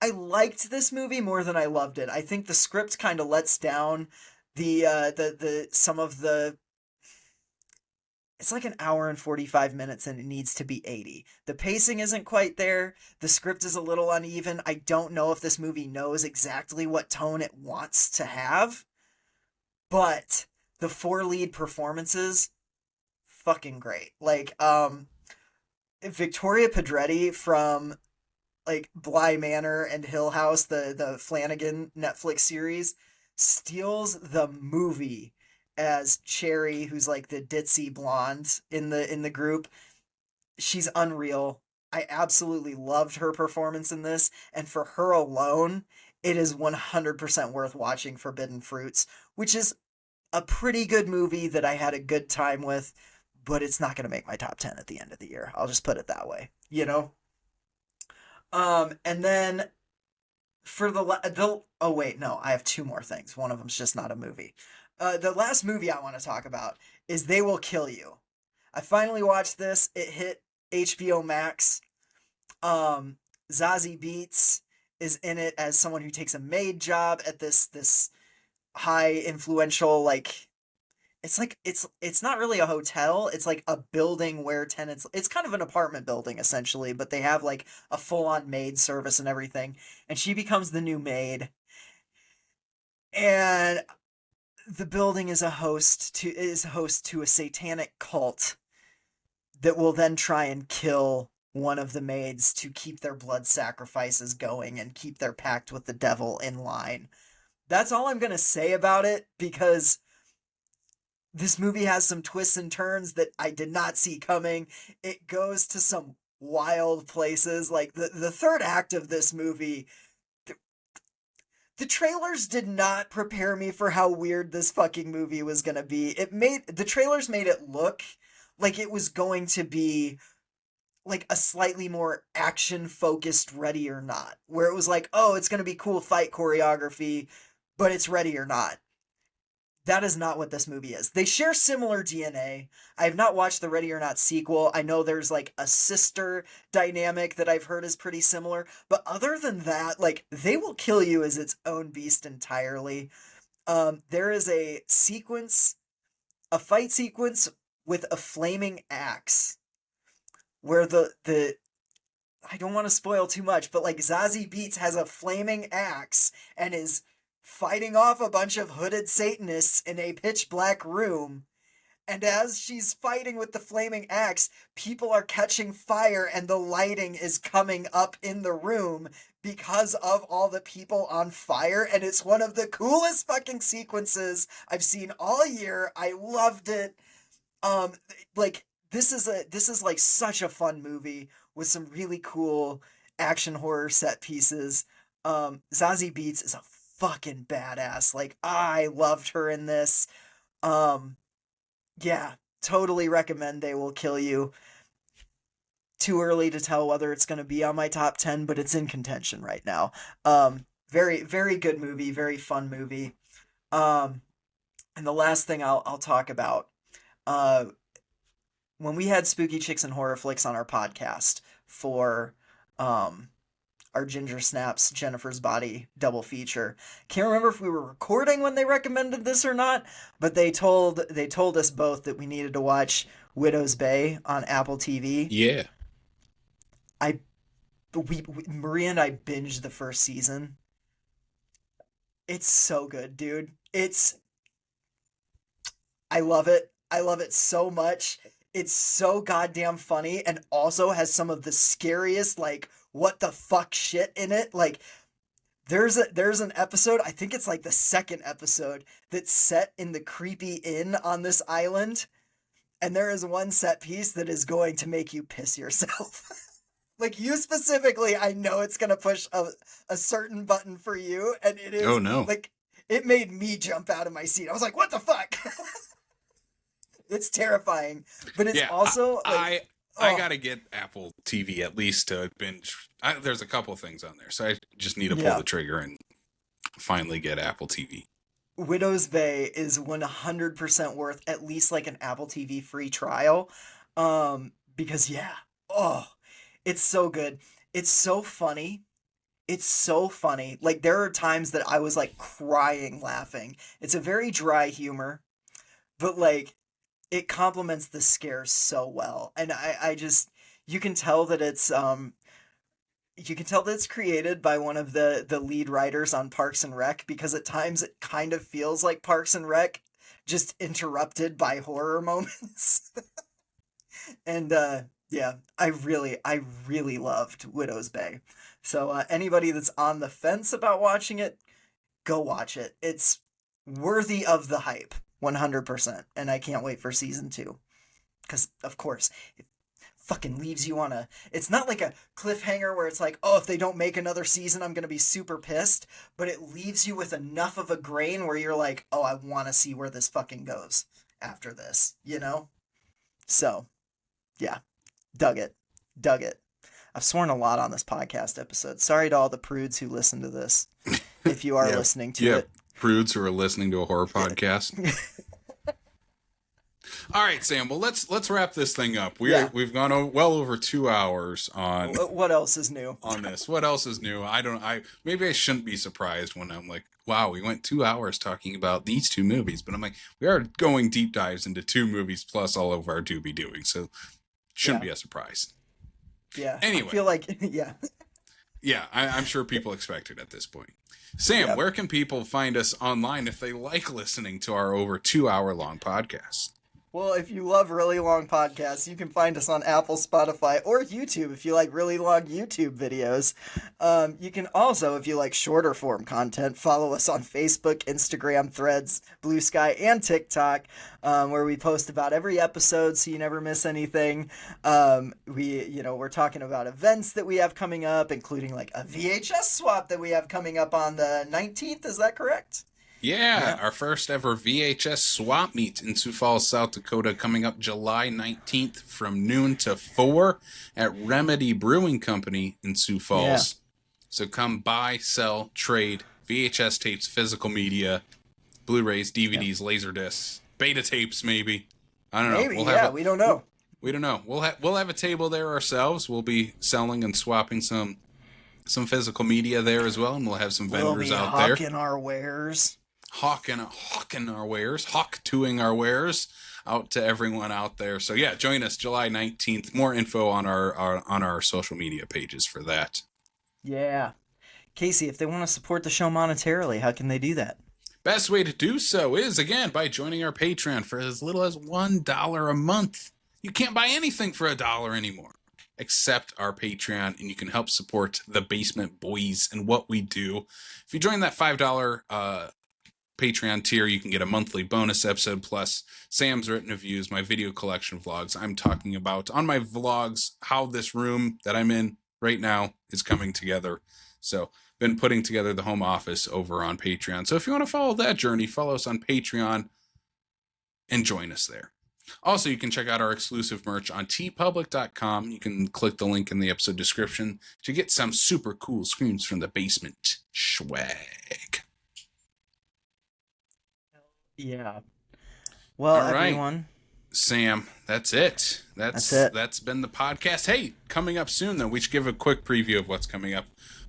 I liked this movie more than I loved it. I think the script kind of lets down the some of the it's like an hour and 45 minutes and it needs to be 80. The pacing isn't quite there. The script is a little uneven. I don't know if this movie knows exactly what tone it wants to have, but the 4 lead performances fucking great. Like Victoria Pedretti from like Bly Manor and Hill House, the Flanagan Netflix series, steals the movie as Cherry, who's like the ditzy blonde in the group. She's unreal. I absolutely loved her performance in this, and for her alone, it is 100% worth watching Forbidden Fruits, which is a pretty good movie that I had a good time with, but it's not going to make my top 10 at the end of the year. I'll just put it that way, you know? And then for the oh wait, no, I have two more things. One of them's just not a movie. The last movie I want to talk about is They Will Kill You. I finally watched this. It hit HBO Max. Zazie Beetz is in it as someone who takes a maid job at this high influential like it's not really a hotel. It's like a building where tenants. It's kind of an apartment building essentially, but they have like a full on maid service and everything. And she becomes the new maid, and the building is host to a satanic cult that will then try and kill one of the maids to keep their blood sacrifices going and keep their pact with the devil in line. That's all I'm gonna say about it because this movie has some twists and turns that I did not see coming. It goes to some wild places. Like the third act of this movie, the trailers did not prepare me for how weird this fucking movie was gonna be. The trailers made it look like it was going to be like a slightly more action focused Ready or Not, where it was like, oh, it's gonna be cool fight choreography, but it's Ready or Not. That is not what this movie is. They share similar DNA. I have not watched the Ready or Not sequel. I know there's like a sister dynamic that I've heard is pretty similar, but other than that, like They Will Kill You is its own beast entirely. There is a fight sequence with a flaming axe where the I don't want to spoil too much, but like Zazie Beetz has a flaming axe and is fighting off a bunch of hooded Satanists in a pitch black room. And as she's fighting with the flaming axe, people are catching fire and the lighting is coming up in the room because of all the people on fire. And it's one of the coolest fucking sequences I've seen all year. I loved it. Um, like this is like such a fun movie with some really cool action horror set pieces. Zazie Beetz is a fucking badass. Like I loved her in this. Um, yeah, Totally recommend They Will Kill You. Too early to tell whether it's going to be on my top 10, but it's in contention right now. Very, very good movie, very fun movie. And the last thing I'll talk about, when we had Spooky Chicks and Horror Flicks on our podcast for our Ginger Snaps Jennifer's Body double feature. Can't remember if we were recording when they recommended this or not, but they told us both that we needed to watch Widow's Bay on Apple TV. Yeah. Maria and I binged the first season. It's so good, dude. I love it. I love it so much. It's so goddamn funny and also has some of the scariest, like, what the fuck shit in it. Like, there's an episode, I think it's like the second episode, that's set in the creepy inn on this island. And there is one set piece that is going to make you piss yourself. Like, you specifically, I know it's going to push a certain button for you. And it is, oh no, like, it made me jump out of my seat. I was like, what the fuck? It's terrifying, but it's also like, I gotta get Apple TV at least to binge. There's a couple things on there, so I just need to pull the trigger and finally get Apple TV. Widow's Bay is 100% worth at least like an Apple TV free trial, because it's so good. It's so funny. It's so funny. Like, there are times that I was like crying laughing. It's a very dry humor, but like, it complements the scares so well. And I just, you can tell that it's created by one of the lead writers on Parks and Rec, because at times it kind of feels like Parks and Rec just interrupted by horror moments. And I really loved Widow's Bay. So anybody that's on the fence about watching it, go watch it. It's worthy of the hype. 100%, and I can't wait for season 2, because of course it fucking leaves you on a, it's not like a cliffhanger where it's like, oh, if they don't make another season I'm gonna be super pissed, but it leaves you with enough of a grain where you're like, oh, I want to see where this fucking goes after this, you know? So yeah, dug it. I've sworn a lot on this podcast episode. Sorry to all the prudes who listen to this, if you are listening to it. Prudes who are listening to a horror podcast. All right, Sam. Well, let's wrap this thing up. We've gone well over 2 hours on. What else is new on this? What else is new? Maybe I shouldn't be surprised when I'm like, wow, we went 2 hours talking about these two movies, but I'm like, we are going deep dives into 2 movies plus all of our doobie doing, so shouldn't be a surprise. Yeah. Anyway, I feel like I'm sure people expect it at this point. Sam, where can people find us online if they like listening to our over 2 hour long podcast? Well, if you love really long podcasts, you can find us on Apple, Spotify, or YouTube if you like really long YouTube videos. You can also, if you like shorter form content, follow us on Facebook, Instagram, Threads, Blue Sky, and TikTok, where we post about every episode so you never miss anything. We're talking about events that we have coming up, including like a VHS swap that we have coming up on the 19th. Is that correct? Yeah, our first ever VHS swap meet in Sioux Falls, South Dakota, coming up July 19th from noon to 4 at Remedy Brewing Company in Sioux Falls. Yeah. So come buy, sell, trade VHS tapes, physical media, Blu-rays, DVDs, Laserdiscs, beta tapes, maybe. I don't know. Maybe, we don't know. We don't know. We'll have a table there ourselves. We'll be selling and swapping some physical media there as well, and we'll have some vendors out there. Hawking our wares. Hawking our wares, hawk-toing our wares out to everyone out there. So yeah, join us July 19th. More info on our social media pages for that. Yeah. Casey, if they want to support the show monetarily, how can they do that? Best way to do so is, again, by joining our Patreon for as little as $1 a month. You can't buy anything for $1 anymore, except our Patreon, and you can help support the Basement Boys and what we do. If you join that $5 Patreon tier, you can get a monthly bonus episode plus Sam's written reviews, my video collection vlogs. I'm talking about on my vlogs how this room that I'm in right now is coming together. So been putting together the home office over on Patreon. So if you want to follow that journey, follow us on Patreon and join us there. Also, you can check out our exclusive merch on tpublic.com. You can click the link in the episode description to get some super cool Screams from the Basement swag. Yeah. Well, All right, everyone. Sam, that's it. That's it. That's been the podcast. Hey, coming up soon, though, we should give a quick preview of what's coming up.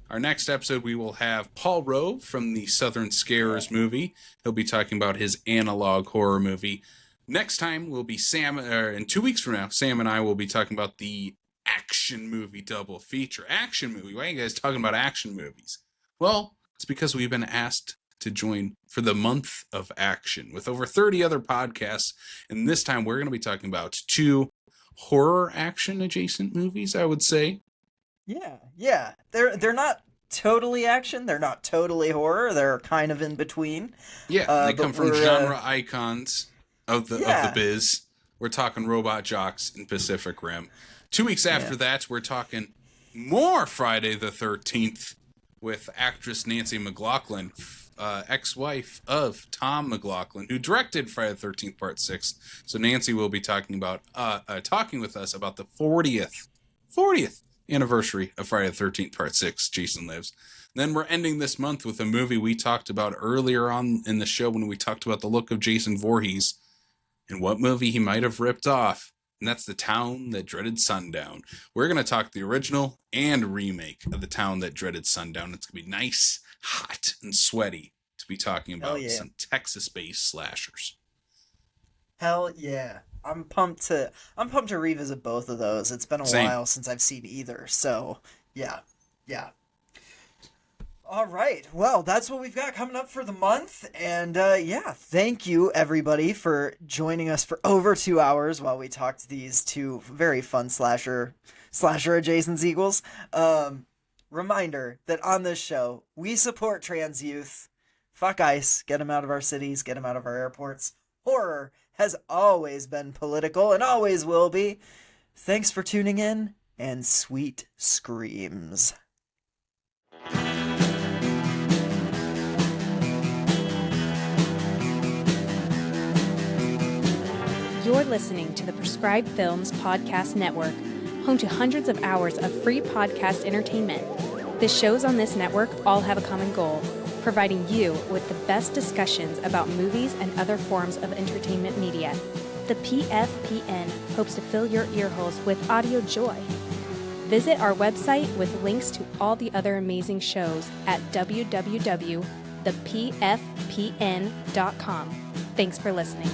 Our next episode, we will have Paul Rowe from the Southern Scarers movie. He'll be talking about his analog horror movie. Next time will be Sam, in 2 weeks from now, Sam and I will be talking about the action movie double feature. Action movie. Why are you guys talking about action movies? Well, it's because we've been asked to join for the month of action with over 30 other podcasts. And this time we're going to be talking about 2 horror action adjacent movies, I would say. Yeah. They're not totally action. They're not totally horror. They're kind of in between. Yeah, they come from genre icons of the biz. We're talking Robot Jocks and Pacific Rim. 2 weeks after that, we're talking more Friday the 13th with actress Nancy McLaughlin, ex-wife of Tom McLaughlin, who directed Friday the 13th Part 6. So Nancy will be talking with us about the 40th anniversary of Friday the 13th Part 6, Jason Lives. Then we're ending this month with a movie we talked about earlier on in the show when we talked about the look of Jason Voorhees and what movie he might have ripped off. And that's The Town That Dreaded Sundown. We're going to talk the original and remake of The Town That Dreaded Sundown. It's going to be nice, hot, and sweaty to be talking about some Texas-based slashers. Hell yeah. I'm pumped to revisit both of those. It's been a while since I've seen either. So, yeah. All right. Well, that's what we've got coming up for the month. And thank you everybody for joining us for over 2 hours while we talked these 2 very fun slasher adjacent sequels. Reminder that on this show, we support trans youth. Fuck ICE. Get them out of our cities. Get them out of our airports. Horror has always been political and always will be. Thanks for tuning in, and sweet screams. You're listening to the Prescribed Films Podcast Network, home to hundreds of hours of free podcast entertainment. The shows on this network all have a common goal: providing you with the best discussions about movies and other forms of entertainment media. The PFPN hopes to fill your earholes with audio joy. Visit our website with links to all the other amazing shows at www.thepfpn.com. Thanks for listening.